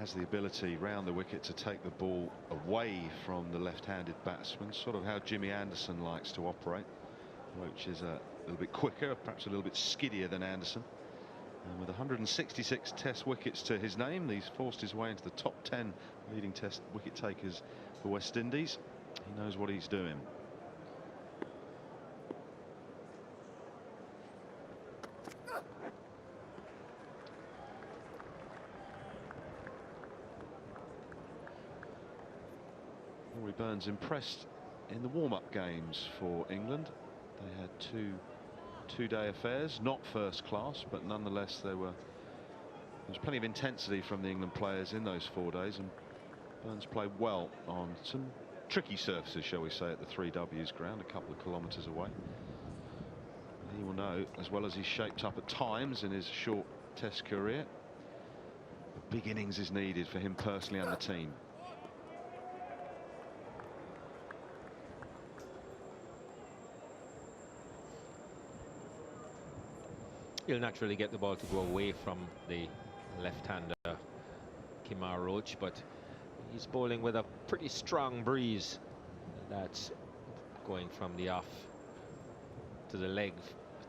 has the ability round the wicket to take the ball away from the left-handed batsman, sort of how Jimmy Anderson likes to operate. Roach is a little bit quicker, perhaps a little bit skiddier than Anderson. And with 166 Test wickets to his name, he's forced his way into the top 10 leading Test wicket takers for West Indies. He knows what he's doing. Rory Burns impressed in the warm-up games for England. They had two-day affairs, not first class, but nonetheless there was plenty of intensity from the England players in those 4 days, and Burns played well on some tricky surfaces, shall we say, at the 3Ws ground, a couple of kilometres away. He will know, as well as he's shaped up at times in his short Test career, a big innings is needed for him personally and the team. He'll naturally get the ball to go away from the left-hander Kemar Roach, but he's bowling with a pretty strong breeze that's going from the off to the leg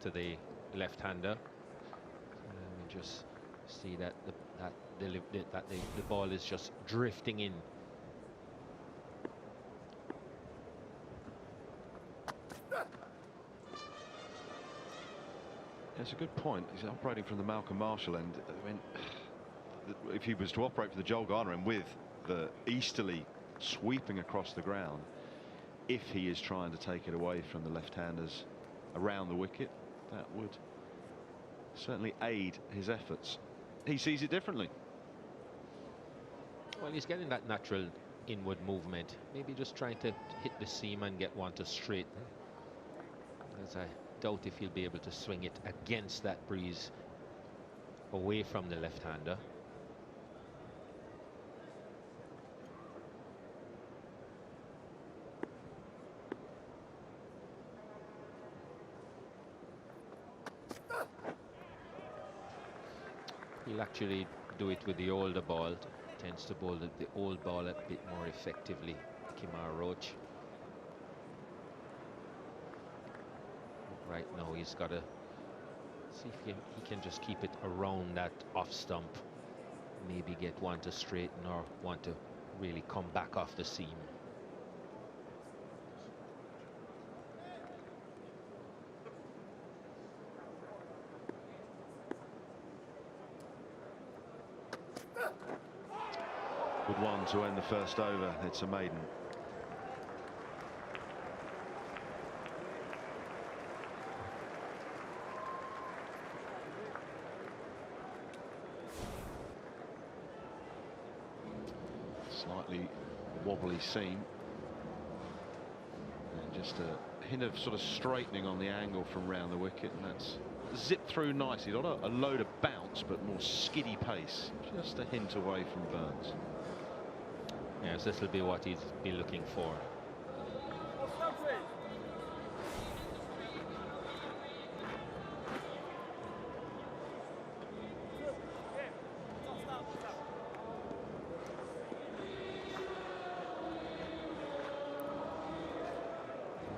to the left-hander. We just see that the ball is just drifting in. That's a good point. He's operating from the Malcolm Marshall end. I mean, if he was to operate for the Joel Garner end with the easterly sweeping across the ground, if he is trying to take it away from the left-handers around the wicket, that would certainly aid his efforts. He sees it differently. Well, he's getting that natural inward movement, maybe just trying to hit the seam and get one to straighten. As I doubt if he'll be able to swing it against that breeze away from the left-hander. He'll actually do it with the older ball. Tends to bowl the old ball a bit more effectively, Kemar Roach. Right now he's got to see if he can just keep it around that off stump, maybe get one to straighten or one to really come back off the seam. Good one to end the first over. It's a maiden. Slightly wobbly seam, and just a hint of sort of straightening on the angle from round the wicket, and that's zipped through nicely. Not a load of bounce, but more skiddy pace. Just a hint away from Burns. Yes, this will be what he'd be looking for.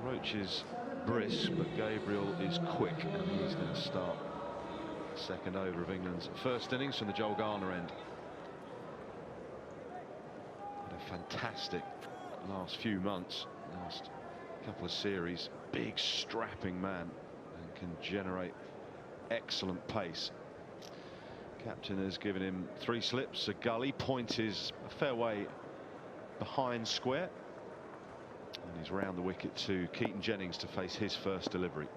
Roach is brisk, but Gabriel is quick, and he's going to start the second over of England's first innings from the Joel Garner end. Had a fantastic last few months, last couple of series. Big strapping man, and can generate excellent pace. Captain has given him 3 slips, a gully. Point is a fair way behind square. And he's round the wicket to Keaton Jennings to face his first delivery.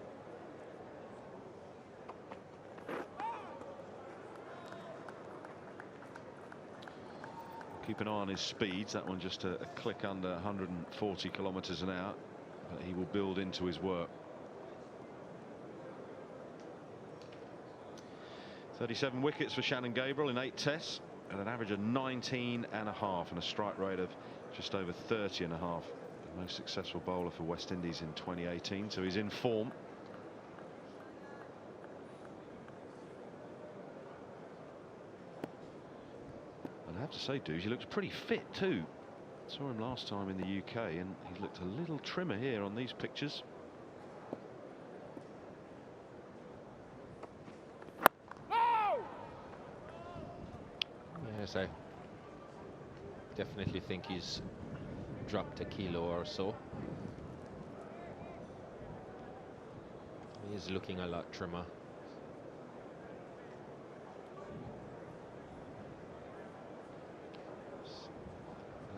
Keep an eye on his speeds. That one just a click under 140 kilometres an hour, but he will build into his work. 37 wickets for Shannon Gabriel in 8 tests, at an average of 19.5 and a strike rate of just over 30.5. The most successful bowler for West Indies in 2018, so he's in form. And have to say, Dues, he looks pretty fit too. Saw him last time in the UK and he looked a little trimmer here on these pictures. Yes, I definitely think he's dropped a kilo or so. He's looking a lot trimmer.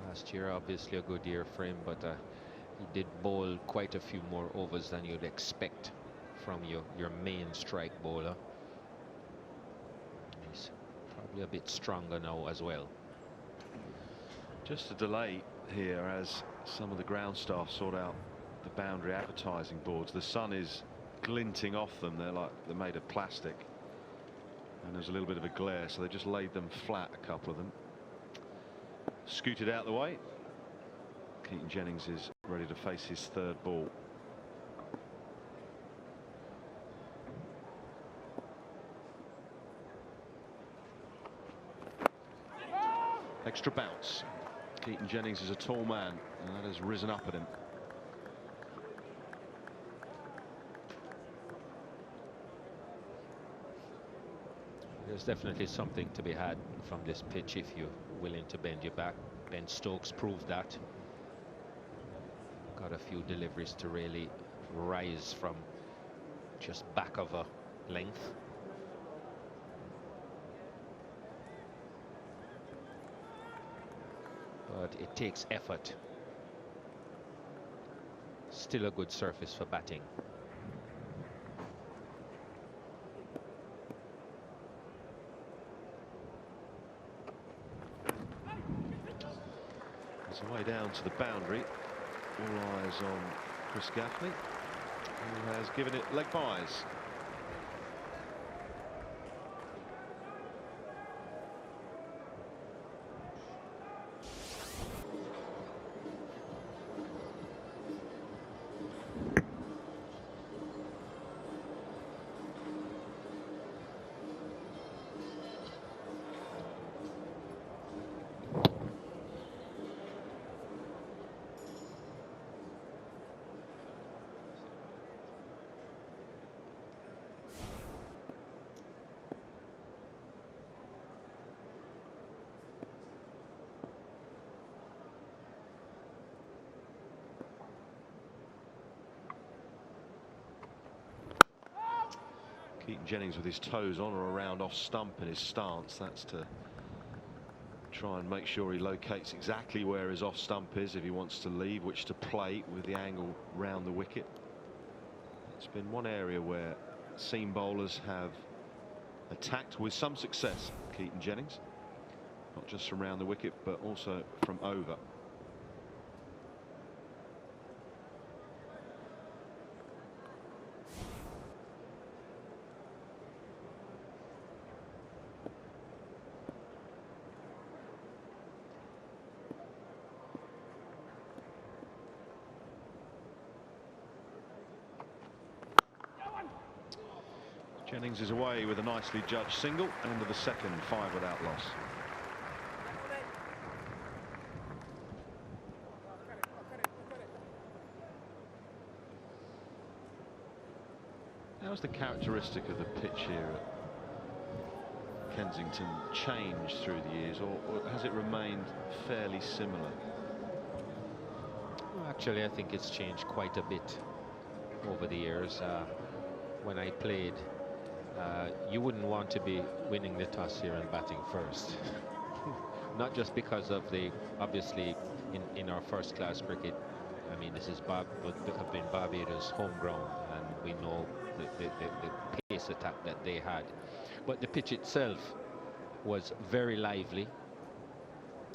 Last year, obviously a good year for him, but he did bowl quite a few more overs than you'd expect from your main strike bowler. He's probably a bit stronger now as well. Just a delay here as some of the ground staff sort out the boundary advertising boards. The sun is glinting off them. They're made of plastic, and there's a little bit of a glare, so they just laid them flat, a couple of them. Scooted out the way. Keaton Jennings is ready to face his third ball. Extra bounce. Keaton Jennings is a tall man, and that has risen up at him. There's definitely something to be had from this pitch if you're willing to bend your back. Ben Stokes proved that. Got a few deliveries to really rise from just back of a length. But it takes effort. Still a good surface for batting. It's way down to the boundary. All eyes on Chris Gaffney, who has given it leg byes. Keaton Jennings with his toes on or around off stump in his stance. That's to try and make sure he locates exactly where his off stump is if he wants to leave, which to play with the angle round the wicket. It's been one area where seam bowlers have attacked with some success Keaton Jennings, not just from round the wicket but also from over. Jennings is away with a nicely judged single, and to the second, 5 without loss. How's the characteristic of the pitch here at Kensington changed through the years, or has it remained fairly similar? Well, actually, I think it's changed quite a bit over the years. When I played, you wouldn't want to be winning the toss here and batting first. Not just because of the, obviously, in our first class cricket, I mean, this is would have been Barbados' home ground, and we know the pace attack that they had. But the pitch itself was very lively,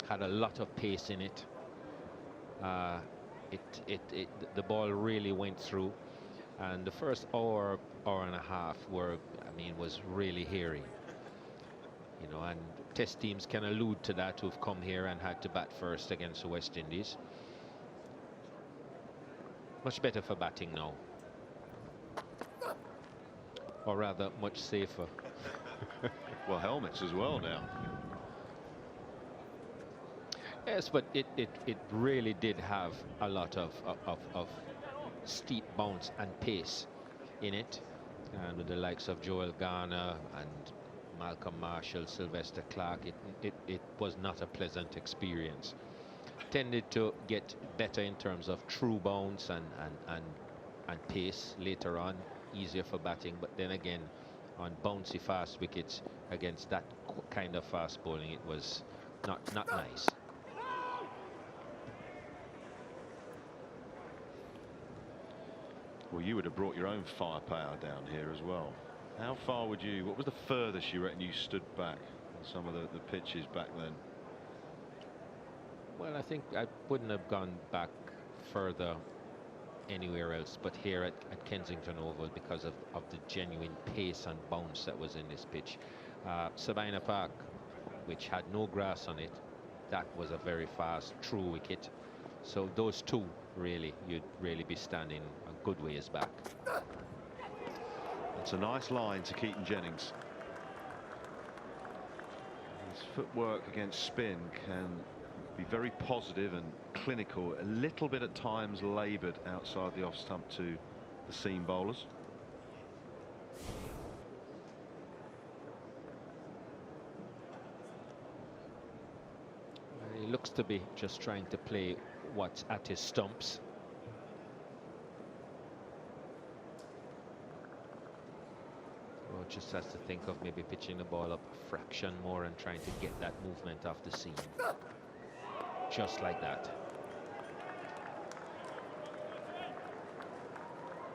had a lot of pace in it. The ball really went through, and the first hour and a half was really hairy, you know, and test teams can allude to that, who've come here and had to bat first against the West Indies. Much better for batting now, or rather much safer. Well, helmets as well now. Yes, but it really did have a lot of steep bounce and pace in it, and with the likes of Joel Garner and Malcolm Marshall, Sylvester Clark, it was not a pleasant experience. Tended to get better in terms of true bounce and pace later on, easier for batting, but then again, on bouncy fast wickets against that kind of fast bowling, it was not nice. Well, you would have brought your own firepower down here as well. How far would you, what was the furthest you reckon you stood back on some of the pitches back then? Well, I think I wouldn't have gone back further anywhere else but here at Kensington Oval, because of the genuine pace and bounce that was in this pitch. Sabina Park, which had no grass on it, that was a very fast true wicket. So those two, really, you'd really be standing a good ways back. It's a nice line to Keaton Jennings. His footwork against spin can be very positive and clinical, a little bit at times laboured outside the off stump to the seam bowlers. He looks to be just trying to play what's at his stumps. Or just has to think of maybe pitching the ball up a fraction more and trying to get that movement off the seam. Just like that.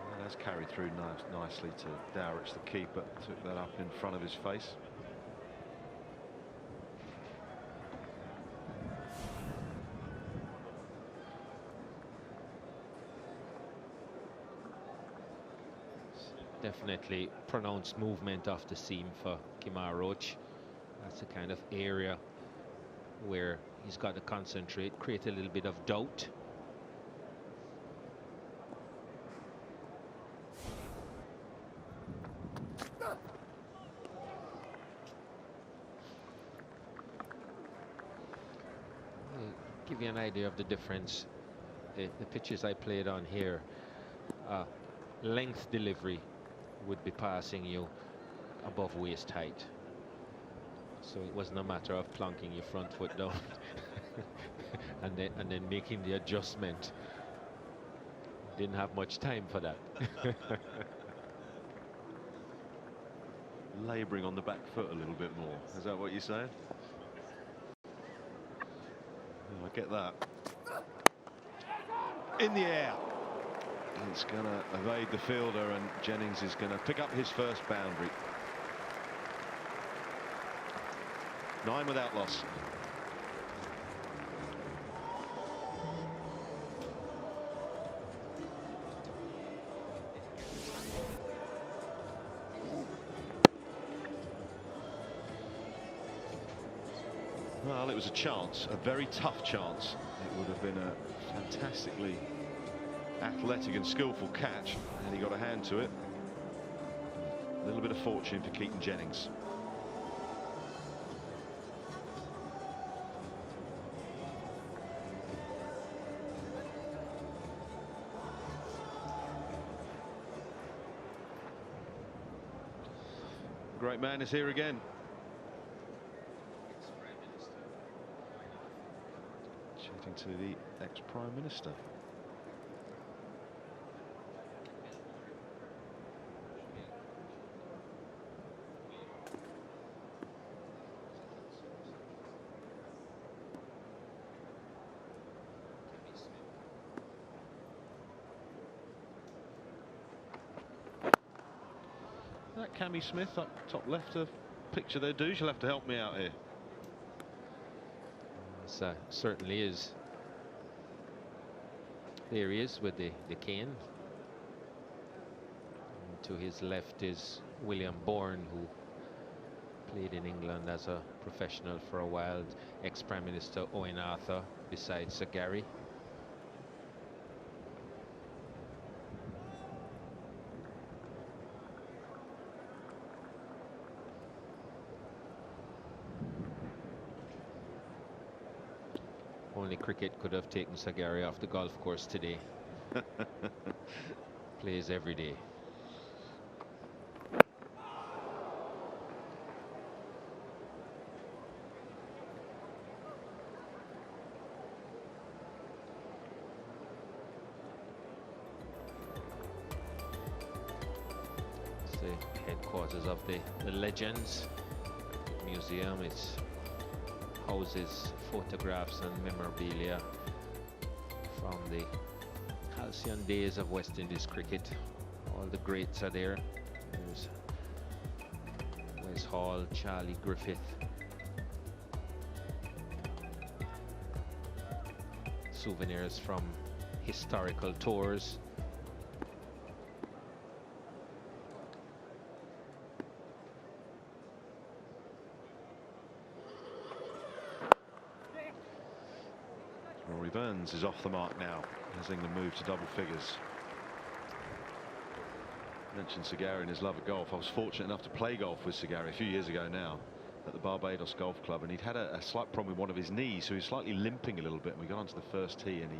Well, that's carried through nicely to Dowrich, the keeper, took that up in front of his face. Definitely pronounced movement off the seam for Kemar Roach. That's the kind of area where he's got to concentrate, create a little bit of doubt. Give you an idea of the difference. The pitches I played on here, length delivery would be passing you above waist height. So it wasn't a matter of plonking your front foot down and then making the adjustment. Didn't have much time for that. Labouring on the back foot a little bit more. Is that what you're saying? Oh, I get that. In the air. It's going to evade the fielder, and Jennings is going to pick up his first boundary. 9 without loss. Well, it was a chance, a very tough chance. It would have been a fantastically athletic and skillful catch, and he got a hand to it. A little bit of fortune for Keaton Jennings. The great man is here again. Chatting to the ex-Prime Minister. That Cammy Smith up top left of picture there, dudes. You'll have to help me out here. Certainly is. There he is with the cane. And to his left is William Bourne, who played in England as a professional for a while. Ex-Prime Minister Owen Arthur beside Sir Gary. only cricket could have taken Sagari off the golf course today. Plays every day. It's the headquarters of the Legends Museum. It houses photographs and memorabilia from the halcyon days of West Indies cricket. All the greats are there. There's Wes Hall, Charlie Griffith, souvenirs from historical tours. Rory Burns is off the mark now as England move to double figures. Mentioned Sagari and his love of golf. I was fortunate enough to play golf with Sagari a few years ago now at the Barbados Golf Club, and he'd had a slight problem with one of his knees, so he was slightly limping a little bit. And we got onto the first tee, and he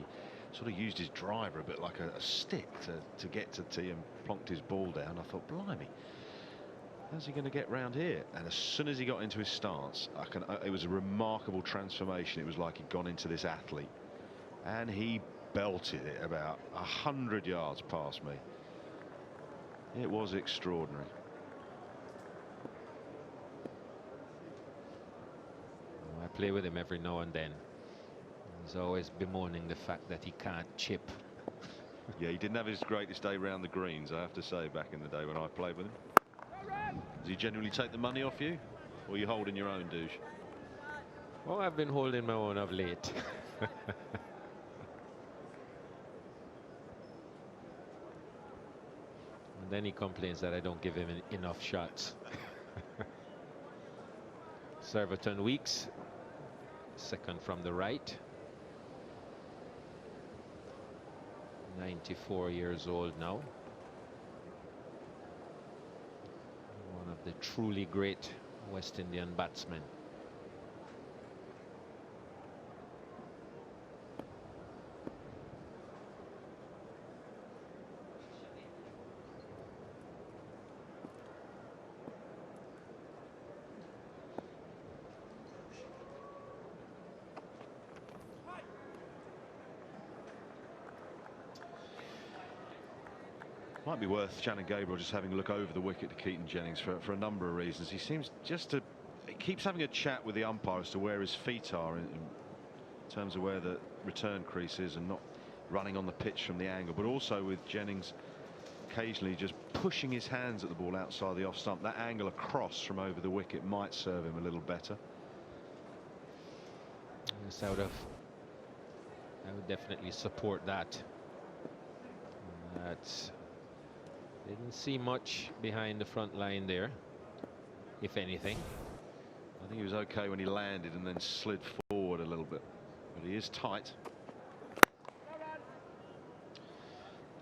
sort of used his driver a bit like a stick to get to tee and plonked his ball down. I thought, blimey, how's he going to get round here? And as soon as he got into his stance, it was a remarkable transformation. It was like he'd gone into this athlete, and he belted it about 100 yards past me. It was extraordinary. I play with him every now and then. He's always bemoaning the fact that he can't chip. Yeah, he didn't have his greatest day round the greens, I have to say, back in the day when I played with him. Does he generally take the money off you, or are you holding your own, douche? Well, I've been holding my own of late. And then he complains that I don't give him enough shots. Surbiton Weeks, second from the right. 94 years old now. One of the truly great West Indian batsmen. Might be worth Shannon Gabriel just having a look over the wicket to Keaton Jennings for a number of reasons. He seems just to keeps having a chat with the umpire as to where his feet are in terms of where the return crease is, and not running on the pitch from the angle, but also with Jennings occasionally just pushing his hands at the ball outside the off stump. That angle across from over the wicket might serve him a little better. Yes, I would definitely support that. Didn't see much behind the front line there, if anything. I think he was okay when he landed and then slid forward a little bit, but he is tight.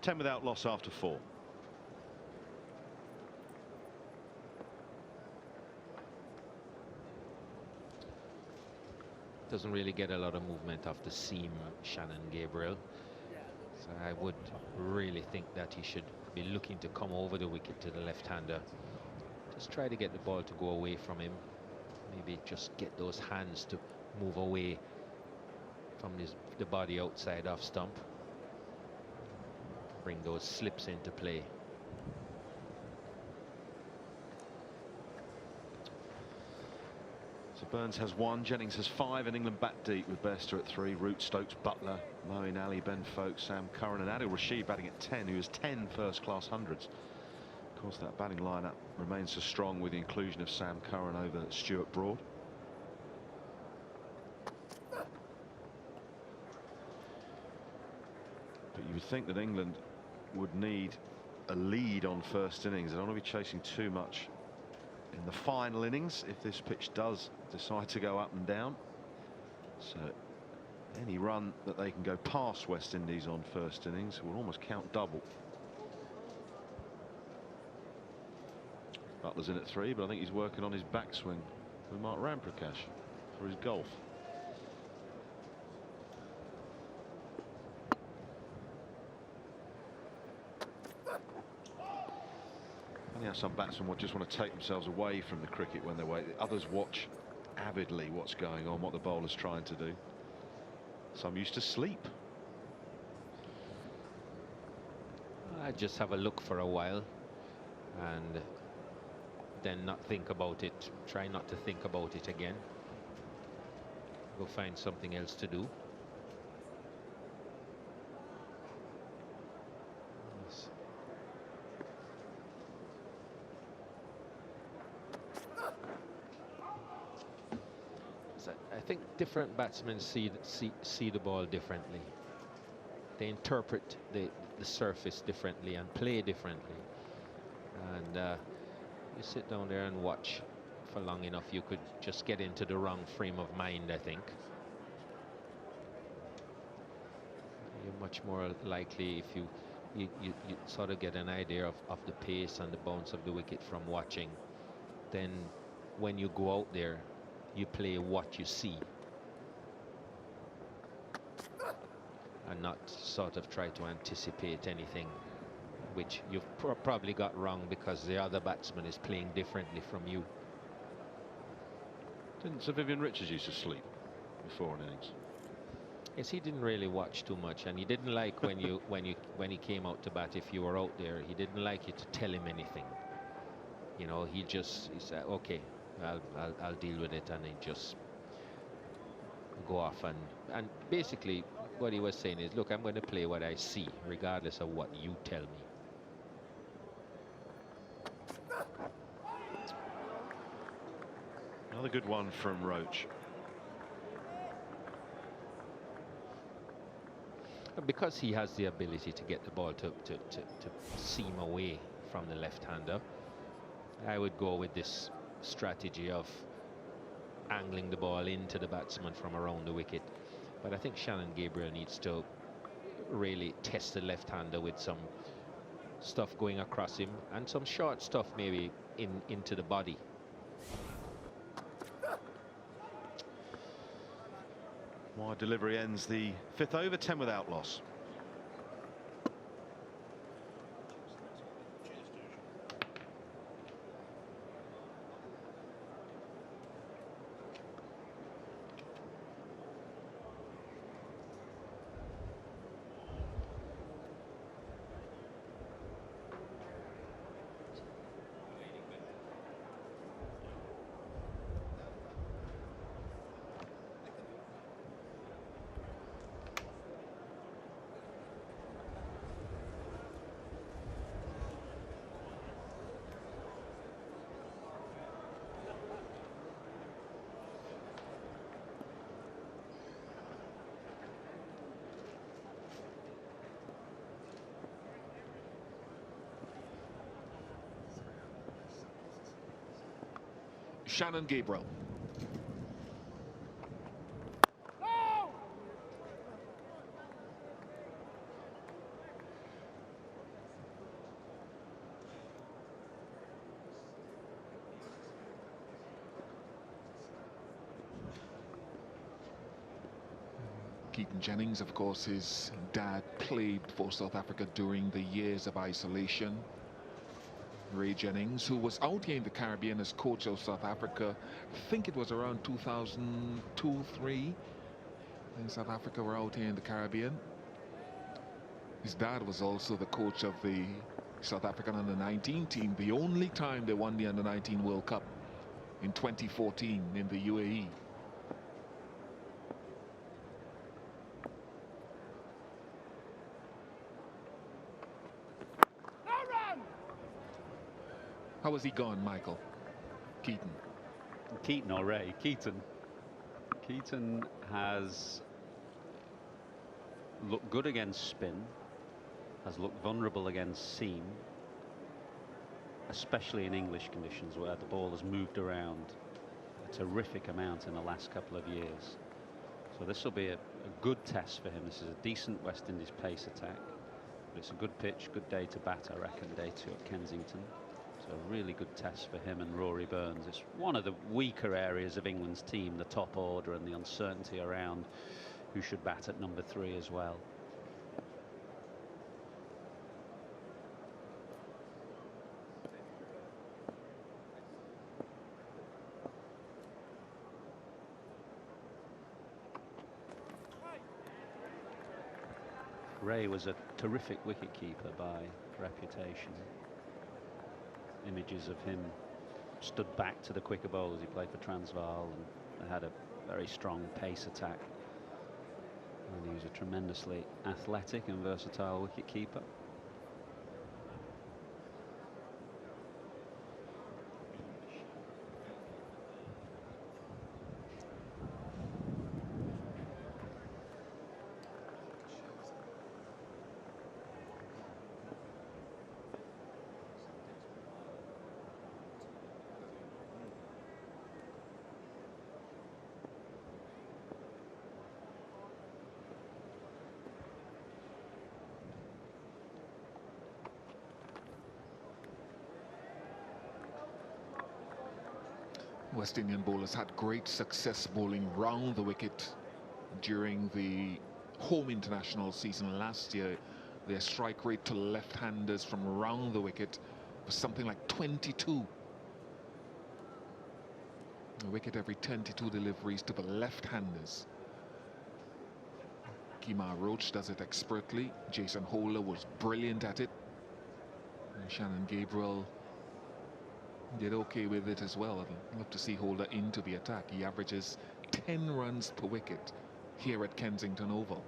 10 without loss after 4. Doesn't really get a lot of movement off the seam, Shannon Gabriel. So I would really think that he should be looking to come over the wicket to the left-hander. Just try to get the ball to go away from him. Maybe just get those hands to move away from the body outside off stump. Bring those slips into play. So Burns has 1, Jennings has 5, and England bat deep with Bester at 3, Root, Stokes, Butler, Moeen Ali, Ben Foakes, Sam Curran, and Adil Rashid batting at 10, who has 10 first-class hundreds. Of course, that batting lineup remains so strong with the inclusion of Sam Curran over Stuart Broad. But you would think that England would need a lead on first innings. They don't want to be chasing too much in the final innings if this pitch does decide to go up and down. So any run that they can go past West Indies on first innings will almost count double. Butler's in at 3, but I think he's working on his backswing with Mark Ramprakash for his golf. Funny how some batsmen would just want to take themselves away from the cricket when they're away. Others watch avidly what's going on, what the bowler's trying to do. Some used to sleep. I just have a look for a while and then not think about it. Try not to think about it again. Go find something else to do. Yes. So I think different batsmen see the ball differently. They interpret the surface differently and play differently. And you sit down there and watch for long enough, you could just get into the wrong frame of mind, I think. You're much more likely if you sort of get an idea of the pace and the bounce of the wicket from watching. Then when you go out there, you play what you see. And not sort of try to anticipate anything which you've probably got wrong because the other batsman is playing differently from you. Didn't Sir Vivian Richards used to sleep before an innings? Yes, he didn't really watch too much, and he didn't like when he came out to bat. If you were out there, he didn't like you to tell him anything. You know, he said, "Okay, I'll deal with it," and he just go off and basically what he was saying is, "Look, I'm going to play what I see, regardless of what you tell me." Another good one from Roach. And because he has the ability to get the ball to seam away from the left-hander, I would go with this strategy of angling the ball into the batsman from around the wicket. But I think Shannon Gabriel needs to really test the left-hander with some stuff going across him and some short stuff maybe into the body. Wide delivery ends the 5th over, 10 without loss. Shannon Gabriel. Keaton Jennings, of course, his dad played for South Africa during the years of isolation. Ray Jennings, who was out here in the Caribbean as coach of South Africa, I think it was around 2002-03. In South Africa were out here in the Caribbean. His dad was also the coach of the South African under-19 team, the only time they won the under-19 World Cup in 2014 in the UAE. How has he gone, Michael? Keaton. Keaton or Ray? Keaton. Keaton has looked good against spin, has looked vulnerable against seam, especially in English conditions where the ball has moved around a terrific amount in the last couple of years. So this will be a good test for him. This is a decent West Indies pace attack, but it's a good pitch, good day to bat, I reckon, day 2 at Kensington. So a really good test for him and Rory Burns. It's one of the weaker areas of England's team, the top order and the uncertainty around who should bat at number 3 as well. Ray was a terrific wicketkeeper by reputation. Images of him stood back to the quicker bowlers. He played for Transvaal and had a very strong pace attack. And he was a tremendously athletic and versatile wicketkeeper. West Indian bowlers had great success bowling round the wicket during the home international season last year. Their strike rate to left-handers from round the wicket was something like 22. A wicket every 22 deliveries to the left-handers. Kemar Roach does it expertly. Jason Holder was brilliant at it. And Shannon Gabriel did okay with it as well. I'd love to see Holder into the attack. He averages 10 runs per wicket here at Kensington Oval.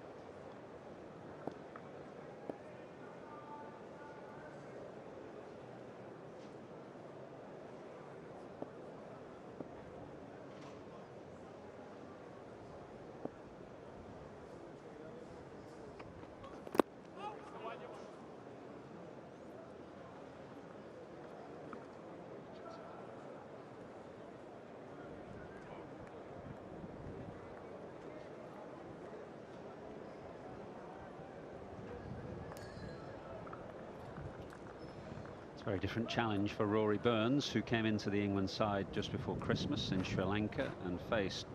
Very different challenge for Rory Burns, who came into the England side just before Christmas in Sri Lanka and faced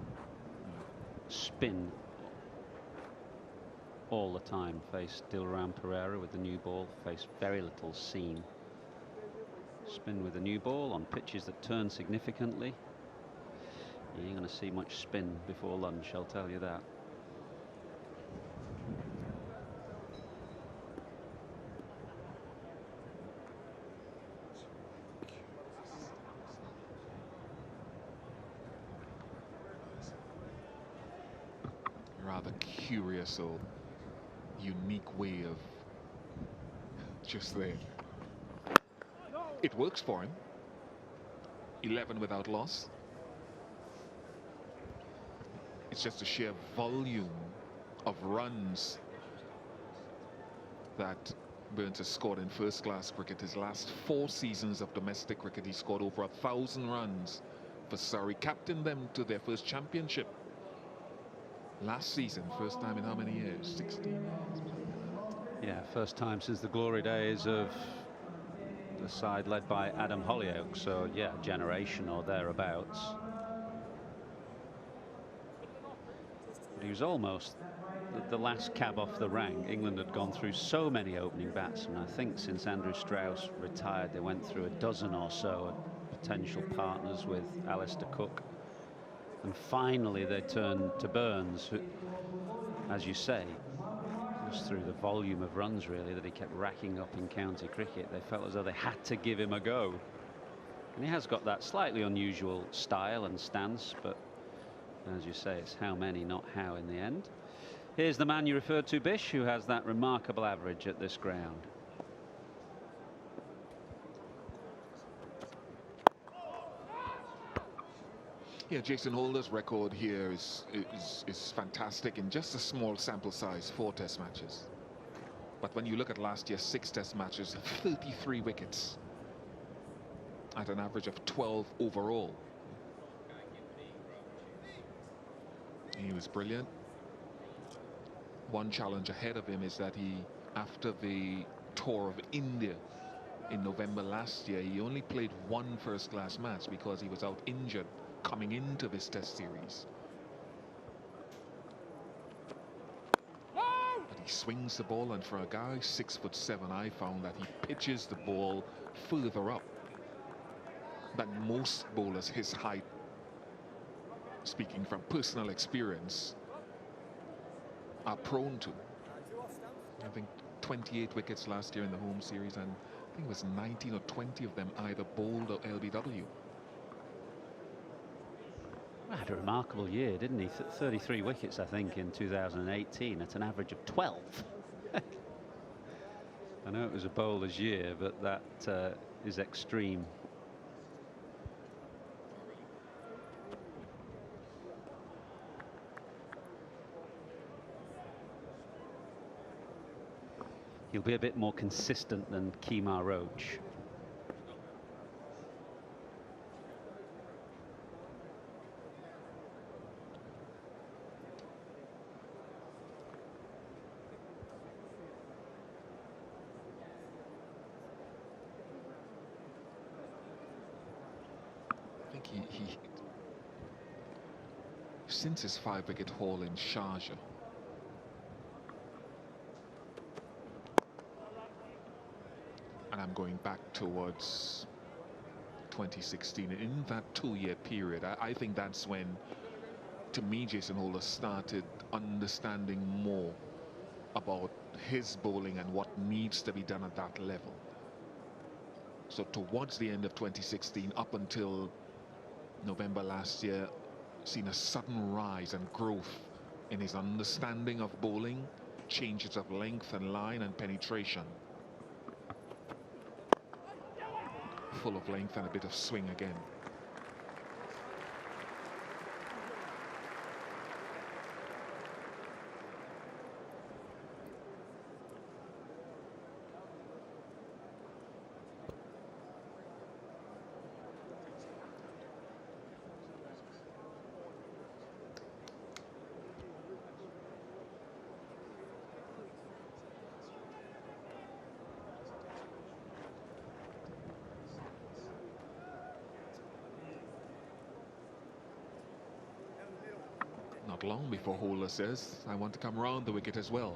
spin all the time. Faced Dilram Pereira with the new ball, faced very little seam. Spin with the new ball on pitches that turn significantly. You ain't going to see much spin before lunch, I'll tell you that. Rather curious or unique way of just there. It works for him. 11 without loss. It's just the sheer volume of runs that Burns has scored in first-class cricket. His last 4 seasons of domestic cricket, he scored over 1,000 runs for Surrey, captained them to their first championship last season. First time in how many years? 16 years. Yeah, first time since the glory days of the side led by Adam Hollyoake. So yeah, generation or thereabouts. But he was almost the last cab off the rank. England had gone through so many opening batsmen. I think since Andrew Strauss retired, they went through a dozen or so potential partners with Alistair Cook. And finally they turned to Burns, who, as you say, just through the volume of runs really that he kept racking up in county cricket, they felt as though they had to give him a go. And he has got that slightly unusual style and stance, but as you say, it's how many, not how in the end. Here's the man you referred to, Bish, who has that remarkable average at this ground. Yeah, Jason Holder's record here is fantastic in just a small sample size, 4 test matches. But when you look at last year's 6 test matches, 33 wickets at an average of 12 overall. He was brilliant. One challenge ahead of him is that he, after the tour of India in November last year, he only played 1 first-class match because he was out injured coming into this test series. But he swings the ball, and for a guy 6'7", I found that he pitches the ball further up than most bowlers his height, speaking from personal experience, are prone to. I think 28 wickets last year in the home series, and I think it was 19 or 20 of them either bowled or LBW. Had a remarkable year, didn't he? 33 wickets, I think, in 2018 at an average of 12. I know it was a bowler's year, but that is extreme. He'll be a bit more consistent than Kemar Roach. I think he since his 5-wicket haul in Sharjah, and I'm going back towards 2016, in that 2-year period, I think that's when, to me, Jason Holder started understanding more about his bowling and what needs to be done at that level. So towards the end of 2016 up until November last year, seen a sudden rise and growth in his understanding of bowling, changes of length and line and penetration. Full of length and a bit of swing again. Not long before Holder says, I want to come round the wicket as well.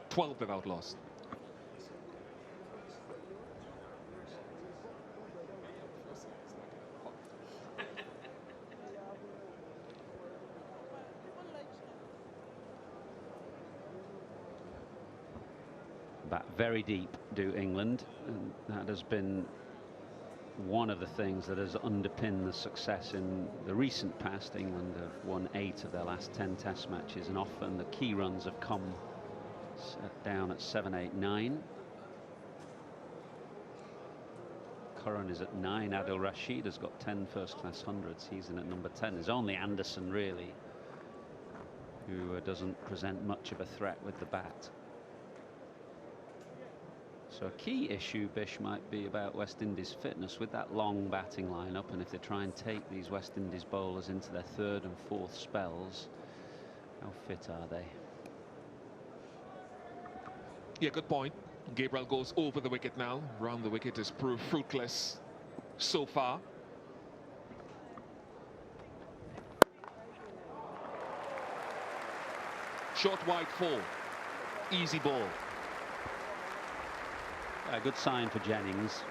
Twelve without loss. Bat very deep, do England, and that has been one of the things that has underpinned the success in the recent past. England have won 8 of their last 10 Test matches, and often the key runs have come down at 7, 8, 9. Curran is at 9. Adil Rashid has got 10 first-class hundreds. He's in at number 10. There's only Anderson, really, who doesn't present much of a threat with the bat. So a key issue, Bish, might be about West Indies' fitness with that long batting lineup, and if they try and take these West Indies bowlers into their 3rd and 4th spells, how fit are they? Yeah, good point. Gabriel goes over the wicket now. Round the wicket is proved fruitless so far. Short wide 4. Easy ball. A good sign for Jennings.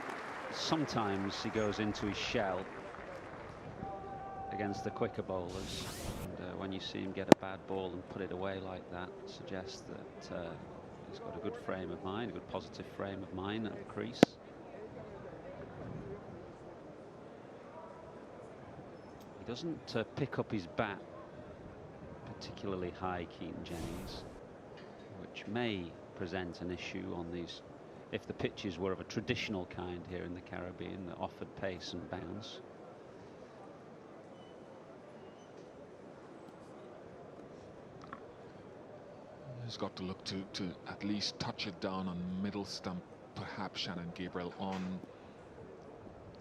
Sometimes he goes into his shell against the quicker bowlers, and when you see him get a bad ball and put it away like that, suggests that he's got a good frame of mind, a good positive frame of mind at the crease. He doesn't pick up his bat particularly high, Keaton Jennings, which may present an issue on these, if the pitches were of a traditional kind here in the Caribbean that offered pace and bounce. He's got to look to at least touch it down on middle stump, perhaps Shannon Gabriel, on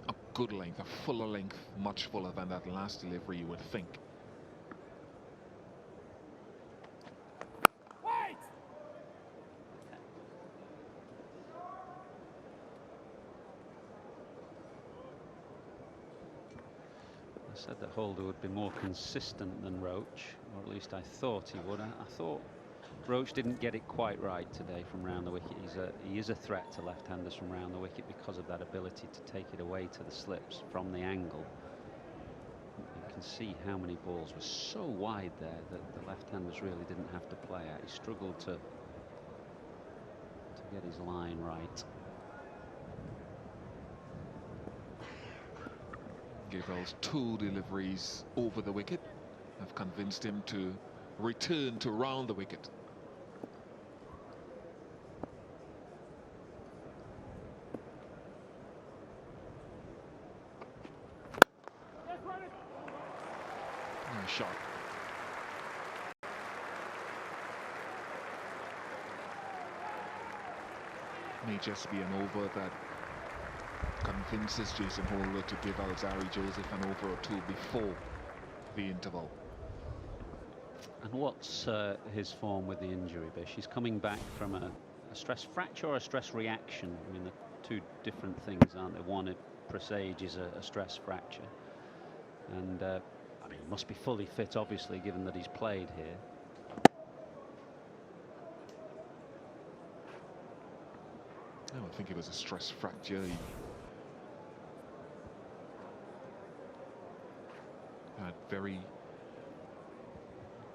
a good length, a fuller length, much fuller than that last delivery, you would think. said that Holder would be more consistent than Roach, or at least I thought he would. I thought Roach didn't get it quite right today from round the wicket. He is a threat to left-handers from round the wicket because of that ability to take it away to the slips from the angle. You can see how many balls were so wide there that the left-handers really didn't have to play at. He struggled to get his line right. Gabriel's 2 deliveries over the wicket have convinced him to return to round the wicket. Nice shot. May just be an over that convinces Jason Holder to give Alzari Joseph an over or 2 before the interval. And what's his form with the injury, Bish? He's coming back from a stress fracture or a stress reaction. I mean, they're 2 different things, aren't they? One, it presages a stress fracture. And, I mean, he must be fully fit, obviously, given that he's played here. I don't think it was a stress fracture. He had very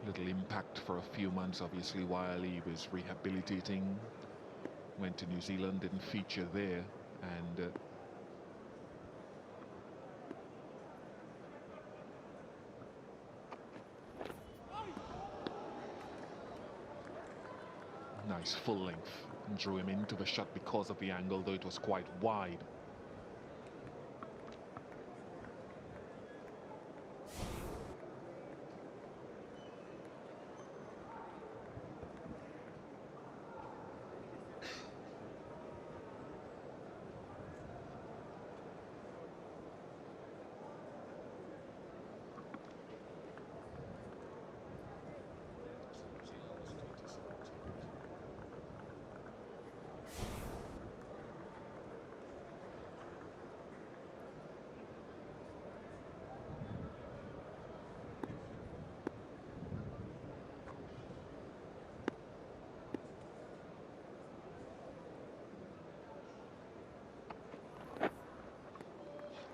little impact for a few months, obviously, while he was rehabilitating. Went to New Zealand, didn't feature there, and nice full length and drew him into the shot because of the angle, though it was quite wide.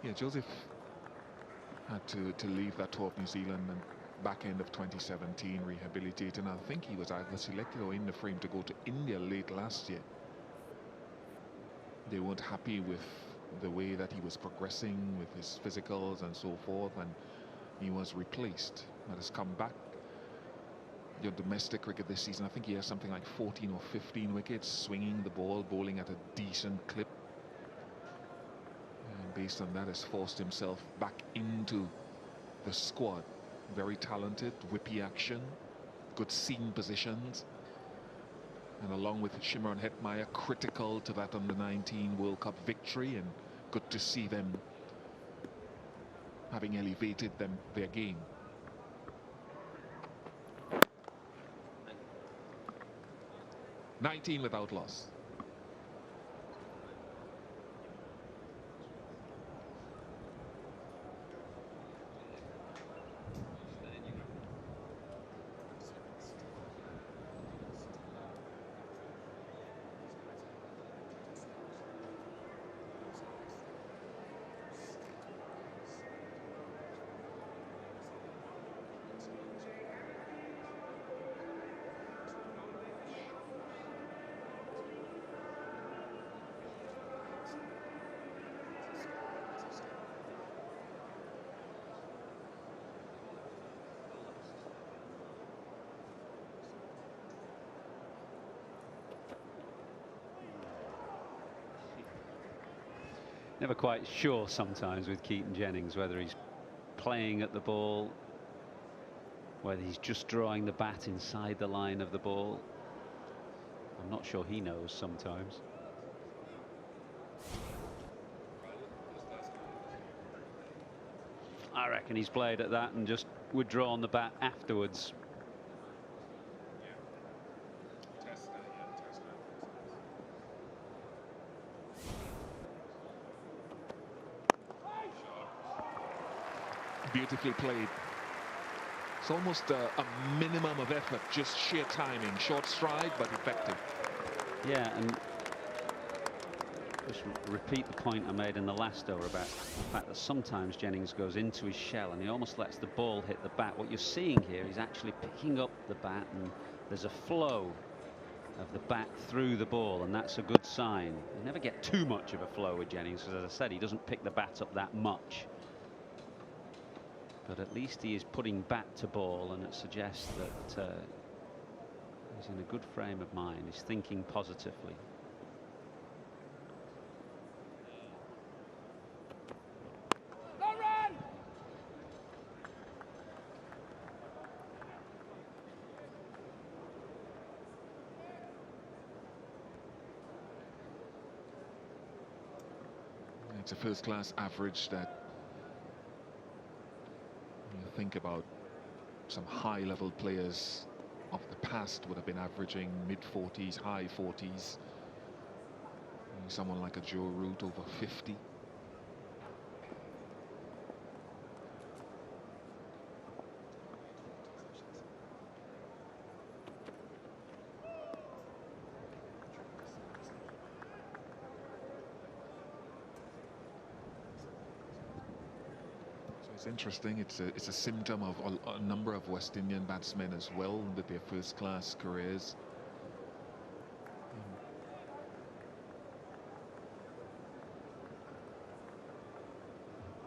Yeah, Joseph had to leave that tour of New Zealand and back end of 2017 rehabilitating. I think he was either selected or in the frame to go to India late last year. They weren't happy with the way that he was progressing with his physicals and so forth, and he was replaced. But has come back. Your domestic cricket this season, I think he has something like 14 or 15 wickets, swinging the ball, bowling at a decent clip. Based on that, has forced himself back into the squad. Very talented, whippy action, good seam positions, and along with Shimron Hetmeyer, critical to that under-19 World Cup victory, and good to see them having elevated their game. "19 without loss." Never quite sure sometimes with Keaton Jennings whether he's playing at the ball, whether he's just drawing the bat inside the line of the ball. I'm not sure he knows sometimes. I reckon he's played at that and just withdrawn the bat afterwards. Beautifully played. It's almost a minimum of effort, just sheer timing. Short stride, but effective. Yeah, and just repeat the point I made in the last over about the fact that sometimes Jennings goes into his shell and he almost lets the ball hit the bat. What you're seeing here is actually picking up the bat, and there's a flow of the bat through the ball, and that's a good sign. You never get too much of a flow with Jennings, because as I said, he doesn't pick the bat up that much. But at least he is putting bat to ball, and it suggests that he's in a good frame of mind. He's thinking positively. It's a first-class average that you think about. Some high-level players of the past would have been averaging mid-40s, high 40s. Someone like a Joe Root over 50. It's interesting. It's a symptom of a number of West Indian batsmen as well with their first-class careers.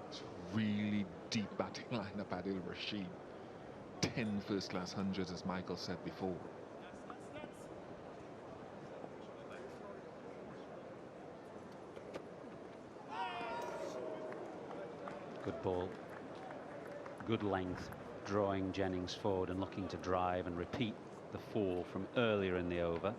It's really deep batting lineup. Adil Rashid, 10 first-class hundreds, as Michael said before. Good ball. Good length, drawing Jennings forward and looking to drive and repeat the fall from earlier in the over.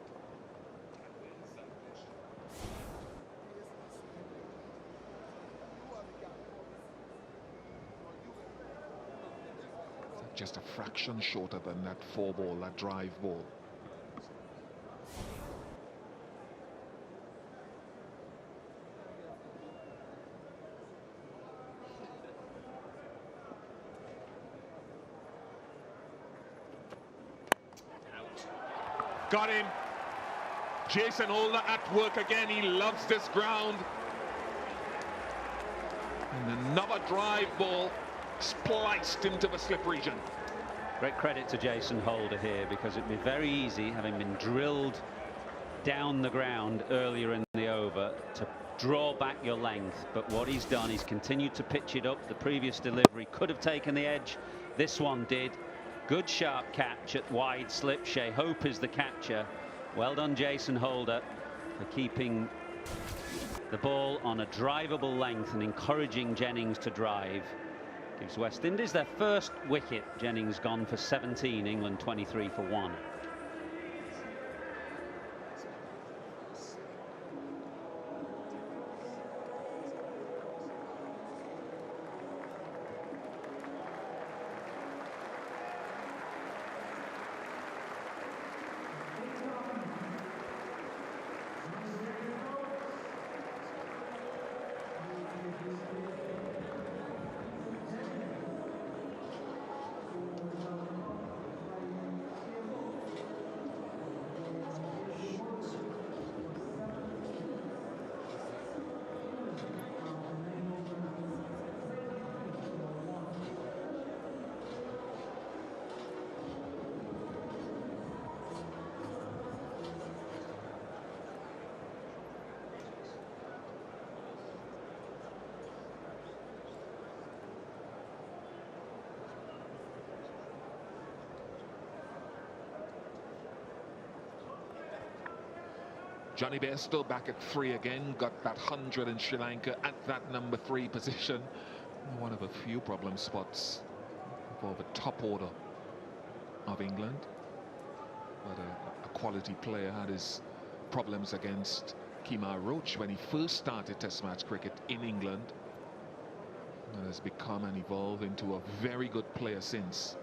Just a fraction shorter than that 4-ball, that drive ball. Got him. Jason Holder at work again. He loves this ground. And another drive ball spliced into the slip region. Great credit to Jason Holder here, because it'd be very easy, having been drilled down the ground earlier in the over, to draw back your length. But what he's done, he's continued to pitch it up. The previous delivery could have taken the edge. This one did. Good sharp catch at wide slip. Shea Hope is the catcher. Well done, Jason Holder, for keeping the ball on a drivable length and encouraging Jennings to drive. Gives West Indies their first wicket. Jennings gone for 17, England 23 for 1. Johnny Bairstow back at 3 again, got that 100 in Sri Lanka at that number 3 position. One of a few problem spots for the top order of England. But a quality player had his problems against Kemar Roach when he first started Test match cricket in England, and has become and evolved into a very good player since.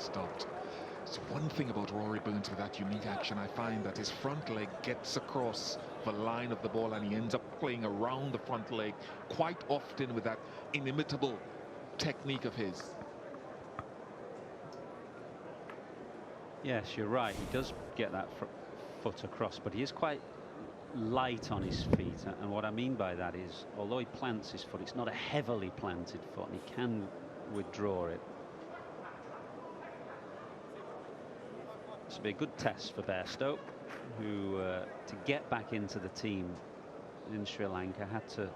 stopped. So one thing about Rory Burns with that unique action, I find that his front leg gets across the line of the ball and he ends up playing around the front leg quite often with that inimitable technique of his. Yes, you're right. He does get that foot across, but he is quite light on his feet. And what I mean by that is, although he plants his foot, it's not a heavily planted foot, and he can withdraw it. This will be a good test for Bairstow, who, to get back into the team in Sri Lanka, had to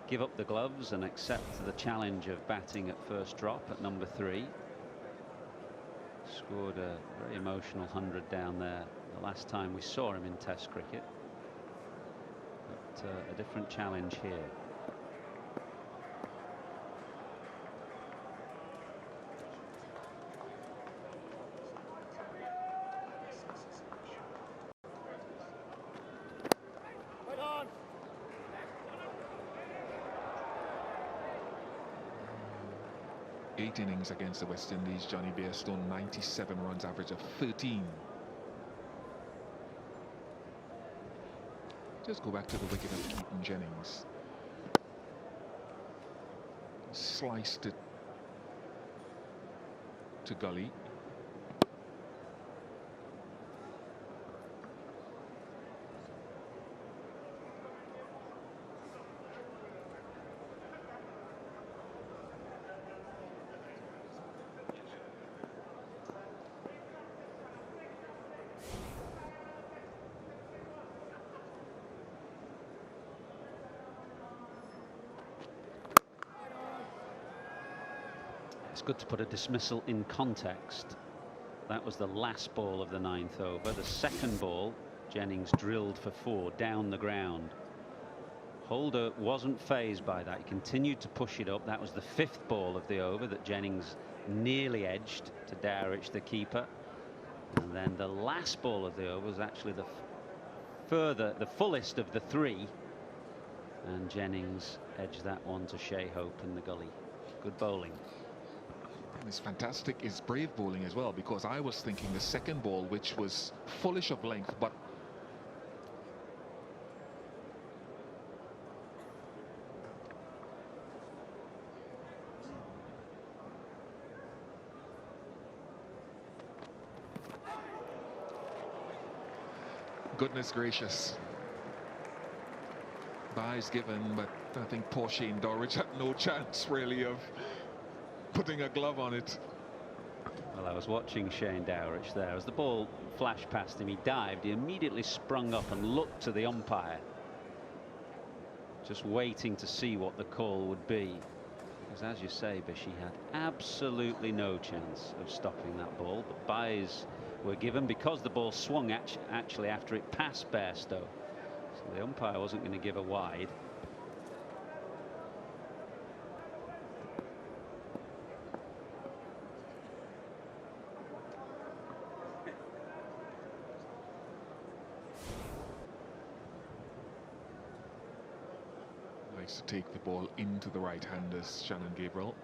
give up the gloves and accept the challenge of batting at first drop at number 3. Scored a very emotional 100 down there the last time we saw him in Test cricket. But a different challenge here. Eight innings against the West Indies. Johnny Bairstow, 97 runs, average of 13. Just go back to the wicket of Keaton Jennings. Sliced it to gully. It's good to put a dismissal in context. That was the last ball of the 9th over. The second ball, Jennings drilled for 4 down the ground. Holder wasn't fazed by that. He continued to push it up. That was the 5th ball of the over that Jennings nearly edged to Dowrich, the keeper. And then the last ball of the over was actually the fullest of the 3. And Jennings edged that one to Shea Hope in the gully. Good bowling. And it's fantastic is brave bowling as well, because I was thinking the second ball, which was fullish of length, but goodness gracious. Byes given, but I think poor Shane Dowrich had no chance really of putting a glove on it. Well, I was watching Shane Dowrich there. As the ball flashed past him, he dived. He immediately sprung up and looked to the umpire, just waiting to see what the call would be. Because as you say, Bish, he had absolutely no chance of stopping that ball. But byes were given because the ball swung actually after it passed Bairstow. So the umpire wasn't going to give a wide. To take the ball into the right-handers, Shannon Gabriel.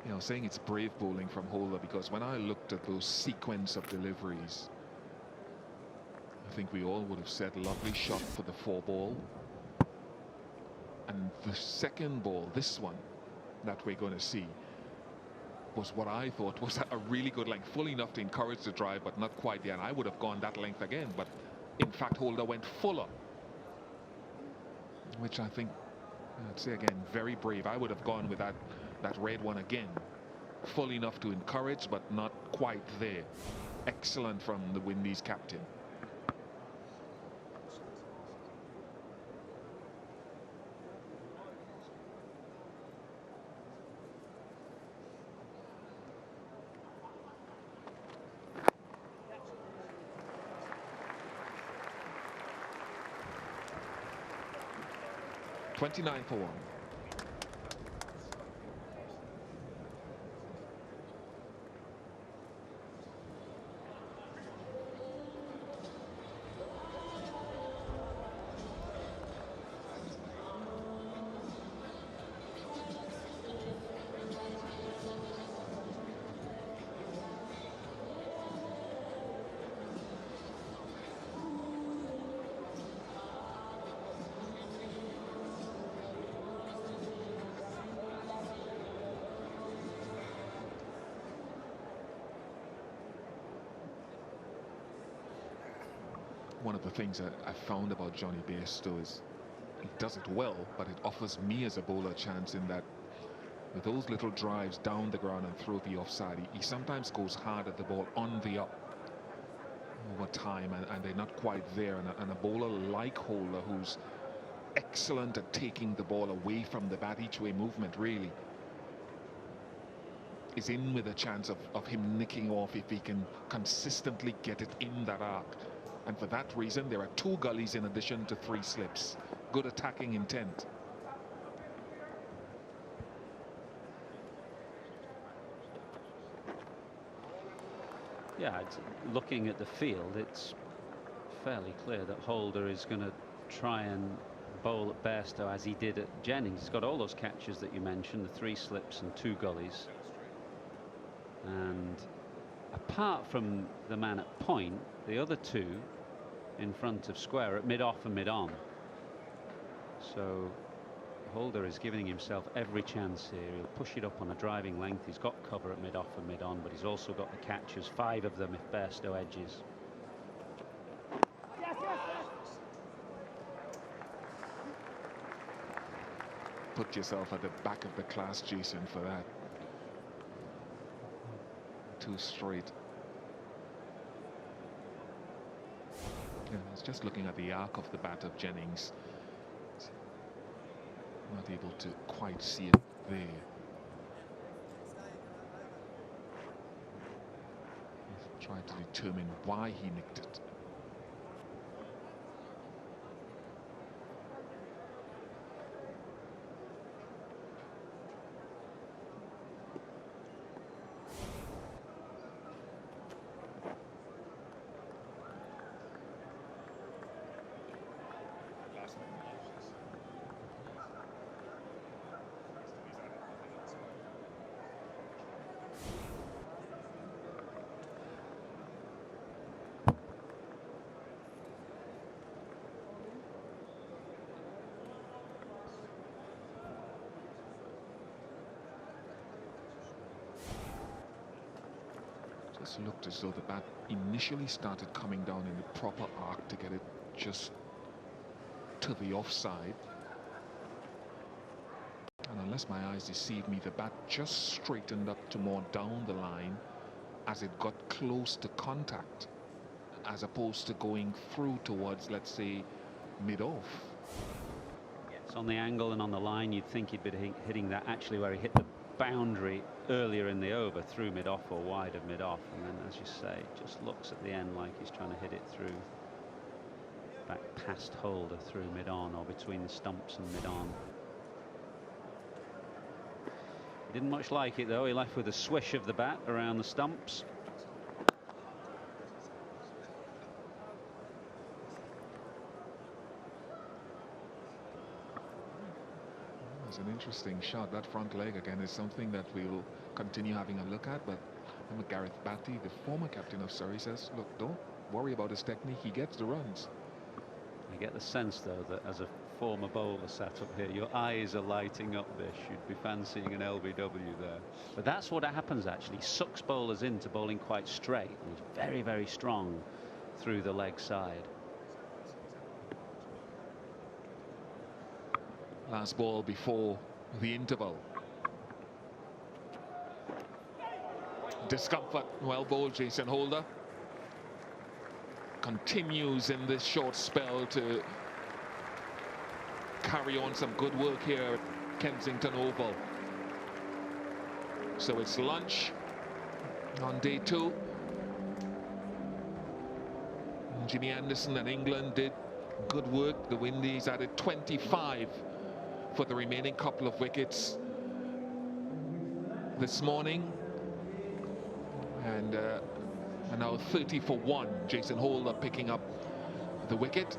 You know, saying it's brave bowling from Holder, because when I looked at those sequence of deliveries, I think we all would have said lovely shot for the 4 ball. And the second ball, this one that we're going to see, was what I thought was a really good length, full enough to encourage the drive, but not quite there. And I would have gone that length again, but in fact Holder went fuller, which I think, I'd say again, very brave. I would have gone with that red one again, full enough to encourage but not quite there. Excellent from the Windies captain. .29 for 1. one of the things that I found about Johnny Bairstow is he does it well, but it offers me as a bowler a chance in that with those little drives down the ground and through the offside, he sometimes goes hard at the ball on the up over time, and they're not quite there. And a bowler like Holder, who's excellent at taking the ball away from the bat, each way movement really, is in with a chance of him nicking off if he can consistently get it in that arc. And for that reason, there are 2 gullies in addition to 3 slips. Good attacking intent. Yeah, looking at the field, it's fairly clear that Holder is going to try and bowl at Bairstow as he did at Jennings. He's got all those catches that you mentioned, the 3 slips and 2 gullies. And apart from the man at point, the other 2 in front of square at mid-off and mid-on. So Holder is giving himself every chance here. He'll push it up on a driving length. He's got cover at mid-off and mid-on, but he's also got the catches, 5 of them if Bairstow edges. Put yourself at the back of the class, Jason, for that. 2 straight. Yeah, I was just looking at the arc of the bat of Jennings. Not able to quite see it there. He's trying to determine why he nicked it. Just looked as though the bat initially started coming down in the proper arc to get it just to the offside. And unless my eyes deceive me, the bat just straightened up to more down the line as it got close to contact, as opposed to going through towards, let's say, mid-off. Yes, on the angle and on the line, you'd think he'd be hitting that actually where he hit the boundary earlier in the over, through mid-off or wide of mid-off, and then, as you say, it just looks at the end like he's trying to hit it through, back past Holder through mid-on or between the stumps and mid-on. He didn't much like it though. He left with a swish of the bat around the stumps. It's an interesting shot. That front leg again is something that we'll continue having a look at, but remember Gareth Batty, the former captain of Surrey, says, look, don't worry about his technique, he gets the runs. I get the sense though that as a former bowler sat up here, your eyes are lighting up this. You'd be fancying an LBW there. But that's what happens actually. He sucks bowlers into bowling quite straight, and he's very, very strong through the leg side. Last ball before the interval. Discomfort, well bowled, Jason Holder. Continues in this short spell to carry on some good work here at Kensington Oval. So it's lunch on day 2. Jimmy Anderson and England did good work. The Windies added 25 for the remaining couple of wickets this morning, and now 30 for 1. Jason Holder picking up the wicket,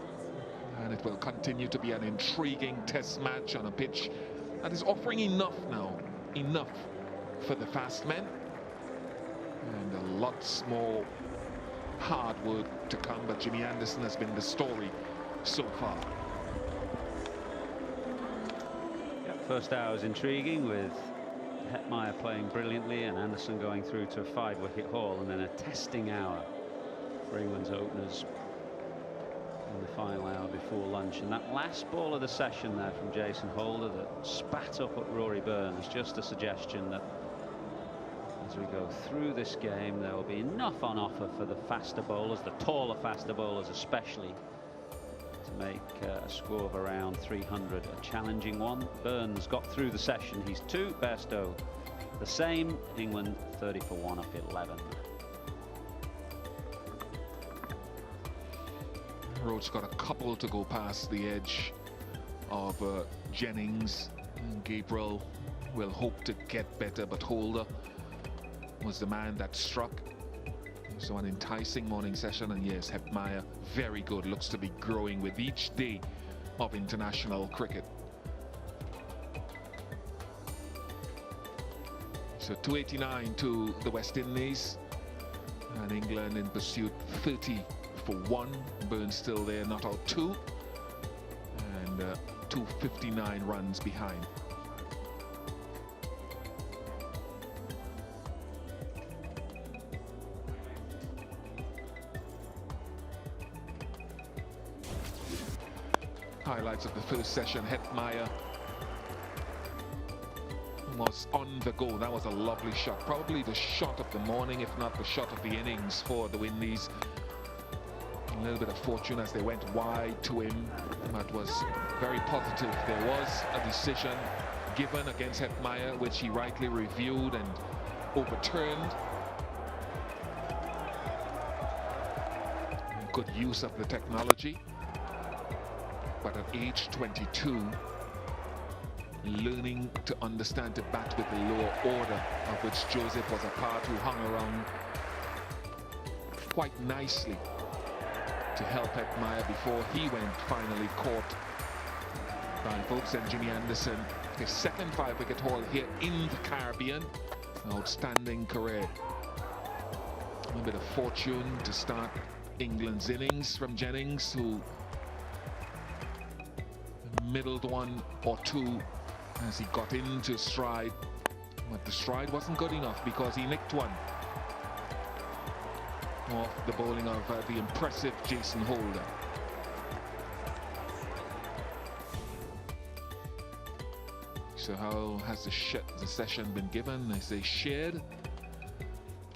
and it will continue to be an intriguing test match on a pitch that is offering enough now, enough for the fast men, and lots more hard work to come. But Jimmy Anderson has been the story so far. First hour was intriguing, with Hetmeyer playing brilliantly and Anderson going through to a 5-wicket haul, and then a testing hour for England's openers. final hour before lunch. And that last ball of the session there from Jason Holder that spat up at Rory Burns, just a suggestion that as we go through this game there will be enough on offer for the faster bowlers, the taller faster bowlers especially, to make a score of around 300 a challenging one. Burns got through the session, he's 2, Bairstow the same. England 30 for 1 up 11. Roach got a couple to go past the edge of Jennings. And Gabriel will hope to get better, but Holder was the man that struck. So an enticing morning session, and yes, Hetmyer very good, looks to be growing with each day of international cricket. So 289 to the West Indies, and England in pursuit 30 for 1. Burns still there, not out 2, and 259 runs behind. Highlights of the first session, Hetmyer was on the go. That was a lovely shot, probably the shot of the morning, if not the shot of the innings for the Windies. A little bit of fortune as they went wide to him, but was very positive. There was a decision given against Hetmyer, which he rightly reviewed and overturned. Good use of the technology. But at age 22, learning to understand to bat with the lower order, of which Joseph was a part, who hung around quite nicely to help Hetmyer before he went finally caught by folks. And Jimmy Anderson, his second 5-wicket haul here in the Caribbean. An outstanding career. A little bit of fortune to start England's innings from Jennings, who middled 1 or 2 as he got into stride, but the stride wasn't good enough because he nicked 1 off the bowling of the impressive Jason Holder. So how has the session been given? They say shared.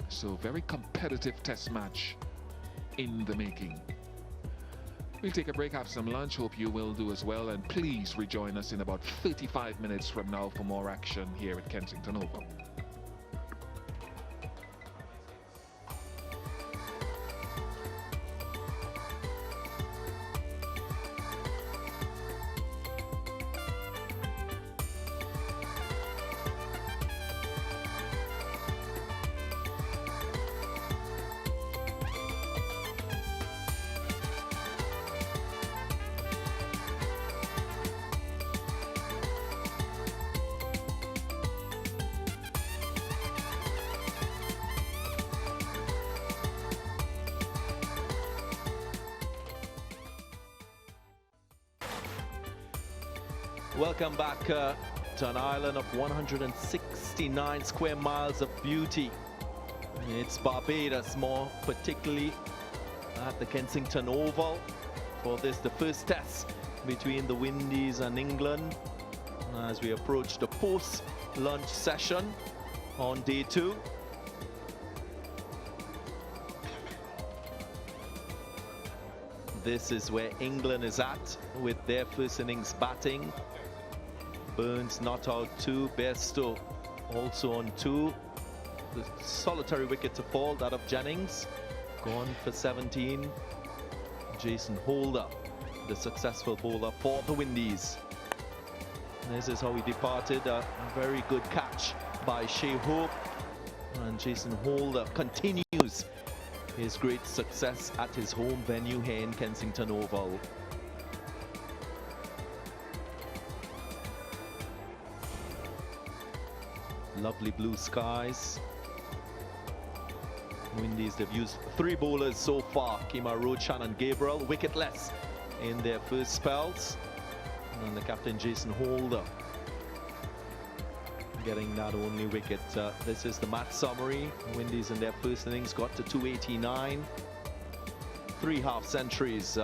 So very competitive test match in the making. We'll take a break, have some lunch. Hope you will do as well. And please rejoin us in about 35 minutes from now for more action here at Kensington Oval. Welcome back to an island of 169 square miles of beauty. It's Barbados, more particularly at the Kensington Oval for this, the first test between the Windies and England, as we approach the post-lunch session on day 2. This is where England is at with their first innings batting. Burns not out 2, Bairstow also on 2. The solitary wicket to fall, that of Jennings, gone for 17. Jason Holder, the successful bowler for the Windies. This is how he departed. A very good catch by Shea Hope, and Jason Holder continues his great success at his home venue here in Kensington Oval. Lovely blue skies. Windies, they've used 3 bowlers so far, Kemar Roach and Gabriel, wicketless in their first spells. And the captain, Jason Holder, getting that only wicket. This is the match summary. Windies in their first innings got to 289. 3 half centuries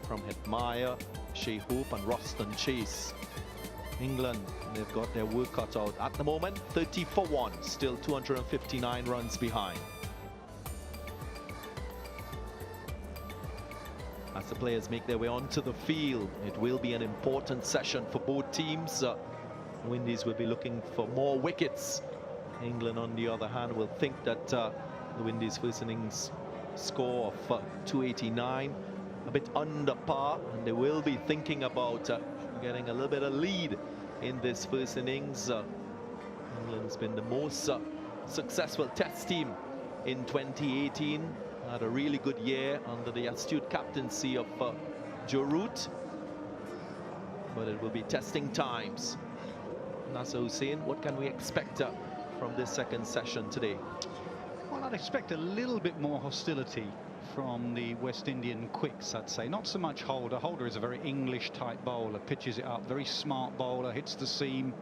from Hetmeyer, Shea Hope and Roston Chase. England, they've got their work cut out at the moment. 30 for 1, still 259 runs behind. As the players make their way onto the field, it will be an important session for both teams. Windies will be looking for more wickets. England, on the other hand, will think that the Windies' first innings score of 289, a bit under par, and they will be thinking about getting a little bit of lead in this first innings. England's been the most successful test team in 2018. Had a really good year under the astute captaincy of Joe Root. But it will be testing times. Nasser Hussain, what can we expect from this second session today? Well, I'd expect a little bit more hostility from the West Indian quicks, I'd say. Not so much Holder. Holder is a very English-type bowler, pitches it up, very smart bowler, hits the seam.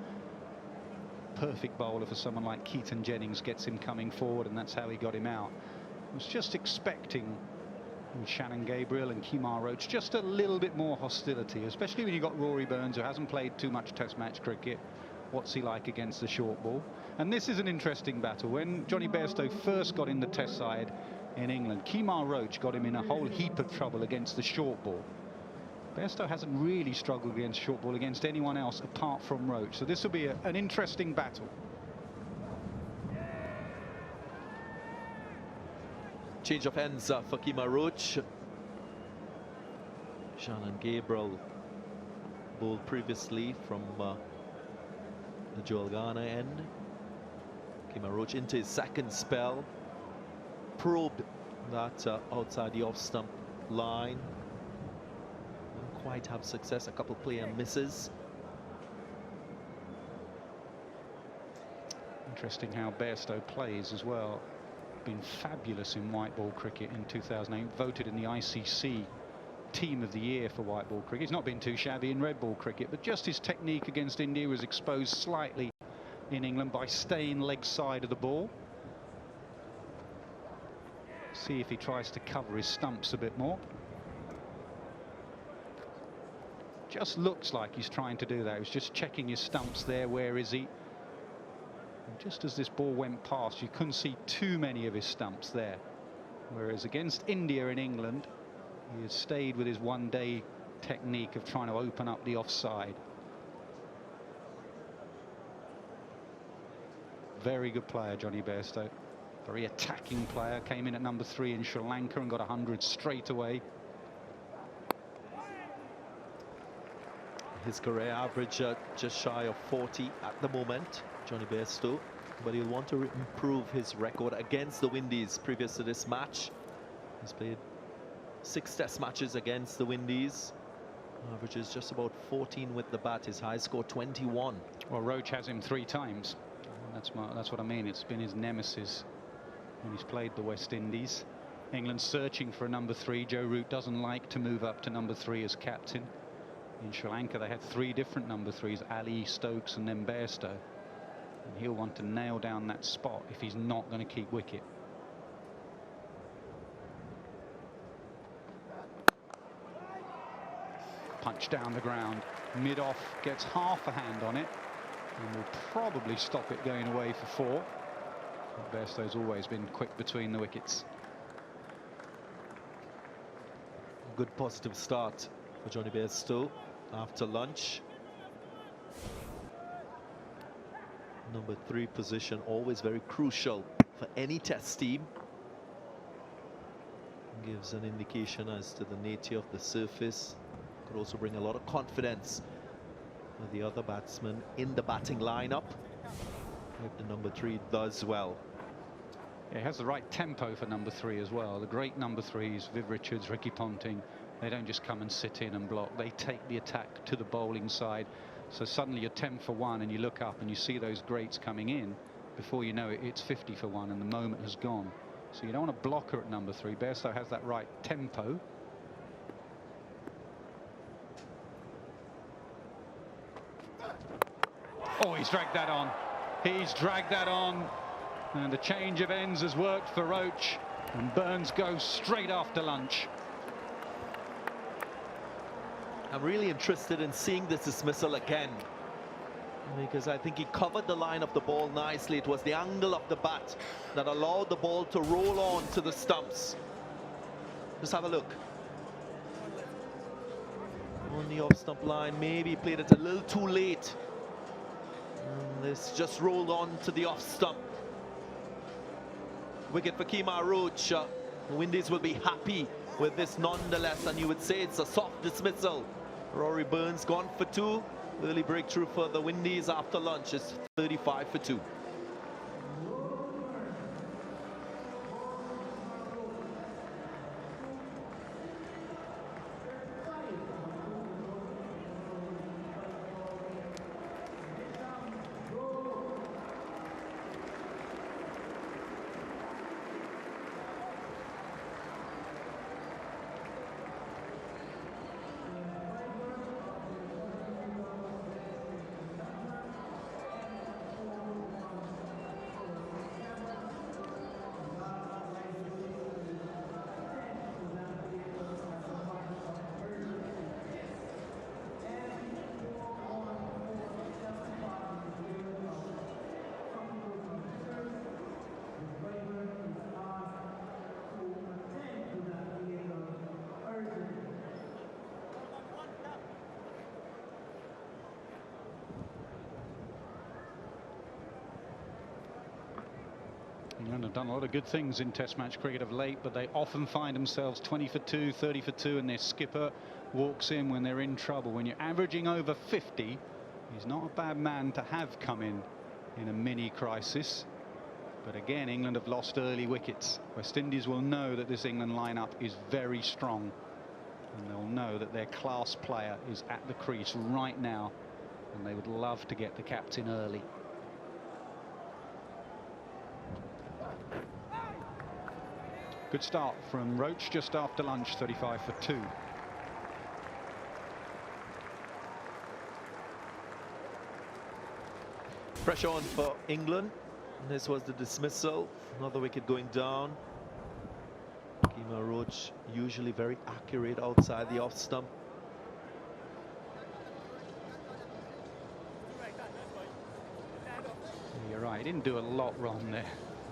Perfect bowler for someone like Keaton Jennings, gets him coming forward, and that's how he got him out. I was just expecting Shannon Gabriel and Kemar Roach just a little bit more hostility, especially when you've got Rory Burns, who hasn't played too much Test match cricket. What's he like against the short ball? And this is an interesting battle. When Johnny Bairstow first got in the Test side in England, Kemar Roach got him in a whole heap of trouble against the short ball. Bairstow hasn't really struggled against short ball against anyone else apart from Roach. So this will be an interesting battle. Change of ends for Kemar Roach. Shannon Gabriel bowled previously from the Joel Garner end. Kemar Roach into his second spell. Probed that outside the off-stump line. Didn't quite have success. A couple player misses. Interesting how Bairstow plays as well. Been fabulous in white ball cricket in 2008. Voted in the ICC Team of the Year for white ball cricket. He's not been too shabby in red ball cricket, but just his technique against India was exposed slightly in England by staying leg side of the ball. See if he tries to cover his stumps a bit more. Just looks like he's trying to do that. He's just checking his stumps there. Where is he? And just as this ball went past, you couldn't see too many of his stumps there. Whereas against India in England, he has stayed with his one-day technique of trying to open up the offside. Very good player, Johnny Bairstow. Very attacking player. Came in at number 3 in Sri Lanka and got 100 straight away. His career average just shy of 40 at the moment, Johnny Bairstow. But he'll want to improve his record against the Windies previous to this match. He's played 6 test matches against the Windies. Averages just about 14 with the bat. His high score 21. Well, Roach has him 3 times. That's what I mean. It's been his nemesis when he's played the West Indies. England searching for a number 3. Joe Root doesn't like to move up to number 3 as captain. In Sri Lanka, they had 3 different number 3s, Ali, Stokes and then Bairstow. And he'll want to nail down that spot if he's not going to keep wicket. Punch down the ground, mid-off, gets half a hand on it, and will probably stop it going away for 4. Bairstow's always been quick between the wickets. Good positive start for Johnny Bairstow after lunch. Number 3 position, always very crucial for any test team. Gives an indication as to the nature of the surface. Could also bring a lot of confidence with the other batsmen in the batting lineup if the number 3 does well. Yeah, he has the right tempo for number 3 as well. The great number 3s, Viv Richards, Ricky Ponting, they don't just come and sit in and block. They take the attack to the bowling side. So suddenly you're 10 for 1 and you look up and you see those greats coming in. Before you know it, it's 50 for 1 and the moment has gone. So you don't want to block her at number 3. Bairstow has that right tempo. Oh, he's dragged that on. He's dragged that on. And the change of ends has worked for Roach. And Burns goes straight after lunch. I'm really interested in seeing this dismissal again, because I think he covered the line of the ball nicely. It was the angle of the bat that allowed the ball to roll on to the stumps. Just have a look. On the off-stump line, maybe he played it a little too late. And this just rolled on to the off-stump. Wicket for Kemar Roach. The Windies will be happy with this nonetheless, and you would say it's a soft dismissal. Rory Burns gone for 2. Early breakthrough for the Windies after lunch is 35 for 2. England have done a lot of good things in Test match cricket of late, but they often find themselves 20 for 2, 30 for 2, and their skipper walks in when they're in trouble. When you're averaging over 50, he's not a bad man to have come in a mini crisis. But again, England have lost early wickets. West Indies will know that this England lineup is very strong, and they'll know that their class player is at the crease right now, and they would love to get the captain early. Good start from Roach just after lunch, 35 for 2. Pressure on for England. And this was the dismissal. Another wicket going down. Kemar Roach usually very accurate outside the off stump. You're right, he didn't do a lot wrong there,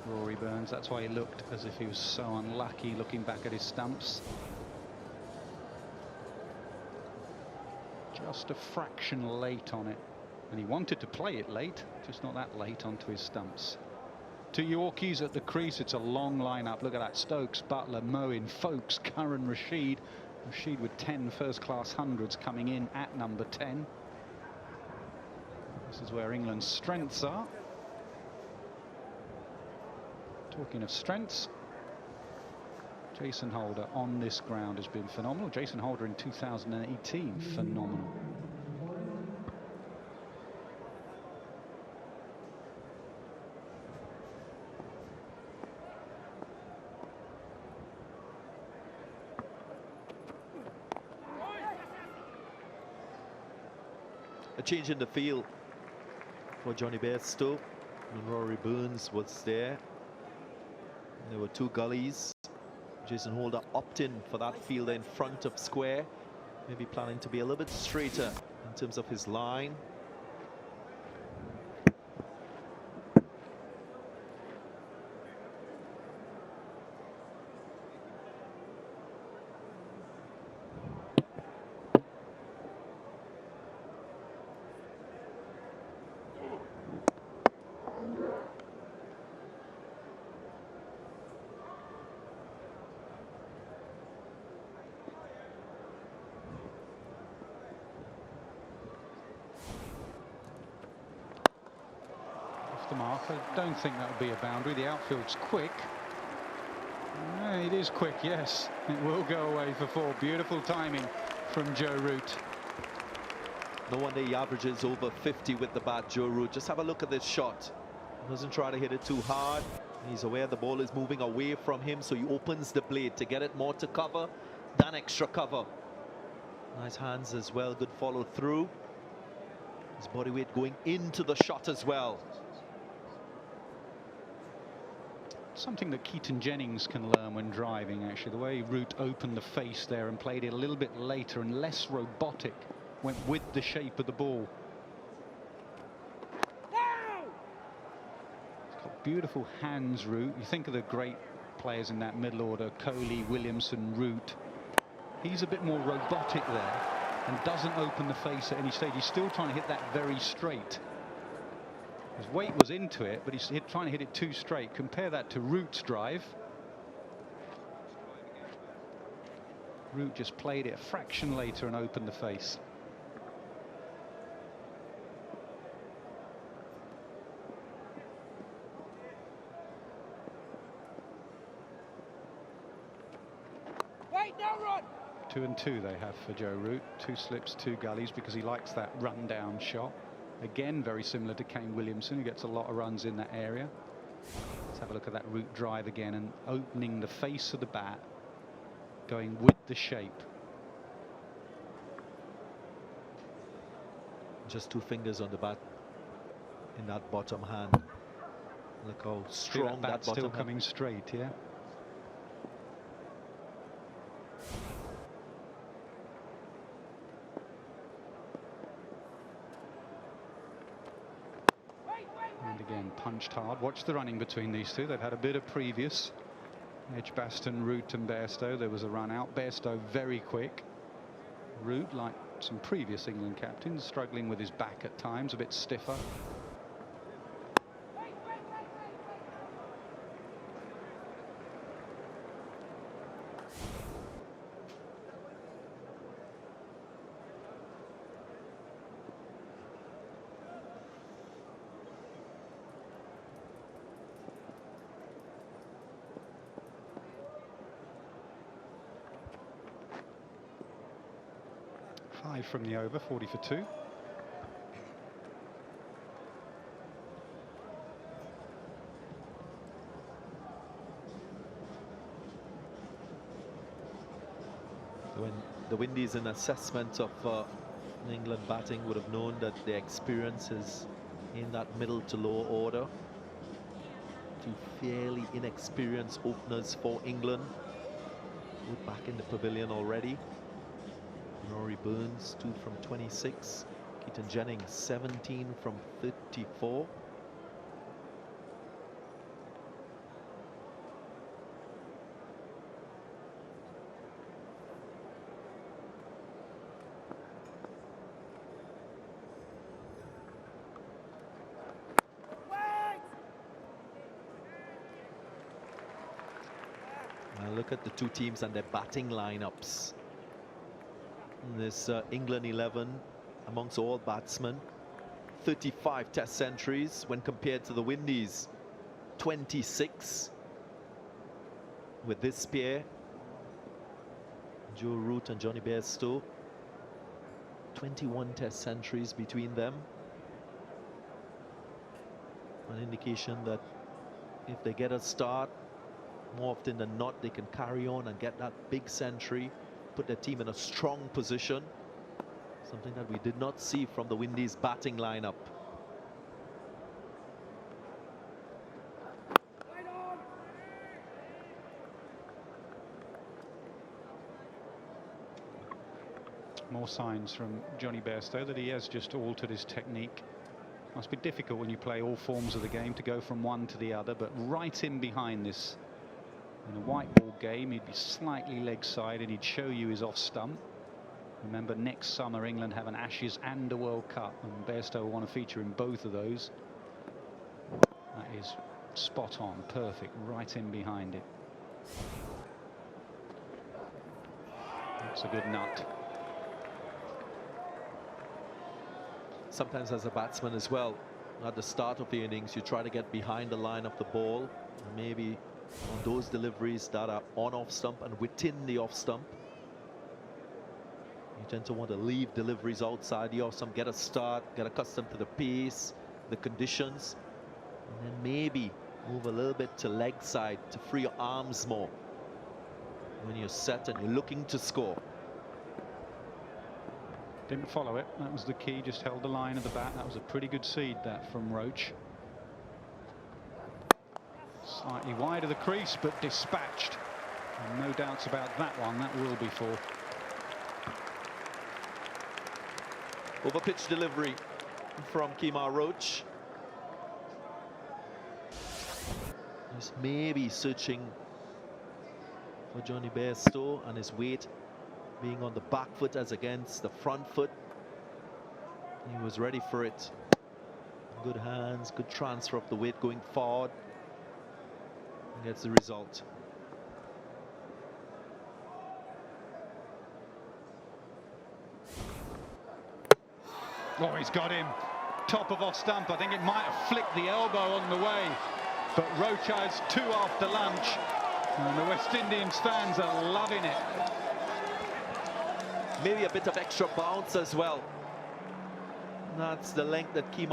Rory Burns. That's why he looked as if he was so unlucky looking back at his stumps. Just a fraction late on it. And he wanted to play it late, just not that late onto his stumps. 2 Yorkies at the crease. It's a long lineup. Look at that. Stokes, Butler, Moeen, Folkes, Curran, Rashid. Rashid with 10 first-class hundreds coming in at number 10. This is where England's strengths are. Talking of strengths, Jason Holder on this ground has been phenomenal. Jason Holder in 2018, phenomenal. A change in the field for Johnny Bairstow, and Rory Burns was there. There were 2 gullies. Jason Holder opted in for that fielder in front of square, maybe planning to be a little bit straighter in terms of his line. The mark. I don't think that would be a boundary. The outfield's quick. It is quick, yes. It will go away for 4. Beautiful timing from Joe Root. No wonder he averages over 50 with the bat, Joe Root. Just have a look at this shot. He doesn't try to hit it too hard. He's aware the ball is moving away from him, so he opens the blade to get it more to cover than extra cover. Nice hands as well, good follow through. His body weight going into the shot as well. Something that Keaton Jennings can learn when driving, actually. The way Root opened the face there and played it a little bit later and less robotic, went with the shape of the ball. He's got beautiful hands, Root. You think of the great players in that middle order, Kohli, Williamson, Root. He's a bit more robotic there and doesn't open the face at any stage. He's still trying to hit that very straight. His weight was into it, but he's trying to hit it too straight. Compare that to Root's drive. Root just played it a fraction later and opened the face. Wait, no run! 2 and 2 they have for Joe Root. 2 slips, 2 gullies, because he likes that run-down shot. Again, very similar to Kane Williamson, who gets a lot of runs in that area. Let's have a look at that Root drive again, and opening the face of the bat, going with the shape. Just 2 fingers on the bat in that bottom hand. Look how strong that bat's bottom still hand. coming straight, yeah. And again, punched hard. Watch the running between these two. They've had a bit of previous. Edgbaston, Root and Bairstow. There was a run out. Bairstow very quick. Root, like some previous England captains, struggling with his back at times, a bit stiffer. From the over, 40 for 2. When the Windies in assessment of England batting would have known that their experience is in that middle to lower order. 2 fairly inexperienced openers for England. Both back in the pavilion already. Rory Burns 2 from 26. Keaton Jennings 17 from 34. Now look at the 2 teams and their batting lineups. This England 11 amongst all batsmen, 35 test centuries when compared to the Windies, 26 with this pair, Joe Root and Johnny Bairstow, 21 test centuries between them. An indication that if they get a start, more often than not they can carry on and get that big century, put their team in a strong position, something that we did not see from the Windies batting lineup. More signs from Johnny Bairstow that he has just altered his technique. Must be difficult when you play all forms of the game to go from one to the other, but right in behind this. In a white ball game, he'd be slightly leg side and he'd show you his off stump. Remember, next summer England have an Ashes and a World Cup, and Bairstow will want to feature in both of those. That is spot on, perfect, right in behind it. That's a good nut. Sometimes as a batsman as well, at the start of the innings, you try to get behind the line of the ball, and maybe on those deliveries that are on off stump and within the off stump, you tend to want to leave deliveries outside the off stump, get a start, get accustomed to the pace, the conditions, and then maybe move a little bit to leg side to free your arms more when you're set and you're looking to score. Didn't follow it, that was the key, just held the line of the bat. That was a pretty good seed, that, from Roach. Slightly wide of the crease, but dispatched. And no doubts about that one. That will be four. Over pitch delivery from Kemar Roach. He's maybe searching for Johnny Bairstow, and his weight being on the back foot as against the front foot. He was ready for it. Good hands, good transfer of the weight going forward. And gets the result. Oh, he's got him. Top of off stump. I think it might have flicked the elbow on the way. But Roach has two after lunch. And the West Indians fans are loving it. Maybe a bit of extra bounce as well. That's the length that Kemar.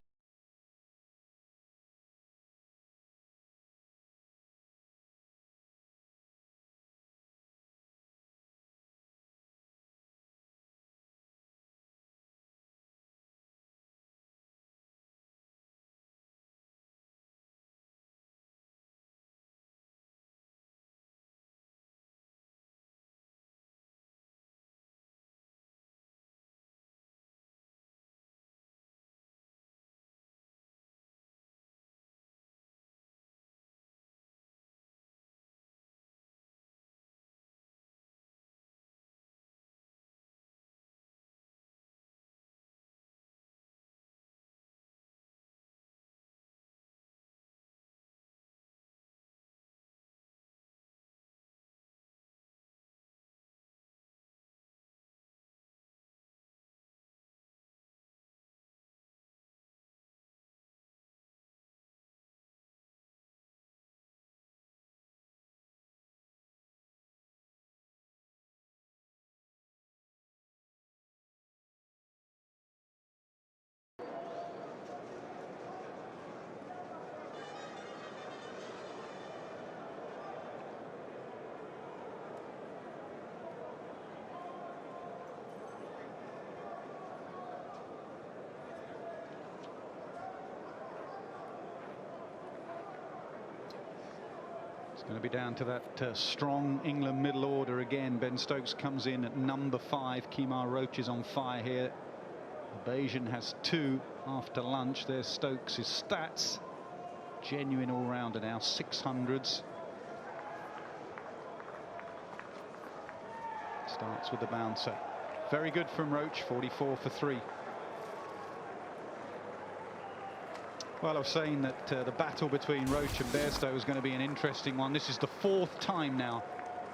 It's going to be down to that strong England middle order again. Ben Stokes comes in at number 5. Kemar Roach is on fire here. Bayesian has 2 after lunch. There's Stokes' stats. Genuine all-rounder now, 600s. Starts with the bouncer. Very good from Roach, 44 for 3. Well, I was saying that the battle between Roach and Bairstow is going to be an interesting one. This is the 4th time now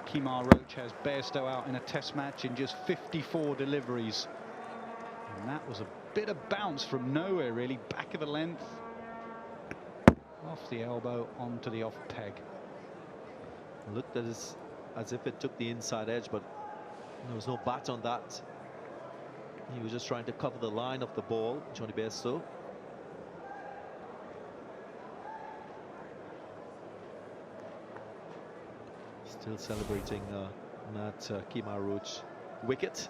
Kemar Roach has Bairstow out in a test match in just 54 deliveries. And that was a bit of bounce from nowhere, really. Back of the length. Off the elbow, onto the off peg. Looked as if it took the inside edge, but there was no bat on that. He was just trying to cover the line of the ball, Johnny Bairstow. Still celebrating that Kemar Roach wicket.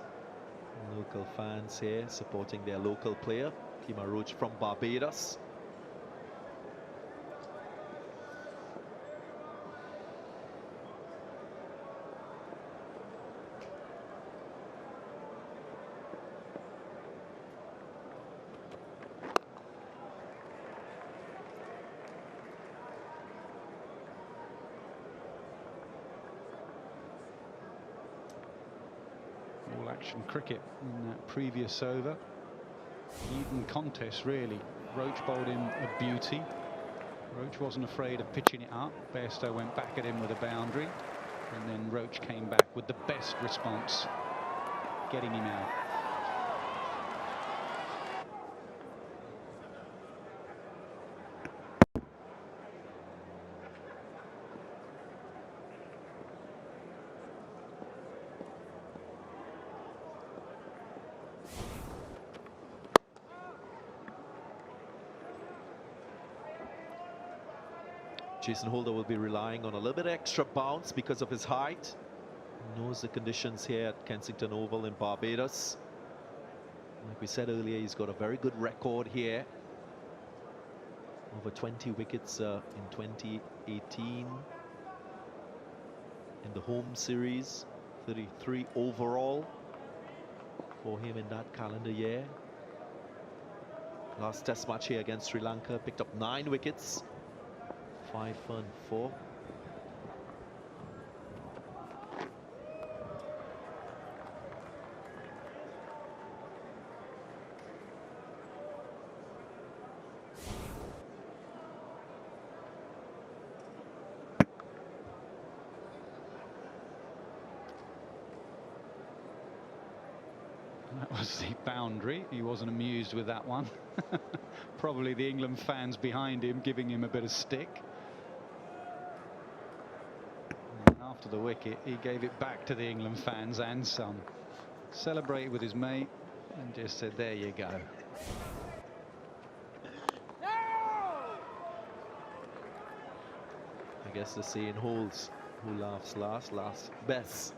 Local fans here supporting their local player, Kemar Roach from Barbados. Action cricket in that previous over. Even contest, really. Roach bowled him a beauty. Roach wasn't afraid of pitching it up. Bairstow went back at him with a boundary, and then Roach came back with the best response, getting him out. Jason Holder will be relying on a little bit extra bounce because of his height. He knows the conditions here at Kensington Oval in Barbados. Like we said earlier, he's got a very good record here. over 20 wickets in 2018 in the home series, 33 overall for him in that calendar year. Last test match here against Sri Lanka, picked up 9 wickets, 5 for 4. That was the boundary. He wasn't amused with that one. Probably the England fans behind him giving him a bit of stick. And after the wicket, he gave it back to the England fans and some. Celebrated with his mate and just said, there you go. I guess the saying holds, who laughs last, laughs best.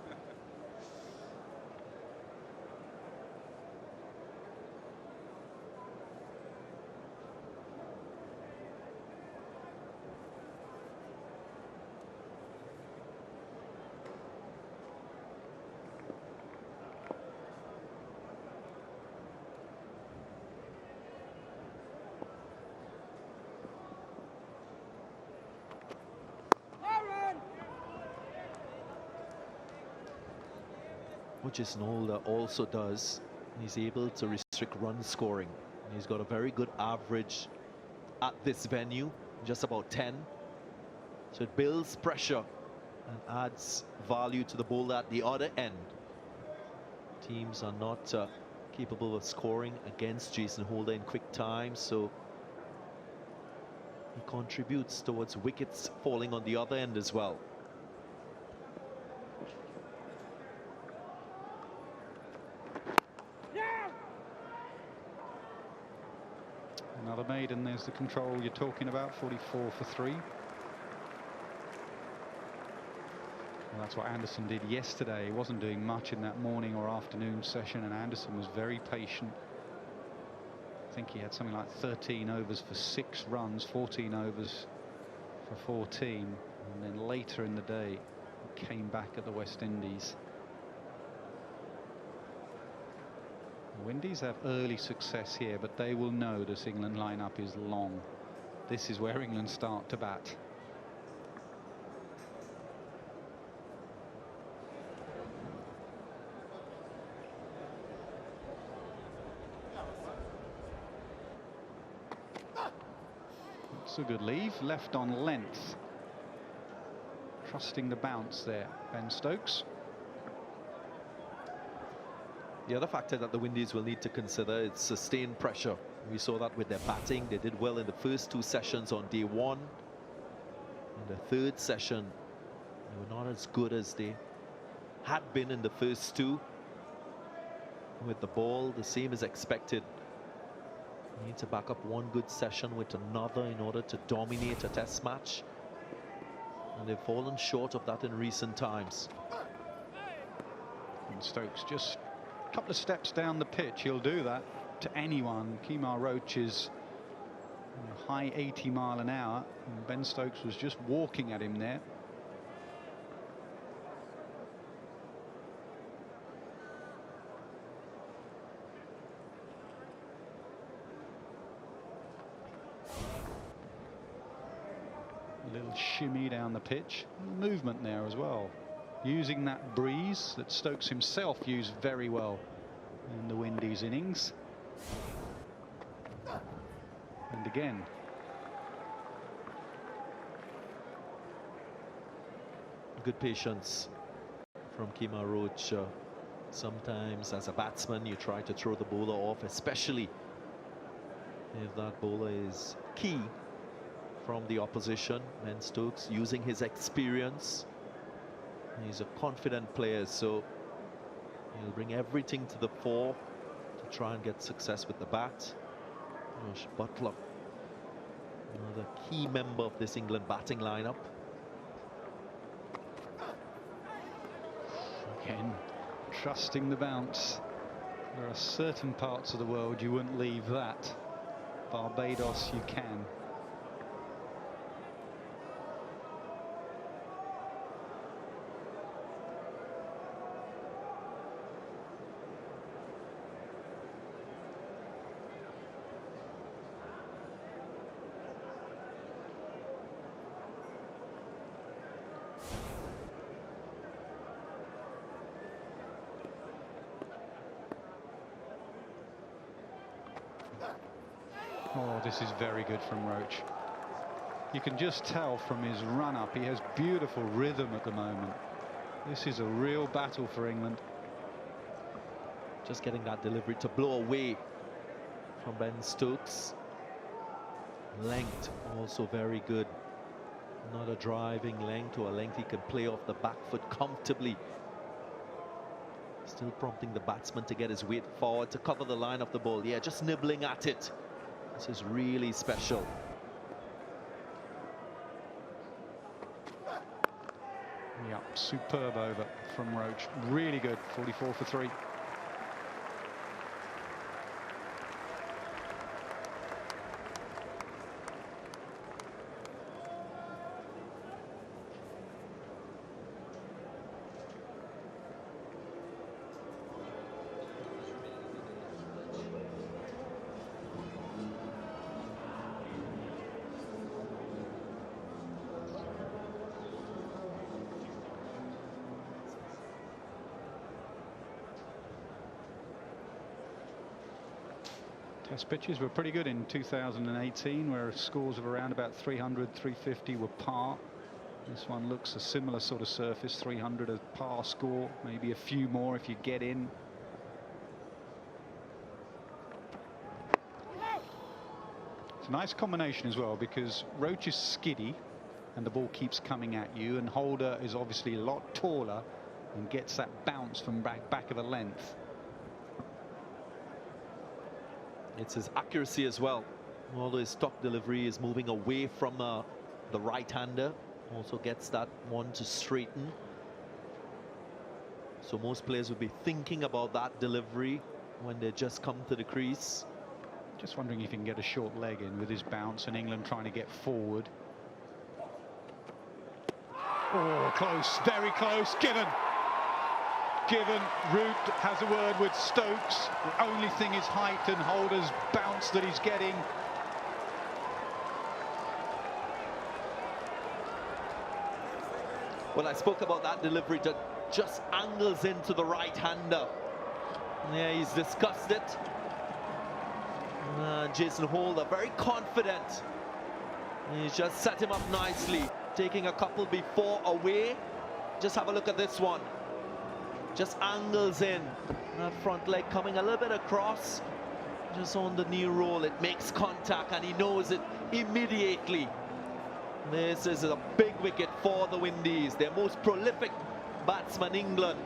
What Jason Holder also does, he's able to restrict run scoring. He's got a very good average at this venue, just about 10. So it builds pressure and adds value to the bowler at the other end. Teams are not capable of scoring against Jason Holder in quick time, so he contributes towards wickets falling on the other end as well. Another maiden, there's the control you're talking about, 44 for 3. Well, that's what Anderson did yesterday. He wasn't doing much in that morning or afternoon session, and Anderson was very patient. I think he had something like 13 overs for 6 runs, 14 overs for 14. And then later in the day, he came back at the West Indies. The Windies have early success here, but they will know this England lineup is long. This is where England start to bat. It's a good leave, left on length. Trusting the bounce there, Ben Stokes. The other factor that the Windies will need to consider is sustained pressure. We saw that with their batting. They did well in the first 2 sessions on day 1. In the 3rd session, they were not as good as they had been in the first 2. With the ball, the same is expected. You need to back up one good session with another in order to dominate a test match. And they've fallen short of that in recent times. And Stokes just a couple of steps down the pitch, he'll do that to anyone. Kemar Roach is a high 80 mile an hour, and Ben Stokes was just walking at him there. A little shimmy down the pitch, movement there as well. Using that breeze that Stokes himself used very well in the Windies innings. And again. Good patience from Kemar Roach. Sometimes as a batsman you try to throw the bowler off, especially if that bowler is key from the opposition. Ben Stokes using his experience. He's a confident player, so he'll bring everything to the fore to try and get success with the bat. Josh Butler, another key member of this England batting lineup. Again, trusting the bounce. There are certain parts of the world you wouldn't leave that. Barbados you can. Oh, this is very good from Roach. You can just tell from his run-up, he has beautiful rhythm at the moment. This is a real battle for England. Just getting that delivery to blow away from Ben Stokes. Length also very good. Not a driving length or a length he can play off the back foot comfortably. Still prompting the batsman to get his weight forward to cover the line of the ball. Yeah, just nibbling at it. This is really special. Yeah, superb over from Roach. Really good. 44 for 3. Test pitches were pretty good in 2018, where scores of around about 300, 350 were par. This one looks a similar sort of surface, 300 a par score, maybe a few more if you get in. It's a nice combination as well, because Roach is skiddy and the ball keeps coming at you, and Holder is obviously a lot taller and gets that bounce from back of a length. It's his accuracy as well. Although his top delivery is moving away from the right-hander, also gets that one to straighten. So most players would be thinking about that delivery when they just come to the crease. Just wondering if he can get a short leg in with his bounce, and England trying to get forward. Oh, close, very close. Given. Root has a word with Stokes. The only thing is height and Holder's bounce that he's getting. Well, I spoke about that delivery that just angles into the right-hander. Yeah, he's discussed it. Jason Holder, very confident. He's just set him up nicely, taking a couple before away. Just have a look at this one. Just angles in. That front leg coming a little bit across. Just on the knee roll, it makes contact and he knows it immediately. This is a big wicket for the Windies. Their most prolific batsman, England.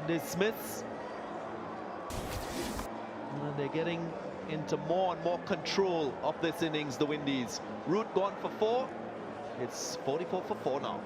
Dismiss. And they're getting into more and more control of this innings, the Windies. Root gone for 4. It's 44 for 4 now.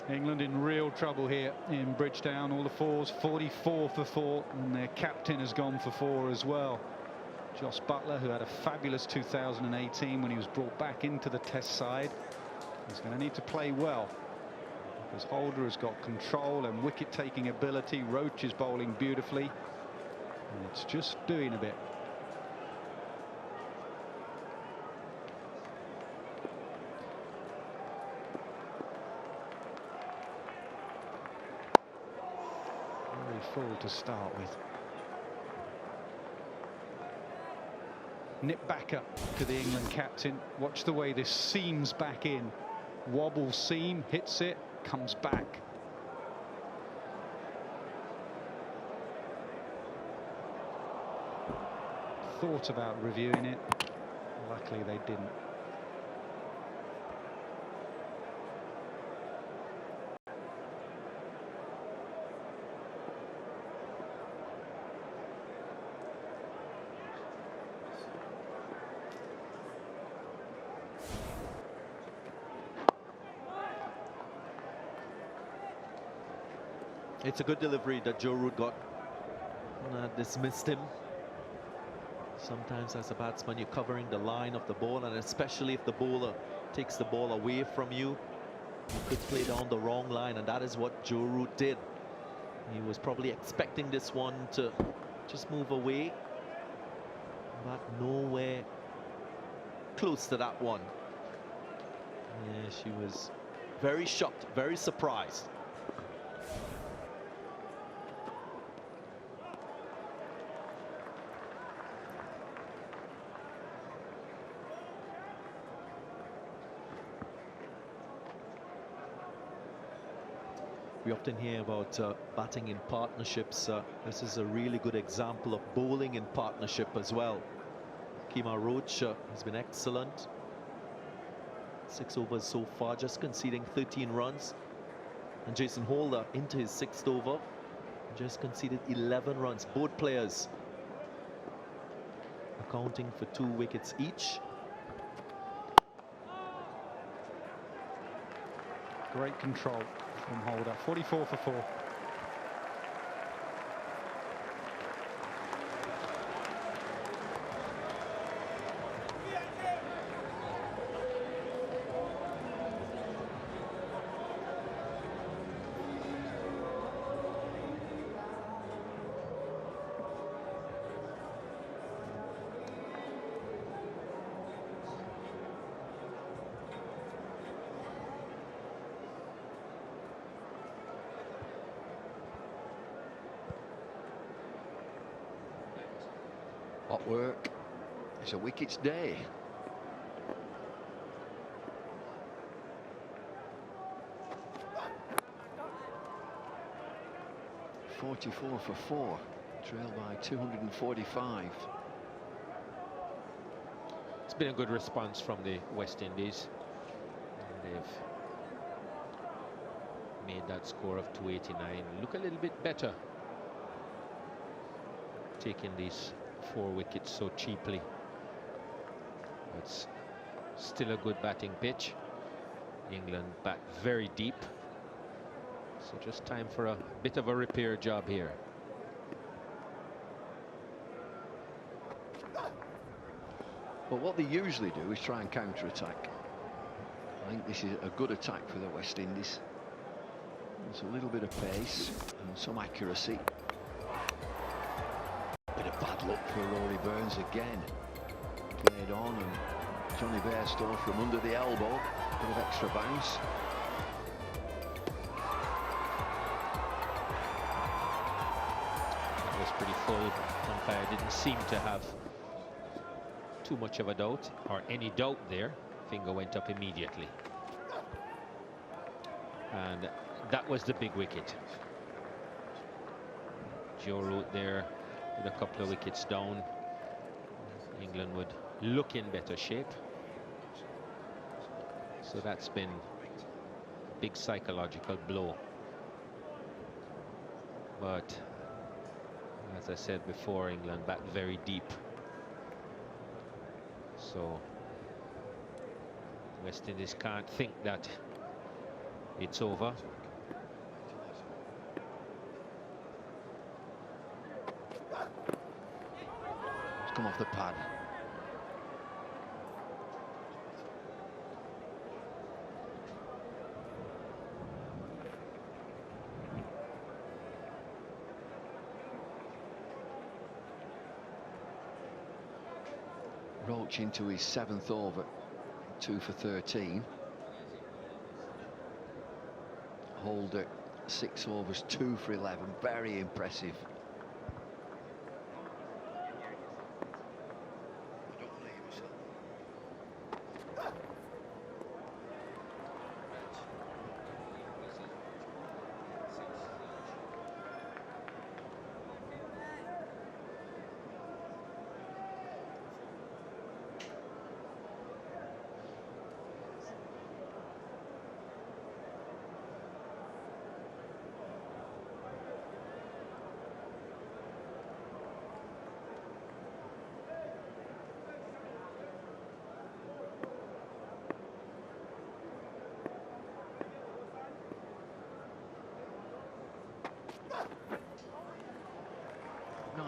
England in real trouble here in Bridgetown. All the 4s, 44 for 4, and their captain has gone for 4 as well. Joss Buttler, who had a fabulous 2018 when he was brought back into the Test side. He's going to need to play well, because Holder has got control and wicket-taking ability. Roach is bowling beautifully, and it's just doing a bit. Full to start with. Nip back up to the England captain. Watch the way this seams back in. Wobble seam, hits it, comes back. thought about reviewing it. Luckily they didn't. It's a good delivery that Joe Root got. Dismissed him. Sometimes as a batsman you're covering the line of the ball, and especially if the bowler takes the ball away from you, you could play down the wrong line, and that is what Joe Root did. He was probably expecting this one to just move away, but nowhere close to that one. Yeah, she was very shocked, very surprised. We often hear about batting in partnerships. This is a really good example of bowling in partnership as well. Kemar Roach has been excellent. 6 overs so far, just conceding 13 runs. And Jason Holder into his 6th over, just conceded 11 runs. Both players accounting for 2 wickets each. Great control from Holder. 44 for 4. Hot work. It's a wicket's day. .44 for 4, trailed by 245. It's been a good response from the West Indies. They've made that score of 289 look a little bit better, taking these 4 wickets so cheaply. It's still a good batting pitch. England bat very deep, so just time for a bit of a repair job here. But what they usually do is try and counter-attack. I think this is a good attack for the West Indies. There's a little bit of pace and some accuracy. Bit of bad luck for Rory Burns again. Played on, and Johnny Bairstow from under the elbow. Bit of extra bounce. That was pretty full. Umpire didn't seem to have too much of a doubt, or any doubt there. Finger went up immediately. And that was the big wicket. Joe Root there with a couple of wickets down. England would look in better shape. So that's been a big psychological blow. But as I said before, England bat very deep. So West Indies can't think that it's over. It's come off the pad. Roach into his 7th over, 2 for 13. Holder 6 overs, 2 for 11. Very impressive.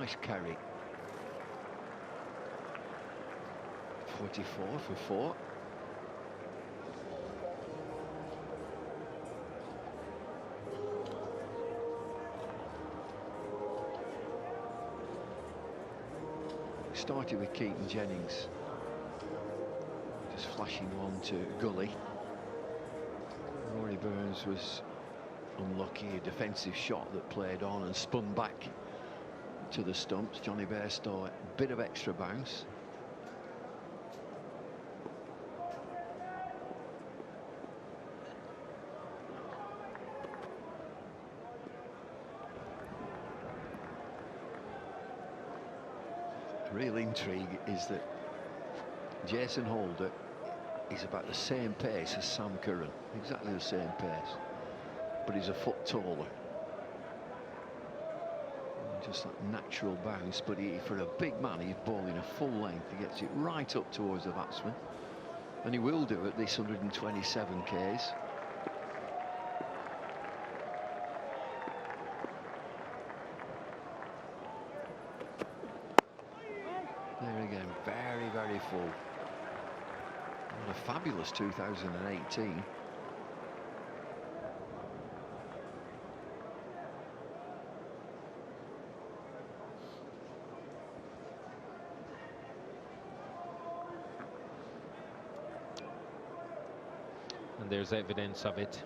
Nice carry. 44 for 4. Started with Keaton Jennings. Just flashing one to Gully. Rory Burns was unlucky, a defensive shot that played on and spun back to the stumps. Johnny Bairstow, a bit of extra bounce. Real intrigue is that Jason Holder is about the same pace as Sam Curran, exactly the same pace, but he's a foot taller. Just that natural bounce, but for a big man, he's bowling a full length. He gets it right up towards the batsman, and he will do at this 127 Ks. There again, very, very full. What a fabulous 2018. And there's evidence of it.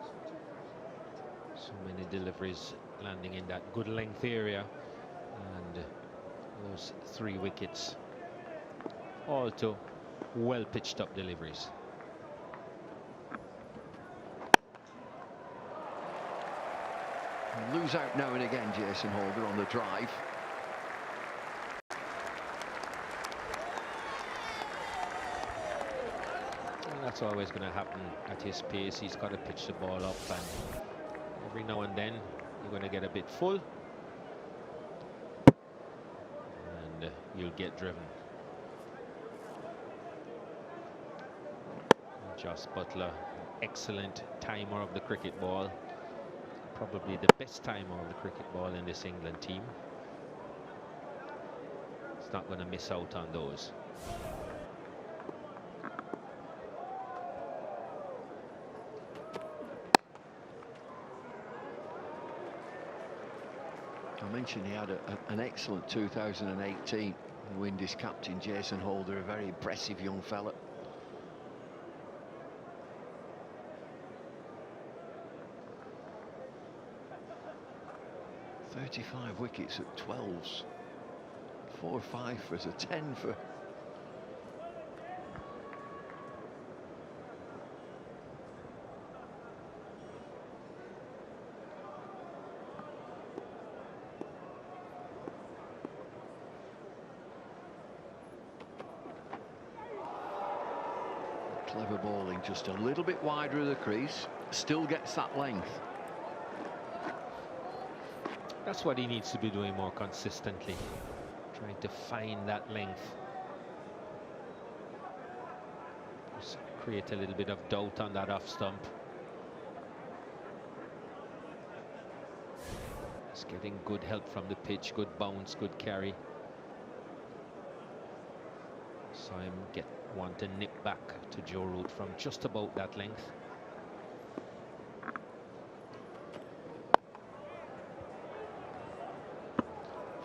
So many deliveries landing in that good length area, and those 3 wickets, all to well pitched up deliveries. Lose out now and again, Jason Holder on the drive. And that's always going to happen at his pace. He's got to pitch the ball up, and every now and then you're going to get a bit full, and you'll get driven. Joss Buttler, excellent timer of the cricket ball. Probably the best timer of the cricket ball in this England team. He's not going to miss out on those. I mentioned he had an excellent 2018. The Windies captain Jason Holder, a very impressive young fella. .35 wickets at 12s, 4 5 for a 10 for. Clever bowling, just a little bit wider of the crease, still gets that length. That's what he needs to be doing more consistently, trying to find that length. Just create a little bit of doubt on that off stump. Just getting good help from the pitch, good bounce, good carry. Saw him want to nip back to Joe Root from just about that length.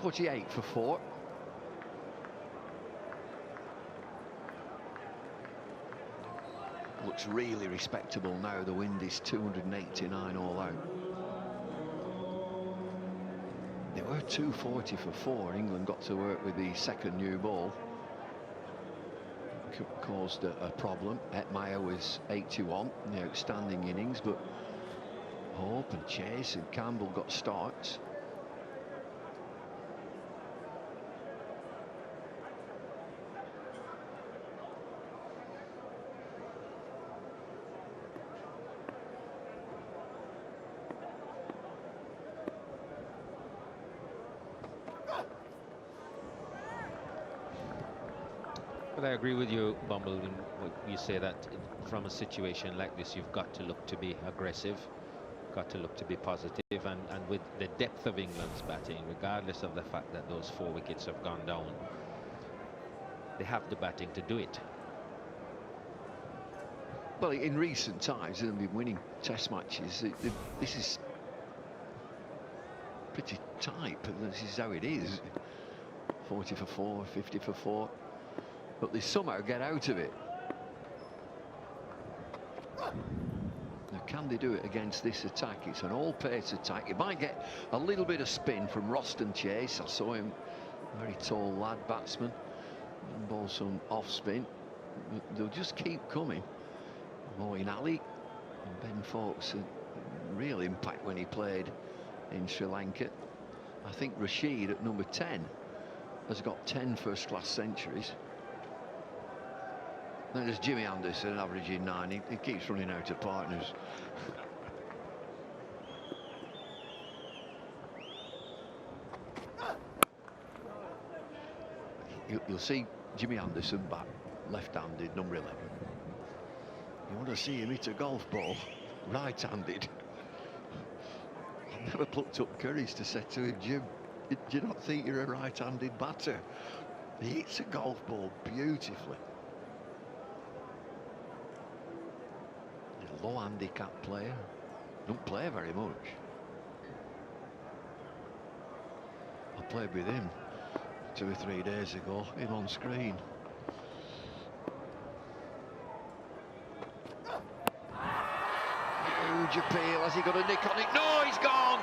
.48 for 4. Looks really respectable now. The Windies 289 all out. They were 240 for 4. England got to work with the second new ball. Caused a problem. Hetmeyer was 81 in the outstanding innings, but Hope and Chase and Campbell got starts. But I agree with you, Bumble, when you say that from a situation like this, you've got to look to be aggressive. got to look to be positive, and with the depth of England's batting, regardless of the fact that those 4 wickets have gone down, they have the batting to do it. Well, in recent times, they've been winning Test matches. This is pretty tight, but this is how it is. 40 for 4, 50 for 4, but they somehow get out of it. Now, can they do it against this attack? It's an all-pace attack. You might get a little bit of spin from Roston Chase. I saw him, very tall lad, batsman, ball some off-spin. They'll just keep coming. Moeen Ali and Ben Foakes, a real impact when he played in Sri Lanka. I think Rashid at number 10 has got 10 first-class centuries. Then there's Jimmy Anderson averaging 9. He keeps running out of partners. You'll see Jimmy Anderson back, left-handed, number 11. You want to see him hit a golf ball, right-handed. I've never plucked up courage to say to him, Jim, do you not think you're a right-handed batter? He hits a golf ball beautifully. Low handicap player, don't play very much. I played with him 2 or 3 days ago, him on screen. Huge appeal. Has he got a nick on it? No, he's gone.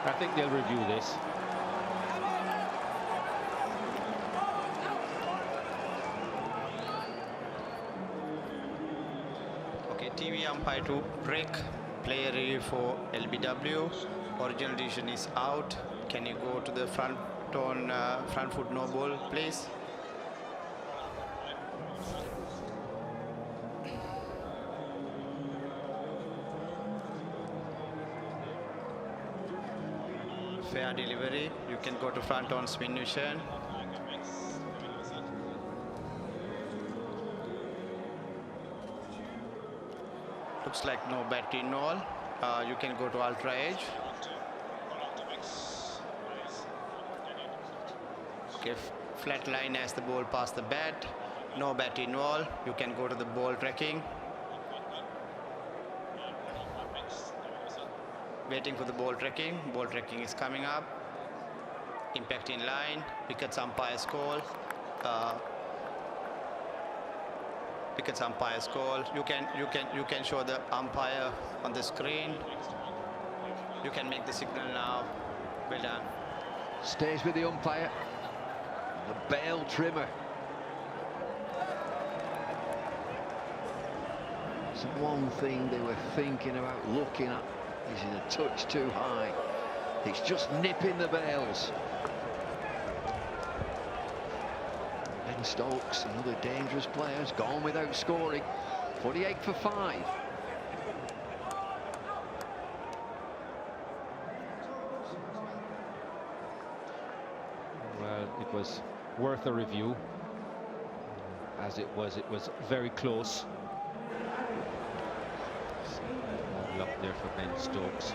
I think they'll review this. TV umpire to break. Player review for LBW. Original decision is out. Can you go to the front on front foot no ball, please? Fair delivery. You can go to front on spin vision. Looks like no bat in all. You can go to ultra edge. Okay, flat line as the ball past the bat. No bat in all. You can go to the ball tracking. Waiting for the ball tracking. Ball tracking is coming up. Impact in line. Wickets umpire's call. Wickets umpire's call. You can show the umpire on the screen. You can make the signal now. Well done. Stays with the umpire. The bail trimmer. It's one thing they were thinking about looking at. Is it a touch too high? It's just nipping the bails. Ben Stokes, another dangerous player, has gone without scoring. 48 for 5. Well, it was worth a review. As it was very close. Luck there for Ben Stokes.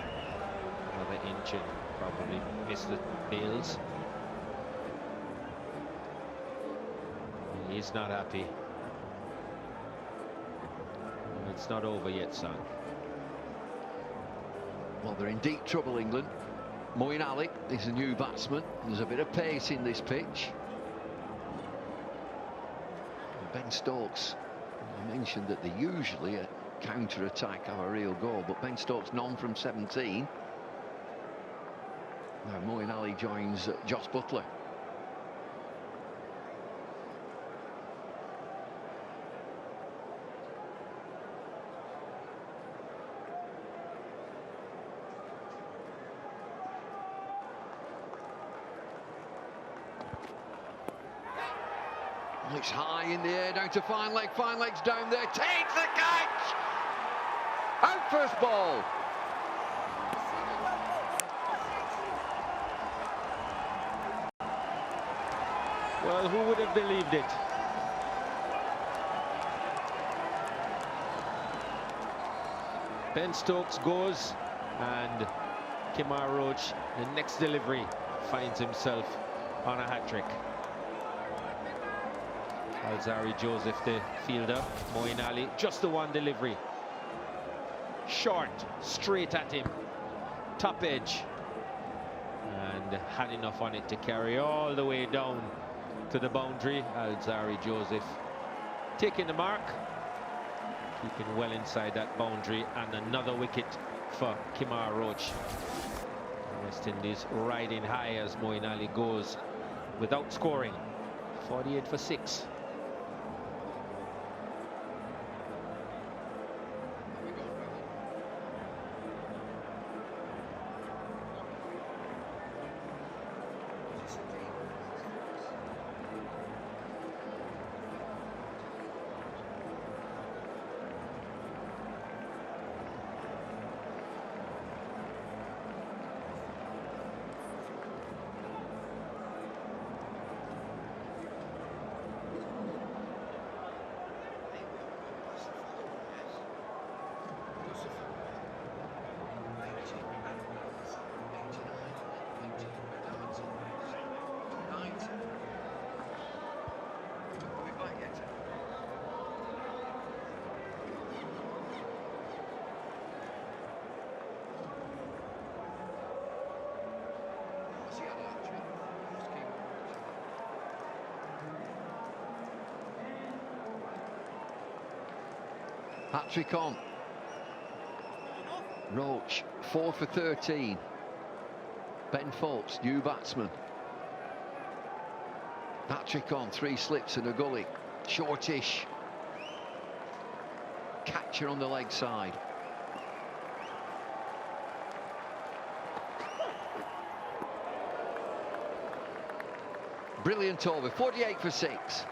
Another inch and probably missed the bails. He's not happy. It's not over yet, son. Well, they're in deep trouble, England. Moeen Ali is a new batsman. There's a bit of pace in this pitch. And Ben Stokes, I mentioned that they usually at counter-attack have a real goal, but Ben Stokes none from 17. Now Moeen Ali joins Joss Butler. It's high in the air, down to fine leg. Fine leg's down there, takes the catch! Out first ball. Well, who would have believed it? Ben Stokes goes, and Kemar Roach, the next delivery, finds himself on a hat-trick. Alzari Joseph, the fielder. Moeen Ali, just the one delivery. Short, straight at him. Top edge. And had enough on it to carry all the way down to the boundary. Alzari Joseph taking the mark, keeping well inside that boundary, and another wicket for Kemar Roach. West Indies riding high as Moeen Ali goes without scoring. 48 for 6. Hat-trick on. Roach, 4 for 13. Ben Foltz, new batsman. Hat-trick on, 3 slips and a gully. Shortish. Catcher on the leg side. Brilliant over, 48 for 6.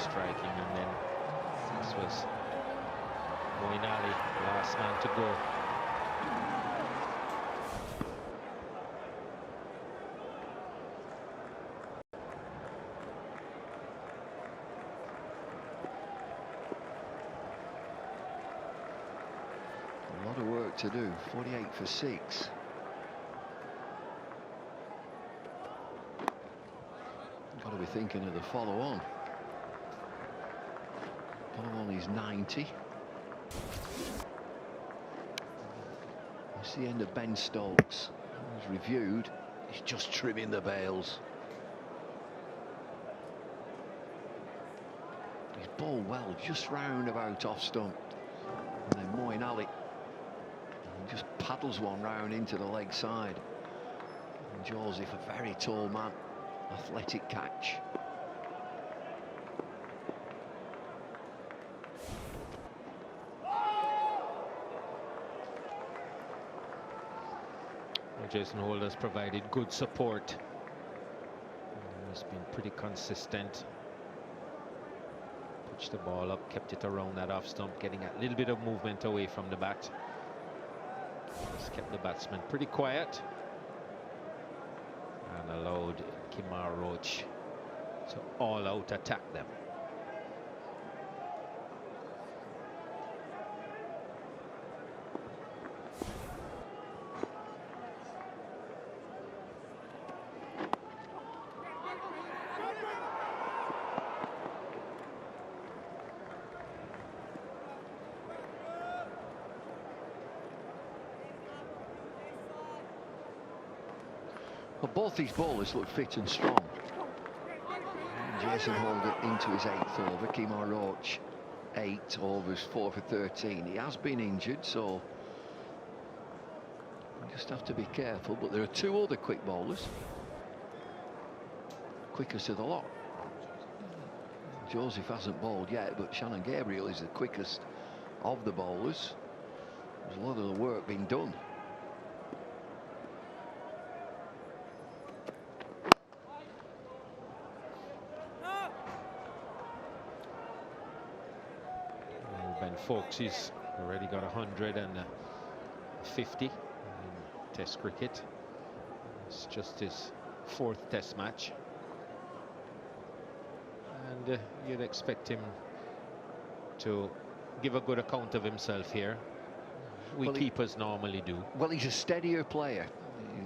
Striking, and then this was Moeen Ali, last man to go. A lot of work to do, 48 for 6. Got to be thinking of the follow-on. Follow-on is 90. That's the end of Ben Stokes. He's reviewed. He's just trimming the bails. He's bowled well, just round about off stump. And then Moeen Ali just paddles one round into the leg side. And Joseph, a very tall man, athletic catch. Jason Holder's provided good support. He's been pretty consistent. Pitched the ball up, kept it around that off stump, getting a little bit of movement away from the bat. Just kept the batsman pretty quiet and allowed Kemar Roach to all-out attack them. Well, both these bowlers look fit and strong. Jason Holder into his 8th over. Kemar Roach 8 overs, 4 for 13. He has been injured, so you just have to be careful. But there are 2 other quick bowlers, quickest of the lot. Joseph hasn't bowled yet, but Shannon Gabriel is the quickest of the bowlers. There's a lot of the work being done. Ben Foakes, he's already got 150 in Test cricket. It's just his 4th Test match, and you'd expect him to give a good account of himself here. Keepers normally do. Well, he's a steadier player.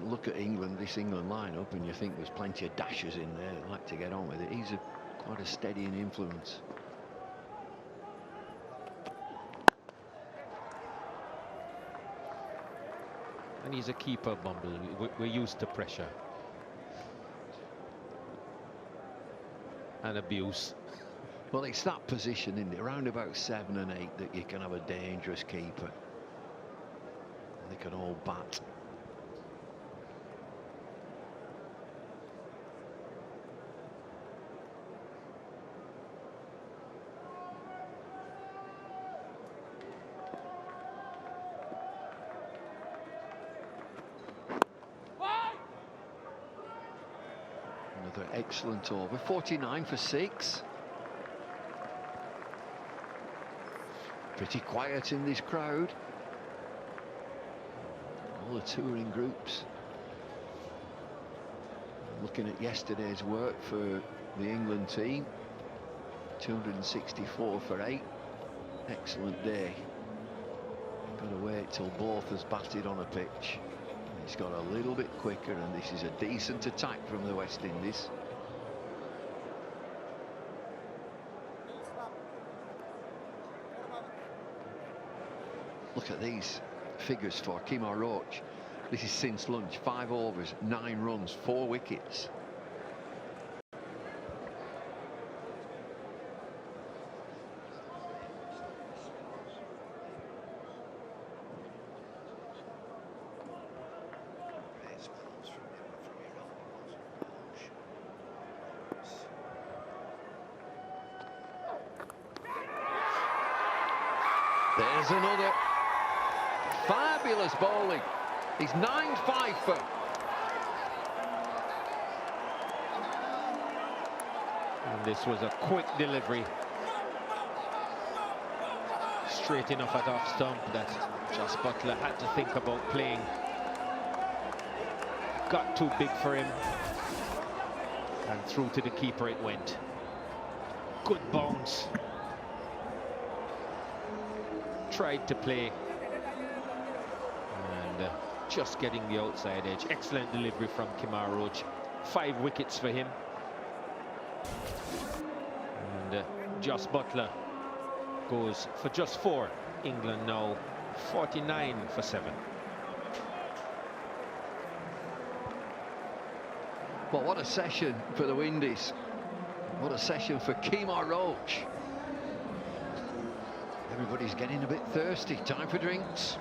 You look at England, this England lineup, and you think there's plenty of dashers in there that like to get on with it. He's quite a steadying influence. And he's a keeper, Bumble. We're used to pressure and abuse. Well, it's that position in it, around about 7 and 8, that you can have a dangerous keeper. They can all bat. Another excellent over. 49 for 6. Pretty quiet in this crowd. All the touring groups. Looking at yesterday's work for the England team. 264 for 8. Excellent day. Got to wait till both has batted on a pitch. He's got a little bit quicker, and this is a decent attack from the West Indies. Look at these figures for Kemar Roach. This is since lunch. 5 overs, 9 runs, 4 wickets. There's another. Fabulous bowling. He's 9-5 And this was a quick delivery. Straight enough at off stump that Jos Buttler had to think about playing. Got too big for him. And through to the keeper it went. Good bounce. Tried to play. And just getting the outside edge. Excellent delivery from Kemar Roach. 5 wickets for him. And Jos Buttler goes for just 4. England now 49 for 7. Well, what a session for the Windies. What a session for Kemar Roach. Everybody's getting a bit thirsty. Time for drinks.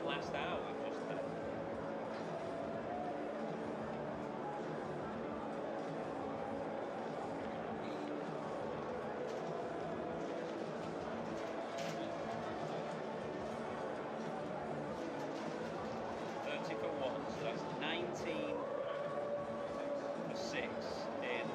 Last hour, just for 1, so that's 19 for 6 in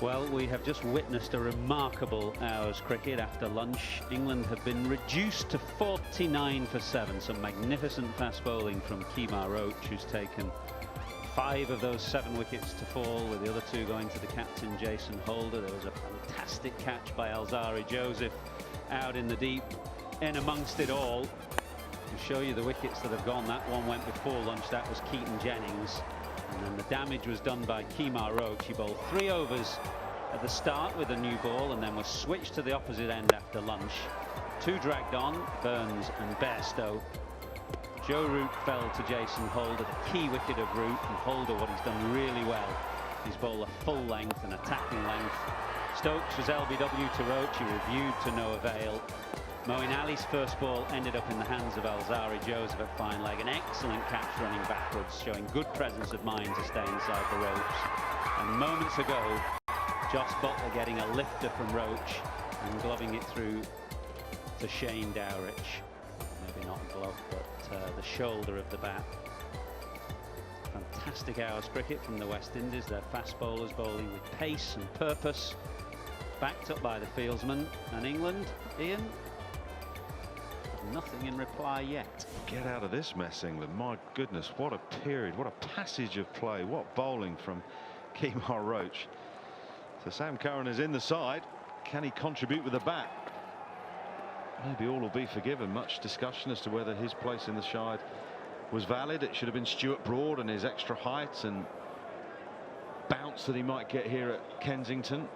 Well, we have just witnessed a remarkable hour's cricket after lunch. England have been reduced to 49 for 7. Some magnificent fast bowling from Kemar Roach, who's taken 5 of those 7 wickets to fall, with the other 2 going to the captain, Jason Holder. There was a fantastic catch by Alzari Joseph out in the deep. In amongst it all, to show you the wickets that have gone, that one went before lunch. That was Keaton Jennings. And then the damage was done by Kemar Roach. He bowled 3 overs at the start with a new ball and then was switched to the opposite end after lunch. 2 dragged on, Burns and Bairstow. Joe Root fell to Jason Holder, the key wicket of Root, and Holder, what he's done really well, he's bowled a full length and attacking length. Stokes was LBW to Roach, he reviewed to no avail. Moeen Ali's first ball ended up in the hands of Alzari Joseph at fine leg. An excellent catch running backwards, showing good presence of mind to stay inside the ropes. And moments ago, Joss Butler getting a lifter from Roach and gloving it through to Shane Dowrich. Maybe not a glove, but the shoulder of the bat. Fantastic hours cricket from the West Indies. Their fast bowlers bowling with pace and purpose, backed up by the fieldsman. And England, Ian, nothing in reply yet. Get out of this mess, England. My goodness, what a period, what a passage of play, what bowling from Kemar Roach. So Sam Curran is in the side. Can he contribute with the bat? Maybe all will be forgiven. Much discussion as to whether his place in the side was valid. It should have been Stuart Broad and his extra height and bounce that he might get here at Kensington.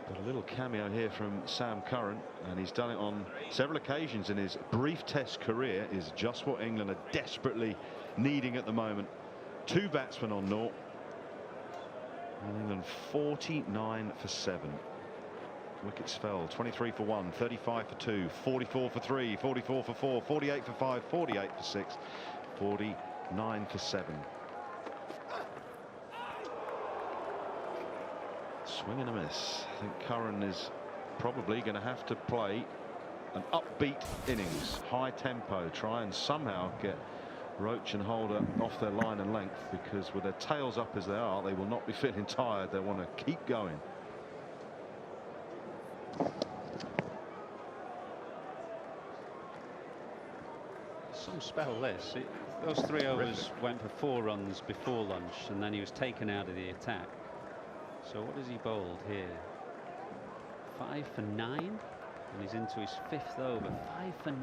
But a little cameo here from Sam Curran, and he's done it on several occasions in his brief Test career, is just what England are desperately needing at the moment. 2 batsmen on naught. And England 49 for 7. Wickets fell 23 for 1, 35 for 2, 44 for 3, 44 for 4, 48 for 5, 48 for 6, 49 for 7. Swing and a miss. I think Curran is probably going to have to play an upbeat innings, high tempo, try and somehow get Roach and Holder off their line and length, because with their tails up as they are, they will not be feeling tired. They want to keep going. Some spell this. Those 3 overs went for 4 runs before lunch, and then he was taken out of the attack. So what has he bowled here? 5 for 9, and he's into his 5th over. 5 for 9.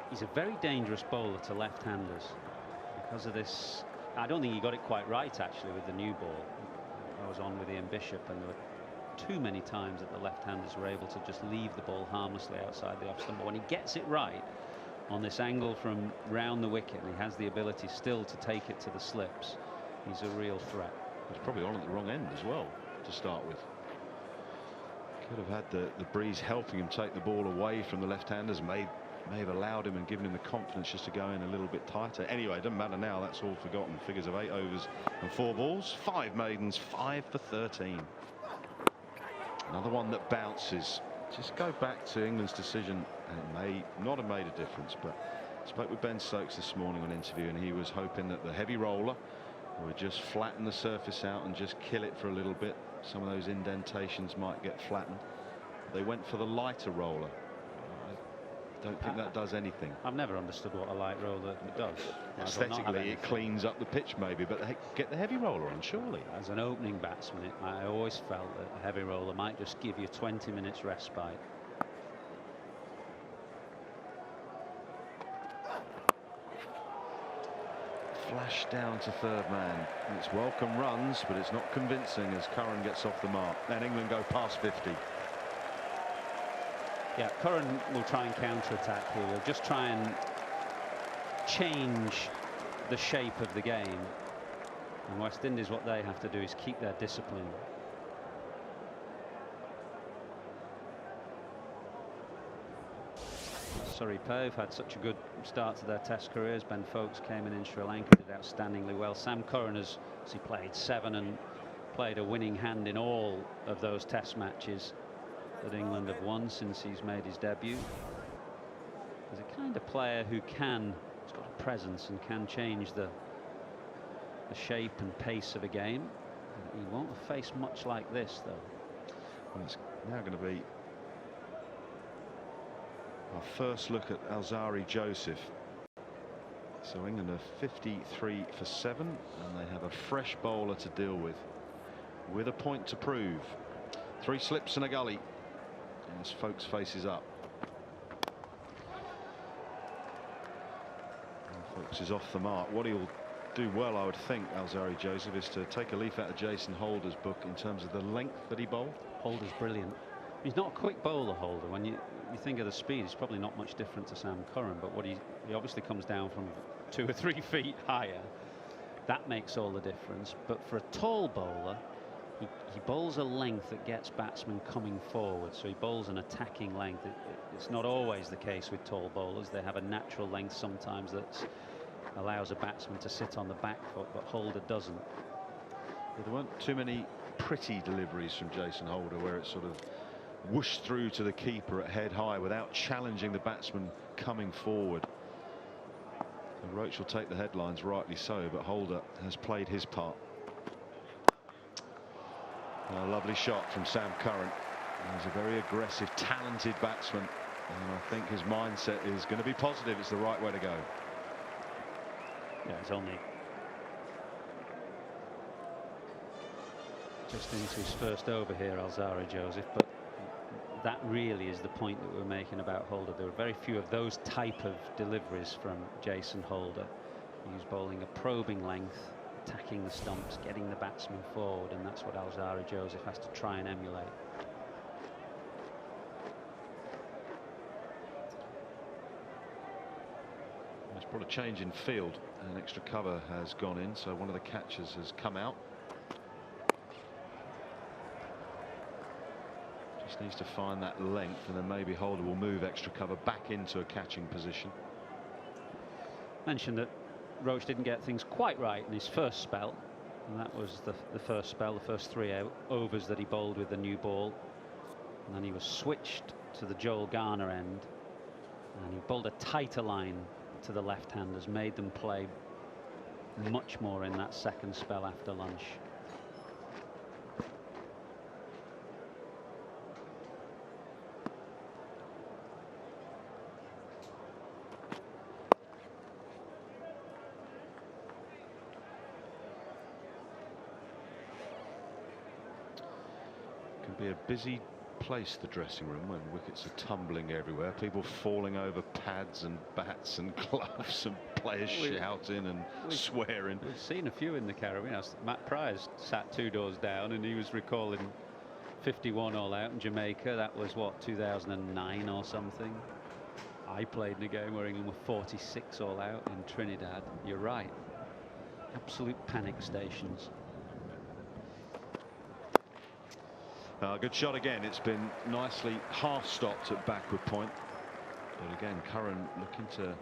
He's a very dangerous bowler to left-handers because of this. I don't think he got it quite right actually with the new ball. I was on with Ian Bishop, and there were too many times that the left-handers were able to just leave the ball harmlessly outside the off-stump. But when he gets it right on this angle from round the wicket, and he has the ability still to take it to the slips, he's a real threat. He's probably on at the wrong end as well to start with. Could have had the breeze helping him take the ball away from the left-handers. May have allowed him and given him the confidence just to go in a little bit tighter. Anyway, it doesn't matter now. That's all forgotten. Figures of 8 overs and 4 balls, 5 maidens, 5 for 13. Another one that bounces. Just go back to England's decision, and it may not have made a difference, but I spoke with Ben Stokes this morning on interview, and he was hoping that the heavy roller would just flatten the surface out and just kill it for a little bit. Some of those indentations might get flattened. They went for the lighter roller. I don't think that does anything. I've never understood what a light roller does. Aesthetically, it cleans up the pitch maybe, but get the heavy roller on, surely. As an opening batsman, I always felt that a heavy roller might just give you 20 minutes respite. Flash down to 3rd man. It's welcome runs, but it's not convincing as Curran gets off the mark. Then England go past 50. Yeah, Curran will try and counter-attack here. He'll just try and change the shape of the game. And West Indies, what they have to do is keep their discipline. Surrey Pave had such a good start to their Test careers. Ben Foakes came in Sri Lanka, did outstandingly well. Sam Curran has he played 7 and played a winning hand in all of those Test matches that England have won since he's made his debut. He's a kind of player who he's got a presence and can change the the shape and pace of a game. He won't face much like this, though. Well, it's now going to be our first look at Alzari Joseph. So England are 53 for 7, and they have a fresh bowler to deal with a point to prove. 3 slips and a gully as Folks faces up. And Folks is off the mark. What he'll do well, I would think, Alzari Joseph, is to take a leaf out of Jason Holder's book in terms of the length that he bowled. Holder's brilliant. He's not a quick bowler, Holder. When you think of the speed, he's probably not much different to Sam Curran, but what he obviously comes down from 2 or 3 feet higher. That makes all the difference. But for a tall bowler, he bowls a length that gets batsmen coming forward. So he bowls an attacking length. It's not always the case with tall bowlers. They have a natural length sometimes that allows a batsman to sit on the back foot, but Holder doesn't. There weren't too many pretty deliveries from Jason Holder where it sort of whooshed through to the keeper at head high without challenging the batsman coming forward. And Roach will take the headlines, rightly so, but Holder has played his part. A lovely shot from Sam Curran. He's a very aggressive, talented batsman, and I think his mindset is going to be positive. It's the right way to go. Yeah, it's only just into his first over here, Alzari Joseph, but that really is the point that we're making about Holder. There are very few of those type of deliveries from Jason Holder. He's bowling a probing length, attacking the stumps, getting the batsman forward, and that's what Alzari Joseph has to try and emulate. There's brought a change in field. An extra cover has gone in, so one of the catchers has come out. Just needs to find that length, and then maybe Holder will move extra cover back into a catching position. Mentioned that Roach didn't get things quite right in his first spell, and that was the first spell, the first 3 overs that he bowled with the new ball, and then he was switched to the Joel Garner end, and he bowled a tighter line to the left-handers, made them play much more in that second spell after lunch. Can be a busy place, the dressing room, when wickets are tumbling everywhere, people falling over pads and bats and gloves, and players shouting and swearing. We've seen a few in the Caribbean. Matt Price sat 2 doors down, and he was recalling 51 all out in Jamaica. That was what, 2009 or something. I played in a game where England were 46 all out in Trinidad. You're right, absolute panic stations. Good shot again. It's been nicely half stopped at backward point, but again Curran looking to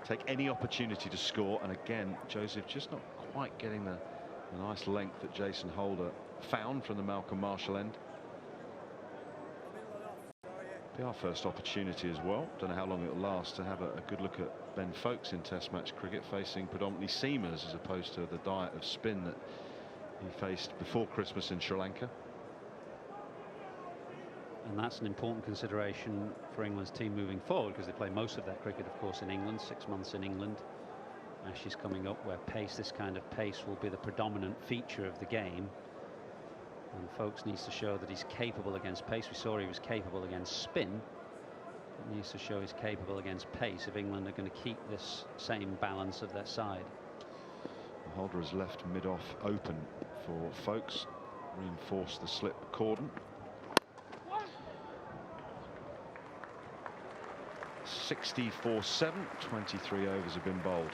take any opportunity to score, and again Joseph just not quite getting the nice length that Jason Holder found from the Malcolm Marshall end. Be our first opportunity as well. Don't know how long it'll last to have a good look at Ben Foakes in Test match cricket, facing predominantly seamers as opposed to the diet of spin that he faced before Christmas in Sri Lanka. And that's an important consideration for England's team moving forward, because they play most of their cricket, of course, in England. 6 months in England. Ashes coming up, where this kind of pace will be the predominant feature of the game. And Foakes needs to show that he's capable against pace. We saw he was capable against spin. He needs to show he's capable against pace if England are going to keep this same balance of their side. Holder has left mid-off open for Foakes, reinforced the slip cordon. 64-7, 23 overs have been bowled.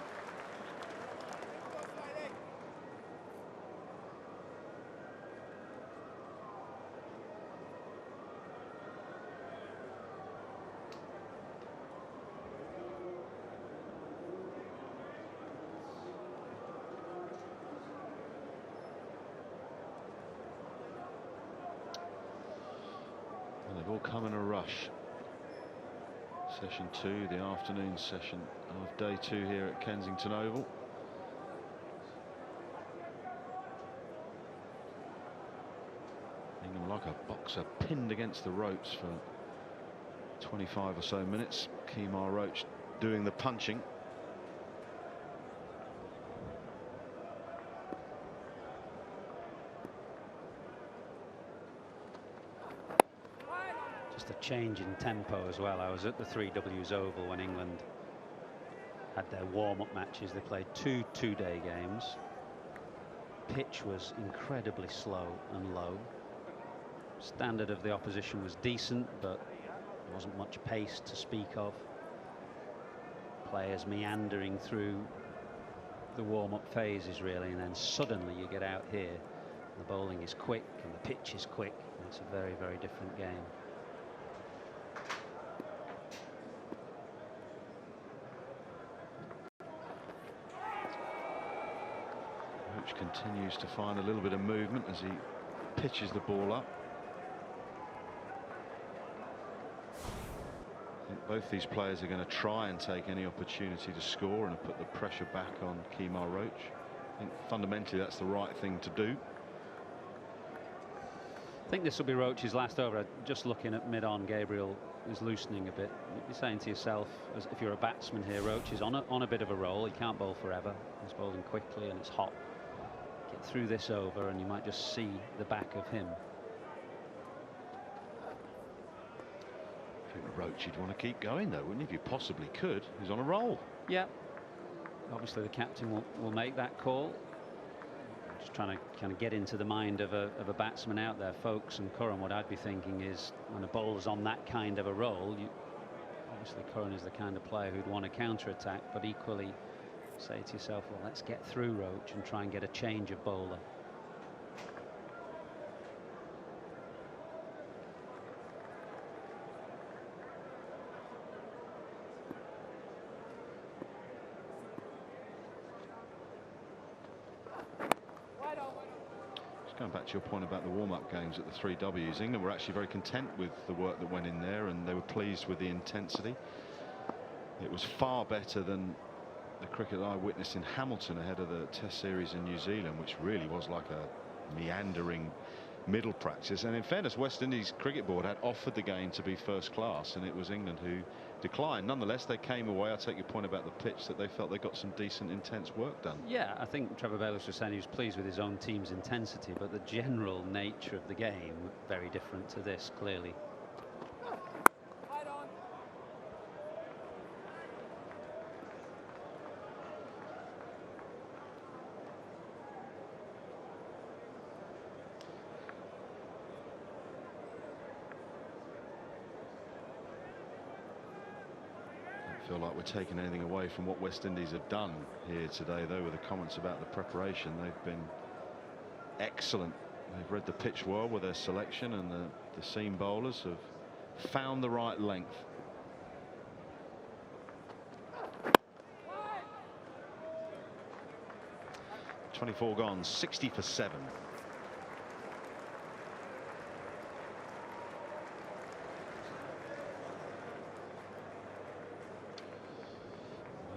And they've all come in a rush. Session 2, the afternoon session of day 2 here at Kensington Oval. like a boxer pinned against the ropes for 25 or so minutes. Kemar Roach doing the punching. Just a change in tempo as well. I was at the 3Ws Oval when England had their warm-up matches. They played two-day games. Pitch was incredibly slow and low. Standard of the opposition was decent, but there wasn't much pace to speak of. Players meandering through the warm-up phases really, and then suddenly you get out here. The bowling is quick and the pitch is quick, and it's a very, very different game. Roach continues to find a little bit of movement as he pitches the ball up. I think both these players are going to try and take any opportunity to score and put the pressure back on Kemar Roach. I think fundamentally that's the right thing to do. I think this will be Roach's last over. Just looking at mid-on, Gabriel is loosening a bit. You're saying to yourself, as if you're a batsman here, Roach is on a bit of a roll. He can't bowl forever. He's bowling quickly and it's hot. Get through this over and you might just see the back of him. I think Roach, you'd want to keep going though, wouldn't you? If you possibly could. He's on a roll. Yeah. Obviously the captain will make that call. Just trying to kind of get into the mind of a batsman out there. Folks and Curran, what I'd be thinking is when a bowler's on that kind of a roll, obviously Curran is the kind of player who'd want to counter-attack, but equally say to yourself, well, let's get through Roach and try and get a change of bowler. Going back to your point about the warm-up games at the 3Ws, England were actually very content with the work that went in there, and they were pleased with the intensity. It was far better than the cricket I witnessed in Hamilton ahead of the Test series in New Zealand, which really was like a meandering middle practice. And in fairness, West Indies Cricket Board had offered the game to be first class, and it was England who declined. Nonetheless, they came away. I take your point about the pitch, that they felt they got some decent, intense work done. Yeah, I think Trevor Bayliss was saying he was pleased with his own team's intensity, but the general nature of the game very different to this, clearly. Feel like we're taking anything away from what West Indies have done here today, though, with the comments about the preparation. They've been excellent. They've read the pitch well with their selection, and the seam bowlers have found the right length. .24 gone, 60 for 7.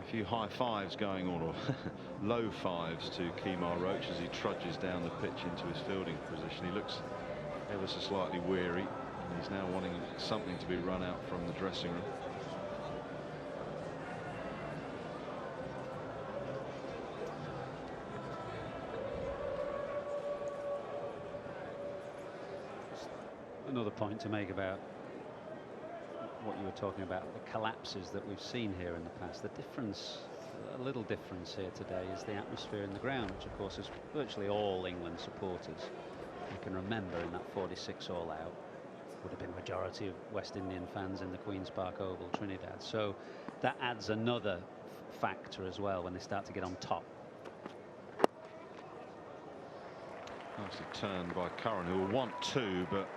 A few high fives going on, or low fives to Kemar Roach as he trudges down the pitch into his fielding position. He looks ever so slightly weary, and he's now wanting something to be run out from the dressing room. Another point to make about what you were talking about, the collapses that we've seen here in the past. The difference, a little difference here today, is the atmosphere in the ground, which of course is virtually all England supporters. I can remember in that 46 all-out, would have been majority of West Indian fans in the Queen's Park Oval, Trinidad. So that adds another factor as well when they start to get on top. Nicely turned by Curran, who will want two, but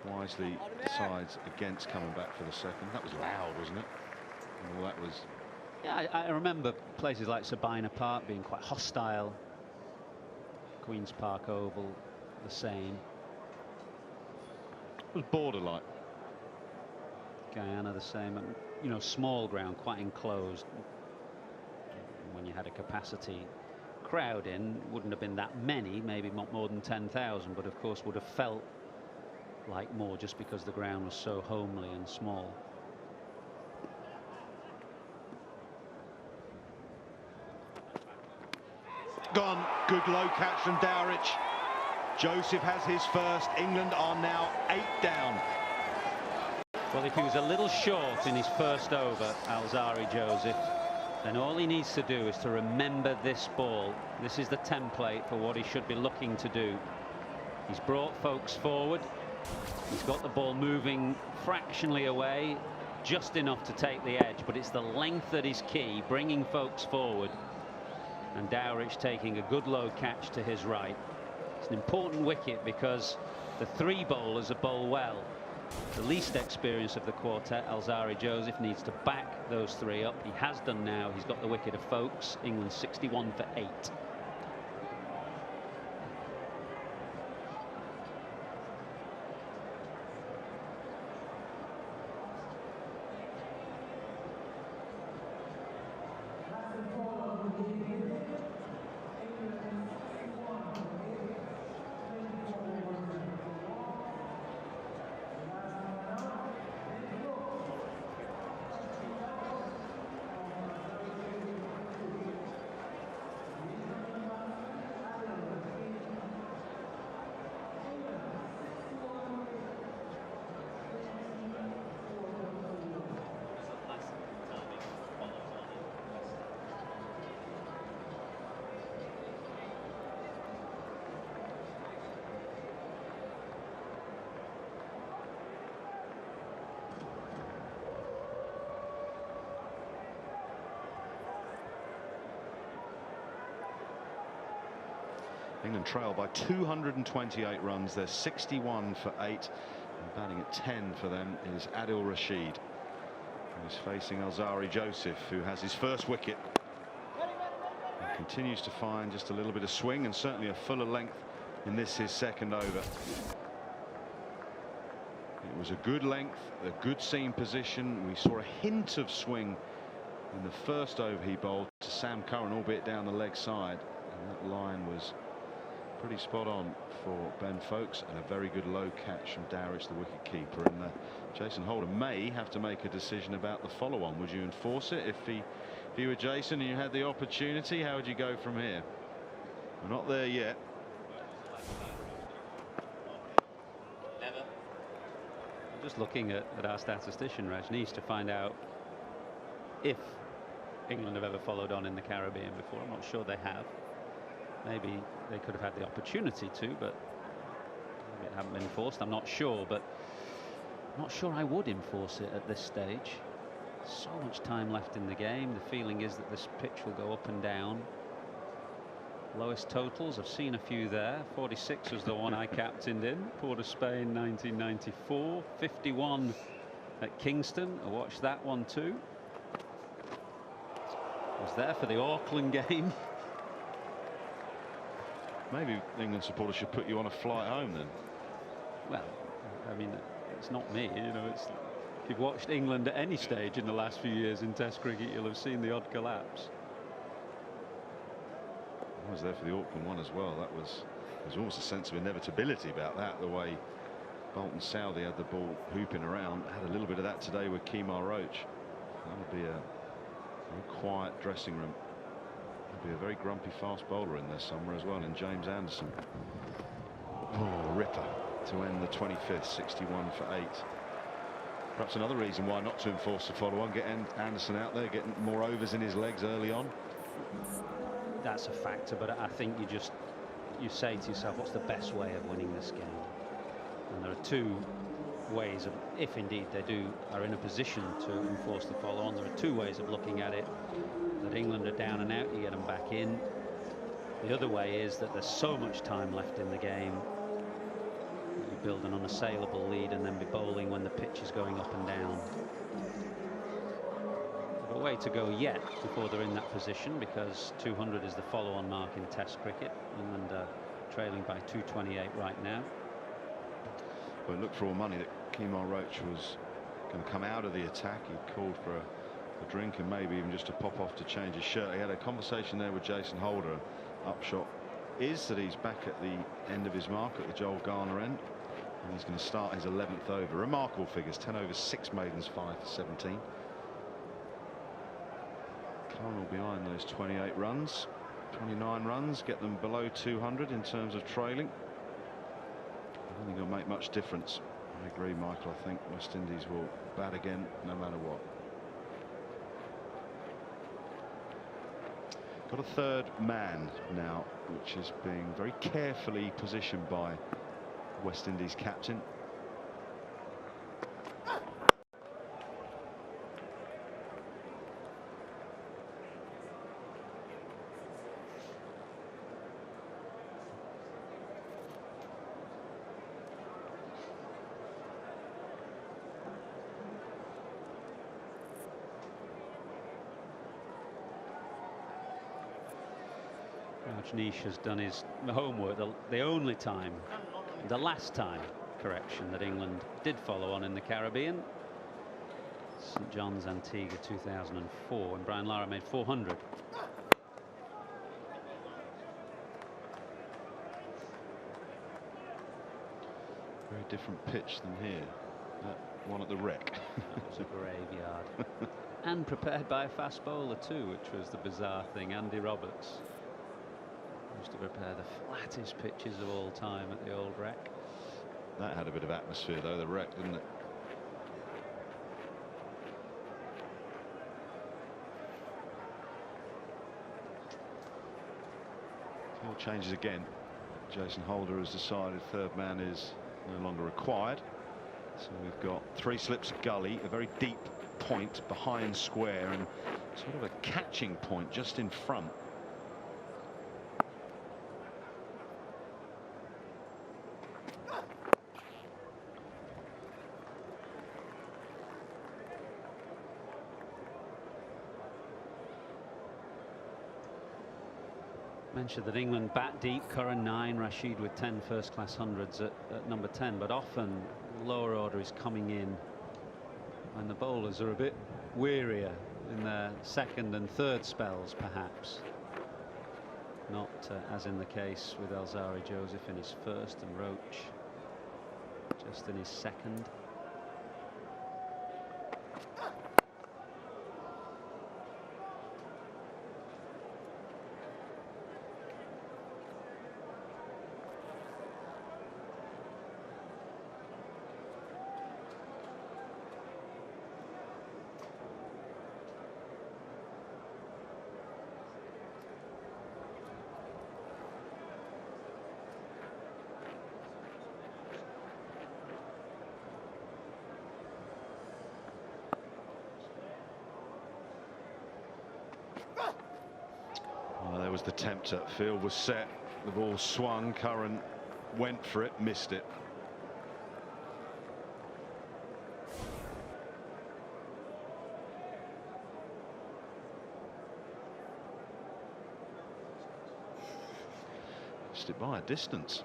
wisely decides against coming back for the second. That was loud, wasn't it? Well, that was. Yeah, I remember places like Sabina Park being quite hostile. Queen's Park Oval, the same. It was borderline. Guyana, the same. And, you know, small ground, quite enclosed. When you had a capacity crowd in, wouldn't have been that many, maybe not more than 10,000, but of course would have felt like more just because the ground was so homely and small. Gone. Good low catch from Dowrich. Joseph has his first. England are now 8 down. Well, if he was a little short in his first over, Alzarri Joseph, then all he needs to do is to remember this ball. This is the template for what he should be looking to do. He's brought folks forward. He's got the ball moving fractionally away, just enough to take the edge, but it's the length that is key, bringing folks forward. And Dowrich taking a good low catch to his right. It's an important wicket because the 3 bowlers are bowl well. The least experienced of the quartet, Alzarri Joseph, needs to back those 3 up. He has done now. He's got the wicket of Folkes. England 61 for 8. England trail by 228 runs. They're 61 for 8. And batting at 10 for them is Adil Rashid, who's facing Alzarri Joseph, who has his first wicket. He continues to find just a little bit of swing and certainly a fuller length in this, his second over. It was a good length, a good seam position. We saw a hint of swing in the first over he bowled to Sam Curran, albeit down the leg side. And that line was pretty spot on for Ben Folkes, and a very good low catch from Dowrich, the wicket keeper. And Jason Holder may have to make a decision about the follow-on. Would you enforce it if you were Jason and you had the opportunity? How would you go from here? We're not there yet. I'm just looking at our statistician, Rajneesh, to find out if England have ever followed on in the Caribbean before. I'm not sure they have. Maybe they could have had the opportunity to, but maybe it haven't been enforced. I'm not sure, but I'm not sure I would enforce it at this stage. So much time left in the game. The feeling is that this pitch will go up and down. Lowest totals, I've seen a few there. 46 was the one I captained in. Port of Spain 1994. 51 at Kingston. I watched that one too. I was there for the Auckland game. Maybe England supporters should put you on a flight home then. Well, I mean, it's not me, you know. It's, if you've watched England at any stage in the last few years in Test cricket, you'll have seen the odd collapse. I was there for the Auckland one as well. That was, there's almost a sense of inevitability about that, the way Bolton Southey had the ball hooping around. Had a little bit of that today with Kemar Roach. That would be a very quiet dressing room. There'll be a very grumpy fast bowler in there somewhere as well, in James Anderson. Oh, ripper to end the 25th, 61 for 8. Perhaps another reason why not to enforce the follow-on, get Anderson out there, getting more overs in his legs early on. That's a factor, but I think you say to yourself, what's the best way of winning this game? And there are 2 ways of, if indeed they are in a position to enforce the follow-on, there are 2 ways of looking at it. That England are down and out, you get them back in. The other way is that there's so much time left in the game, you build an unassailable lead and then be bowling when the pitch is going up and down. There's a way to go yet before they're in that position, because 200 is the follow-on mark in Test cricket. England are trailing by 228 right now. Well, it looked for all money that Kemar Roach was going to come out of the attack. He called for a drink and maybe even just to pop off to change his shirt. He had a conversation there with Jason Holder. Upshot is that he's back at the end of his mark at the Joel Garner end. And he's going to start his 11th over. Remarkable figures, 10 overs, 6 maidens, 5 for 17. Carnell behind those 28 runs, 29 runs, get them below 200 in terms of trailing. I don't think it'll make much difference. I agree, Michael. I think West Indies will bat again no matter what. Got a third man now, which is being very carefully positioned by West Indies captain. Rajneesh has done his homework. The last time, correction, that England did follow on in the Caribbean. St John's, Antigua 2004, when Brian Lara made 400. Very different pitch than here. That one at the Wreck. That was a graveyard. And prepared by a fast bowler too, which was the bizarre thing. Andy Roberts used to prepare the flattest pitches of all time at the old Wreck. That had a bit of atmosphere though, the Wreck, didn't it? Field changes again. Jason Holder has decided third man is no longer required. So we've got 3 slips gully, a very deep point behind square, and sort of a catching point just in front. Mentioned that England bat deep, Curran 9, Rashid with 10 first-class hundreds at number 10, but often lower order is coming in when the bowlers are a bit wearier in their second and third spells, perhaps. Not as in the case with Alzari Joseph in his first and Roach just in his second. There was the tempter. Field was set. The ball swung. Curran went for it, missed it. Missed it by a distance.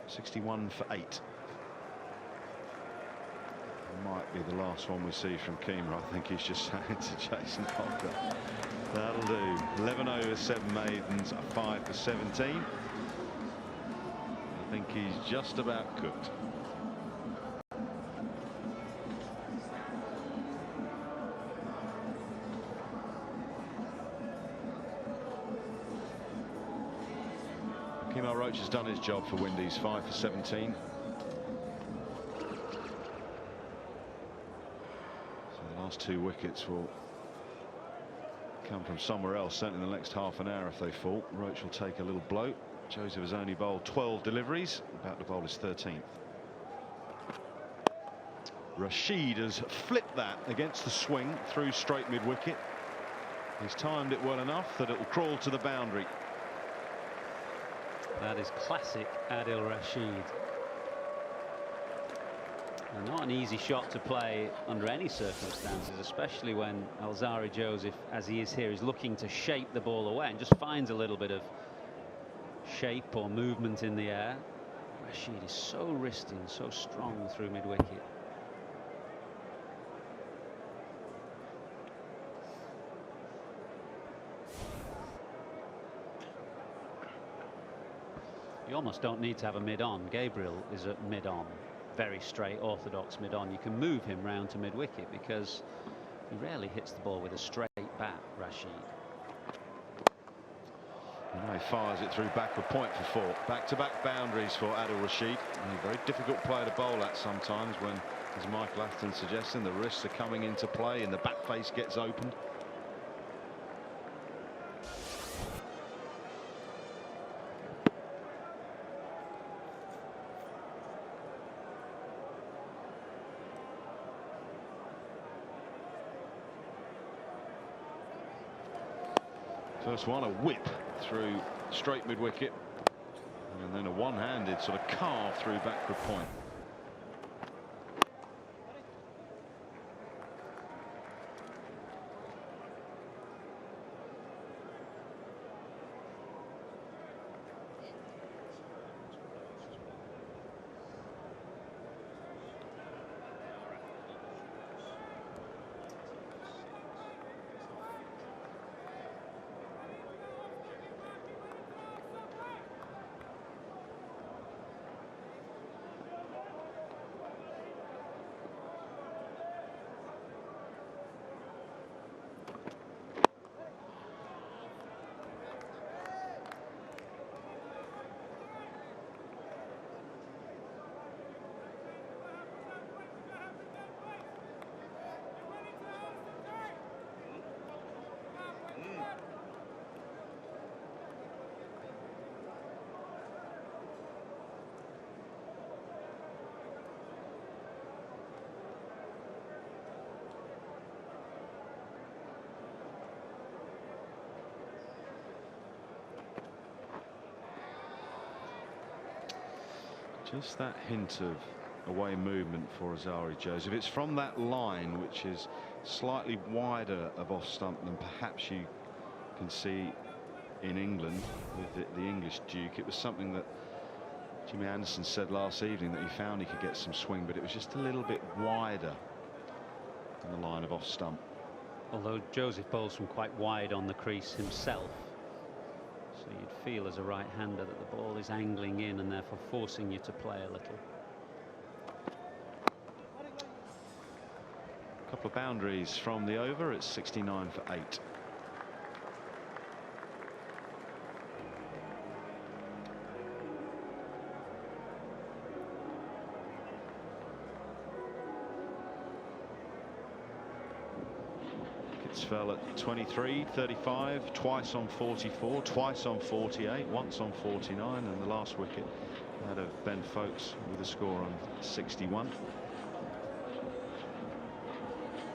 .61 for 8. Might be the last one we see from Keemer. I think he's just saying to Jason Holder, that'll do. 11 overs, 7 maidens, a 5 for 17. I think he's just about cooked. Roach has done his job for Windies, 5 for 17. So the last 2 wickets will come from somewhere else, certainly in the next half an hour if they fall. Roach will take a little blow. Joseph has only bowled 12 deliveries, about to bowl his 13th. Rashid has flipped that against the swing through straight mid-wicket. He's timed it well enough that it will crawl to the boundary. That is classic Adil Rashid. Not an easy shot to play under any circumstances, especially when Alzarri Joseph, as he is here, is looking to shape the ball away and just finds a little bit of shape or movement in the air. Rashid is so wristy and so strong through mid-wicket. You almost don't need to have a mid-on. Gabriel is at mid-on. Very straight, orthodox mid-on. You can move him round to mid-wicket because he rarely hits the ball with a straight bat, Rashid. And he fires it through backward point for 4. Back-to-back boundaries for Adil Rashid. A very difficult player to bowl at sometimes when, as Michael Atherton suggesting, the wrists are coming into play and the bat face gets opened. First one, a whip through straight mid-wicket, and then a one-handed sort of carve through backward point. Just that hint of away movement for Alzarri Joseph. It's from that line, which is slightly wider of off stump than perhaps you can see in England with the English Duke. It was something that Jimmy Anderson said last evening, that he found he could get some swing, but it was just a little bit wider than the line of off stump. Although Joseph bowls from quite wide on the crease himself, so you'd feel as a right-hander that the ball is angling in and therefore forcing you to play a little. A couple of boundaries from the over. It's 69 for 8. Fell at 23, 35, twice on 44, twice on 48, once on 49, and the last wicket out of Ben Foakes with a score on 61.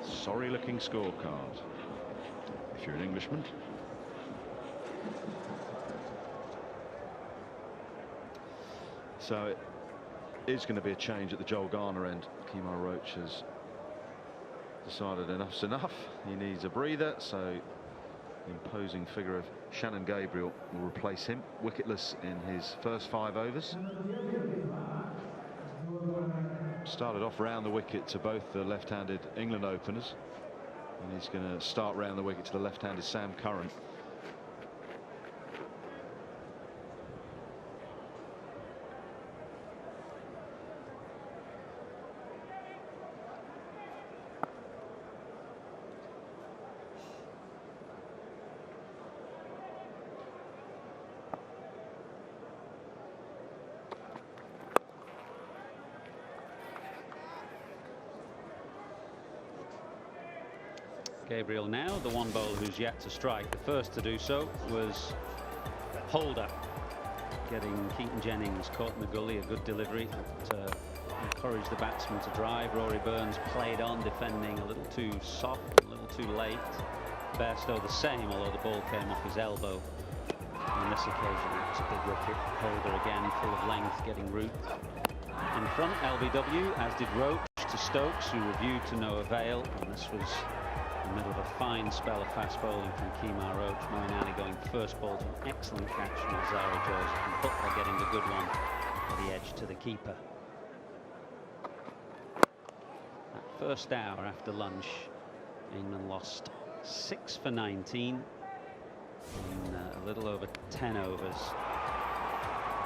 Sorry looking scorecard if you're an Englishman. So it is going to be a change at the Joel Garner end. Kemar Roach has decided enough's enough. He needs a breather, so the imposing figure of Shannon Gabriel will replace him, wicketless in his first 5 overs. Started off round the wicket to both the left-handed England openers, and he's going to start round the wicket to the left-handed Sam Curran. Gabriel now, the one bowler who's yet to strike. The first to do so was Holder, getting Keaton Jennings caught in the gully. A good delivery to encourage the batsman to drive. Rory Burns played on, defending a little too soft, a little too late. Bairstow the same, although the ball came off his elbow on this occasion. It's a big wicket. Holder again, full of length, getting root in front. LBW, as did Roach. to Stokes, who reviewed to no avail, and this was in the middle of a fine spell of fast bowling from Kemar Roach. Moeen Ali going first ball to an excellent catch from Alzarri Joseph, and Butler getting the good one at the edge to the keeper. That first hour after lunch, England lost 6 for 19 in a little over 10 overs.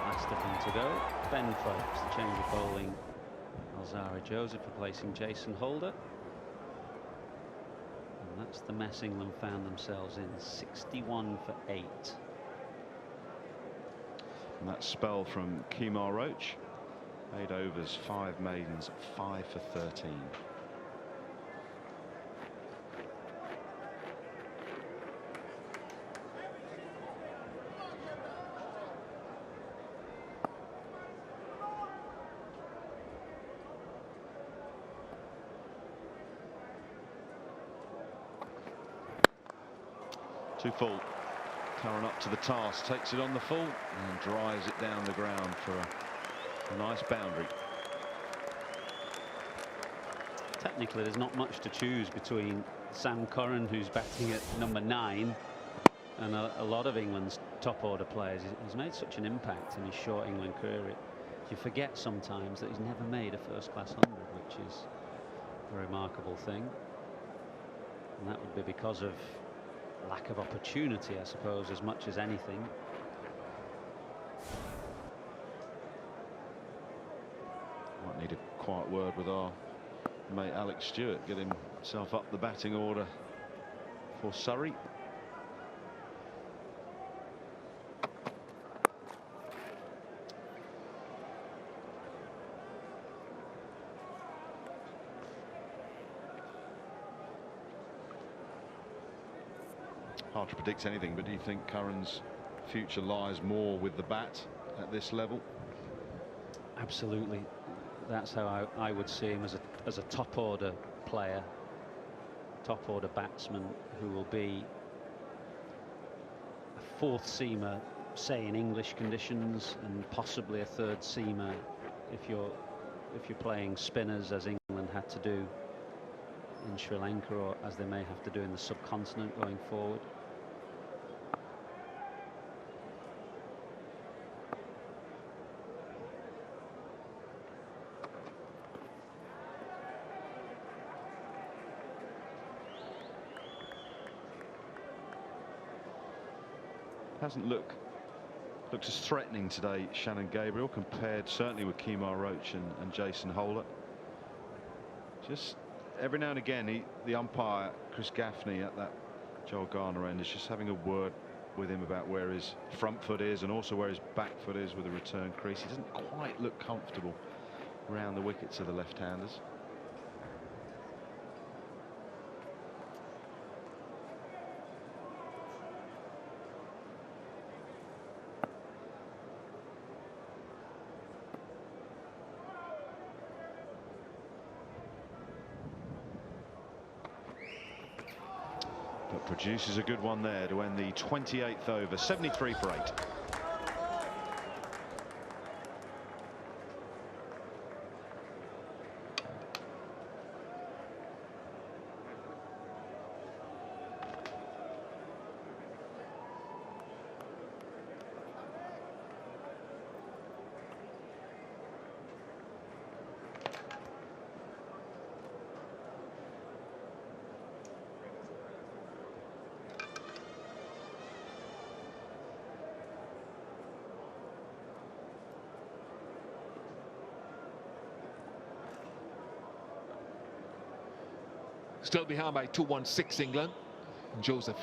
Last of them to go. Ben Folks, the change of bowling. Alzarri Joseph replacing Jason Holder. And that's the mess England found themselves in. 61 for 8. And that spell from Kemar Roach. 8 overs, 5 maidens, 5 for 13. Too full. Curran up to the task, takes it on the full and drives it down the ground for a nice boundary. Technically, there's not much to choose between Sam Curran, who's batting at number 9, and a lot of England's top order players. He's made such an impact in his short England career. You forget sometimes that he's never made a first-class 100, which is a remarkable thing. And that would be because of lack of opportunity, I suppose, as much as anything. Might need a quiet word with our mate Alex Stewart, get himself up the batting order for Surrey. Hard to predict anything, but do you think Curran's future lies more with the bat at this level? Absolutely. That's how I would see him, as a top order player, top order batsman who will be a fourth seamer, say in English conditions, and possibly a third seamer if you're playing spinners, as England had to do in Sri Lanka, or as they may have to do in the subcontinent going forward. Hasn't looked as threatening today, Shannon Gabriel, compared certainly with Kemar Roach and Jason Holder. Just every now and again, the umpire, Chris Gaffney, at that Joel Garner end, is just having a word with him about where his front foot is and also where his back foot is with a return crease. He doesn't quite look comfortable around the wickets of the left-handers. But produces a good one there to end the 28th over, 73 for 8. Still behind by 2-1-6 England. Joseph.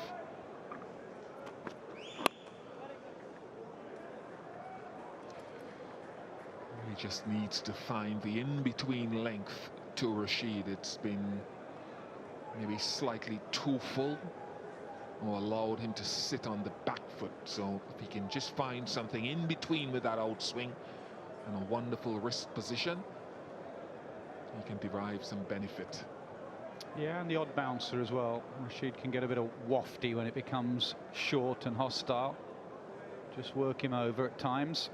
He just needs to find the in-between length to Rashid. It's been maybe slightly too full, or allowed him to sit on the back foot. So if he can just find something in between with that outswing and a wonderful wrist position, he can derive some benefit. Yeah, and the odd bouncer as well. Rashid can get a bit of wafty when it becomes short and hostile. Just work him over at times.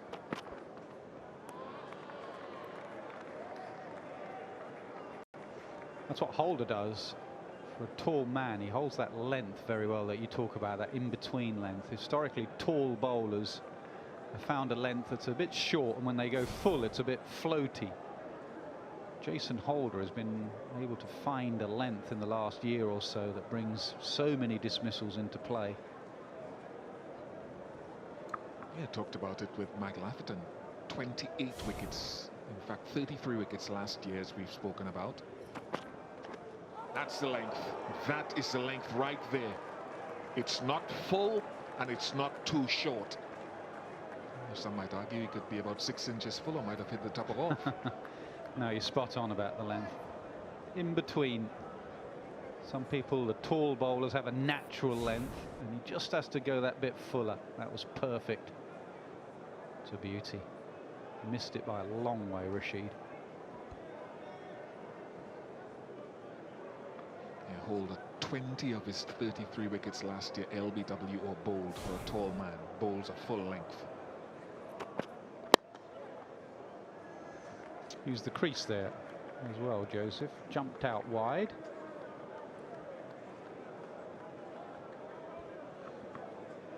That's what Holder does. For a tall man, he holds that length very well that you talk about, that in-between length. Historically, tall bowlers have found a length that's a bit short, and when they go full, it's a bit floaty. Jason Holder has been able to find a length in the last year or so that brings so many dismissals into play. Yeah, talked about it with Michael Atherton. 28 wickets. In fact, 33 wickets last year, as we've spoken about. That's the length. That is the length right there. It's not full and it's not too short. Some might argue it could be about 6 inches full or might have hit the top of off. No, you're spot on about the length. In between. Some people, the tall bowlers, have a natural length, and he just has to go that bit fuller. That was perfect. It's a beauty. Missed it by a long way, Rashid. Yeah, Holder, 20 of his 33 wickets last year, LBW or bowled for a tall man. Bowls a full length. Used the crease there as well, Joseph. Jumped out wide.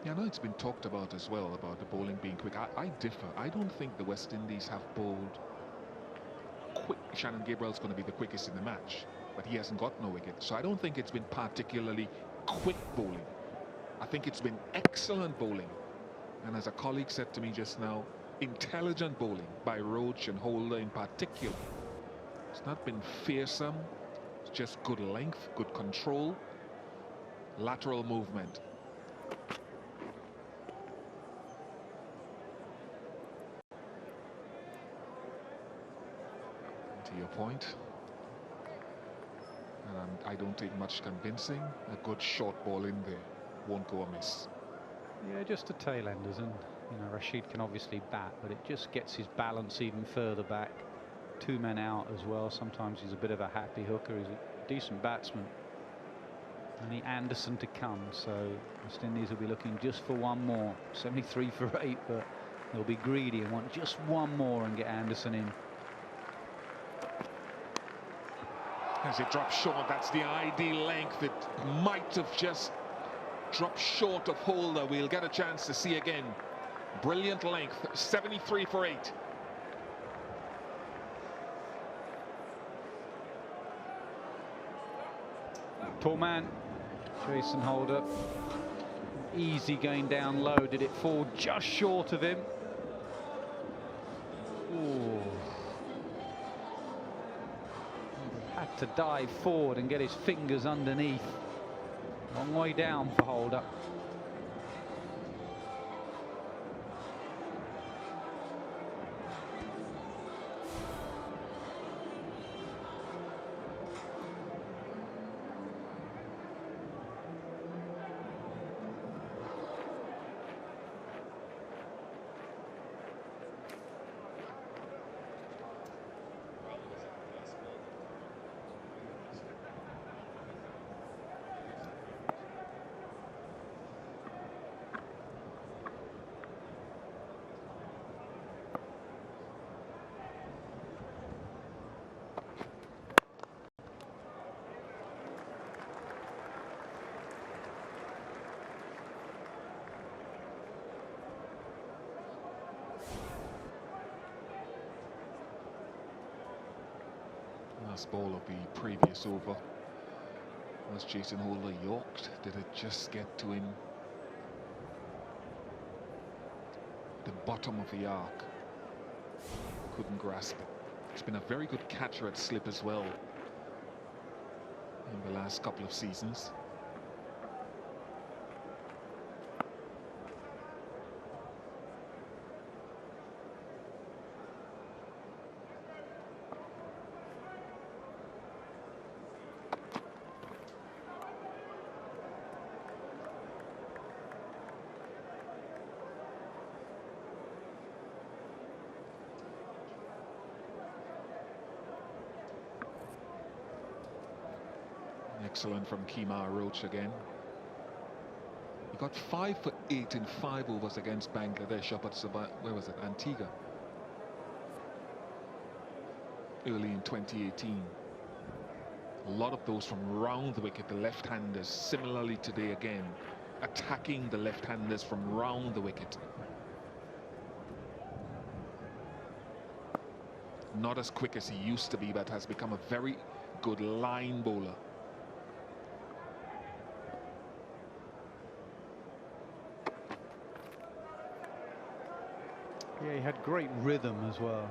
Yeah, I know it's been talked about as well, about the bowling being quick. I differ. I don't think the West Indies have bowled quick. Shannon Gabriel's going to be the quickest in the match, but he hasn't got no wicket. So I don't think it's been particularly quick bowling. I think it's been excellent bowling. And as a colleague said to me just now, intelligent bowling by Roach and Holder in particular. It's not been fearsome. It's just good length, good control, lateral movement. To your point, and I don't take much convincing. A good short ball in there won't go amiss. Yeah, just a tail enders, and you know, Rashid can obviously bat, but it just gets his balance even further back. 2 men out as well. Sometimes he's a bit of a happy hooker. He's a decent batsman. Only Anderson to come, so West Indies will be looking just for one more. 73 for 8, but they'll be greedy and want just one more and get Anderson in. As it drops short, that's the ideal length. It might have just dropped short of Holder. We'll get a chance to see again. Brilliant length, 73 for 8. Tall man, Jason Holder. Easy going down low. Did it fall just short of him? Ooh. Had to dive forward and get his fingers underneath. Long way down for Holder. Last ball of the previous over was Jason Holder yorked. Did it just get to him? The bottom of the arc. Couldn't grasp it. He's been a very good catcher at slip as well in the last couple of seasons. Excellent from Kemar Roach again. He got 5 for 8 in 5 overs against Bangladesh up at where was it? Antigua. Early in 2018. A lot of those from round the wicket, the left-handers. Similarly today again, attacking the left-handers from round the wicket. Not as quick as he used to be, but has become a very good line bowler. Yeah, he had great rhythm as well.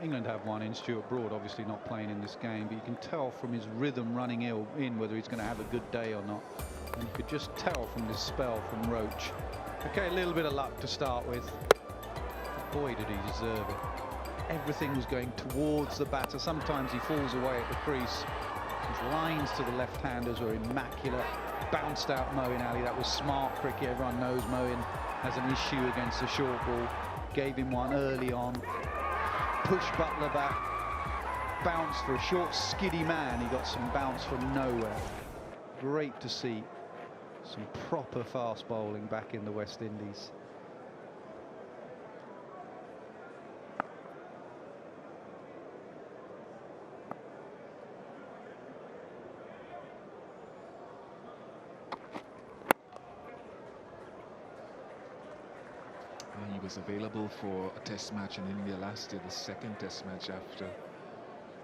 England have one in Stuart Broad, obviously not playing in this game, but you can tell from his rhythm running in whether he's going to have a good day or not. And you could just tell from this spell from Roach. Okay, a little bit of luck to start with. Boy, did he deserve it. Everything was going towards the batter. Sometimes he falls away at the crease. His lines to the left-handers were immaculate. Bounced out Moeen Ali. That was smart cricket. Everyone knows Moeen has an issue against the short ball. Gave him one early on. Pushed Butler back. Bounced for a short, skiddy man. He got some bounce from nowhere. Great to see some proper fast bowling back in the West Indies. He was available for a test match in India last year, the second test match after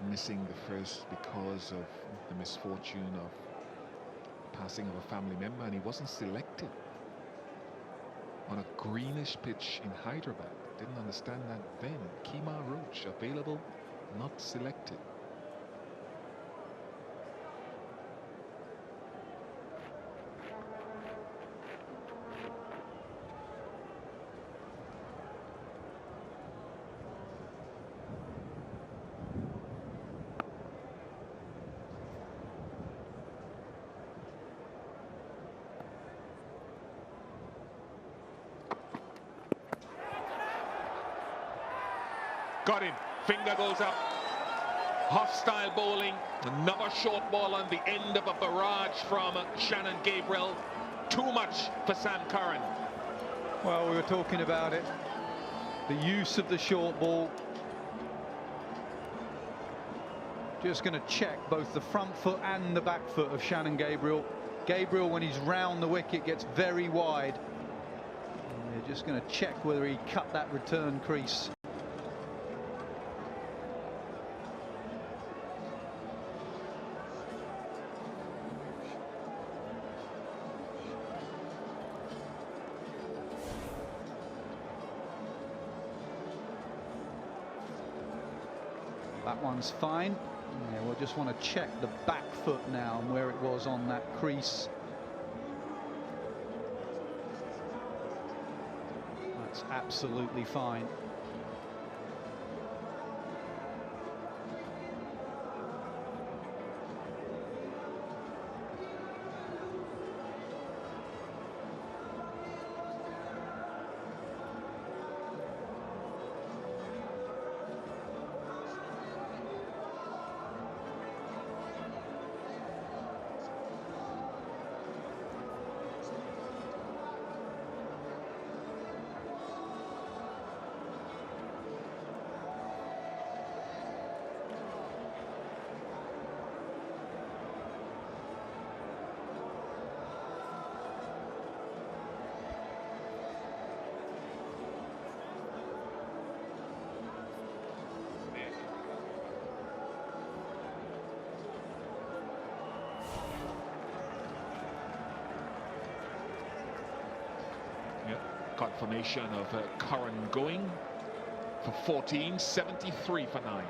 missing the first because of the misfortune of passing of a family member, and he wasn't selected on a greenish pitch in Hyderabad. Didn't understand that then. Kemar Roach available, not selected. Got him. Finger goes up. Hostile bowling. Another short ball on the end of a barrage from Shannon Gabriel. Too much for Sam Curran. Well, we were talking about it. The use of the short ball. Just going to check both the front foot and the back foot of Shannon Gabriel. Gabriel, when he's round the wicket, gets very wide. And they're just going to check whether he cut that return crease. That one's fine. Yeah, we'll just want to check the back foot now and where it was on that crease. That's absolutely fine. Confirmation of Curran going for 14, 73 for 9.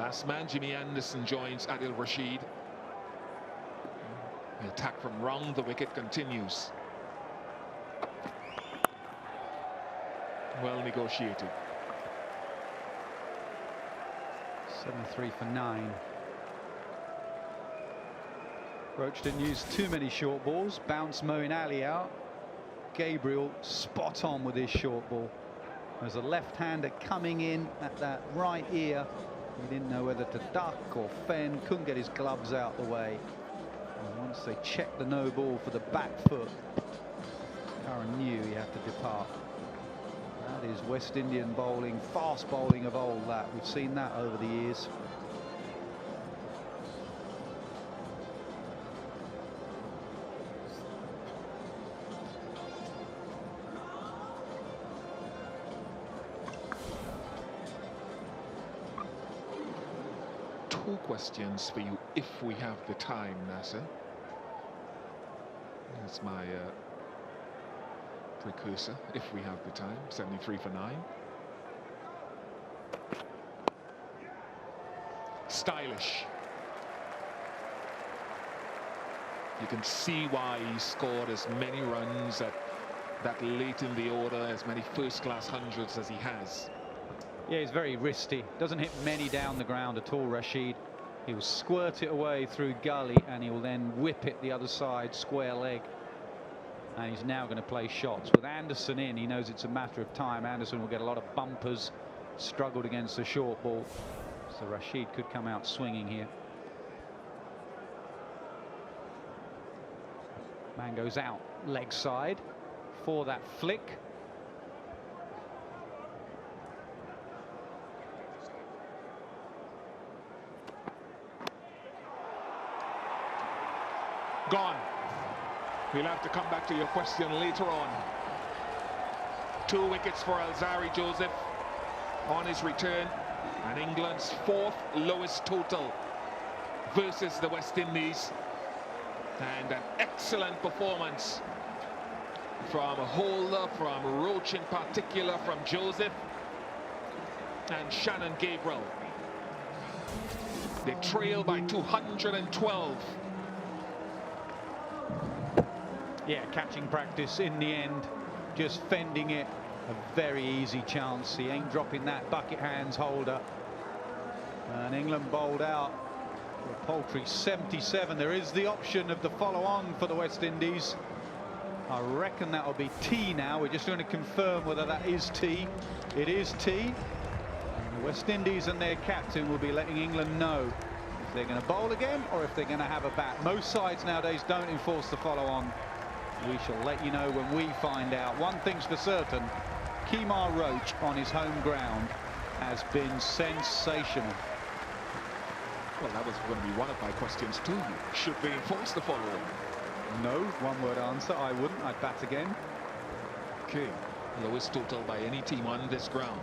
Last man, Jimmy Anderson, joins Adil Rashid. The attack from round the wicket continues. Well negotiated. 73 for 9. Roach didn't use too many short balls. Bounced Moeen Ali out. Gabriel spot on with his short ball. There's a left-hander coming in at that right ear. He didn't know whether to duck or fend. Couldn't get his gloves out the way. And once they checked the no ball for the back foot, Curran knew he had to depart. That is West Indian bowling, fast bowling of old. That we've seen that over the years. Two questions for you if we have the time, Nasser. That's my precursor, if we have the time. 73 for 9. Stylish. You can see why he scored as many runs at that late in the order, as many first-class hundreds as he has. Yeah, he's very wristy. Doesn't hit many down the ground at all, Rashid. He will squirt it away through gully and he will then whip it the other side, square leg. And he's now going to play shots. With Anderson in, he knows it's a matter of time. Anderson will get a lot of bumpers, struggled against the short ball. So Rashid could come out swinging here. Man goes out, leg side for that flick. Gone. We'll have to come back to your question later on. 2 wickets for Alzari Joseph on his return, and England's 4th lowest total versus the West Indies. And an excellent performance from Holder, from Roach in particular, from Joseph and Shannon Gabriel. They trail by 212. Yeah, catching practice in the end, just fending it. A very easy chance. He ain't dropping that bucket hands Holder. And England bowled out for a paltry 77. There is the option of the follow-on for the West Indies. I reckon that'll be T now. We're just going to confirm whether that is T. It is T. And the West Indies and their captain will be letting England know if they're going to bowl again or if they're going to have a bat. Most sides nowadays don't enforce the follow-on. We shall let you know when we find out. One thing's for certain, Kemar Roach on his home ground has been sensational. Well, that was going to be one of my questions to you. Should they enforce the follow-on? No, one-word answer. I wouldn't. I'd bat again. Okay, lowest total by any team on this ground.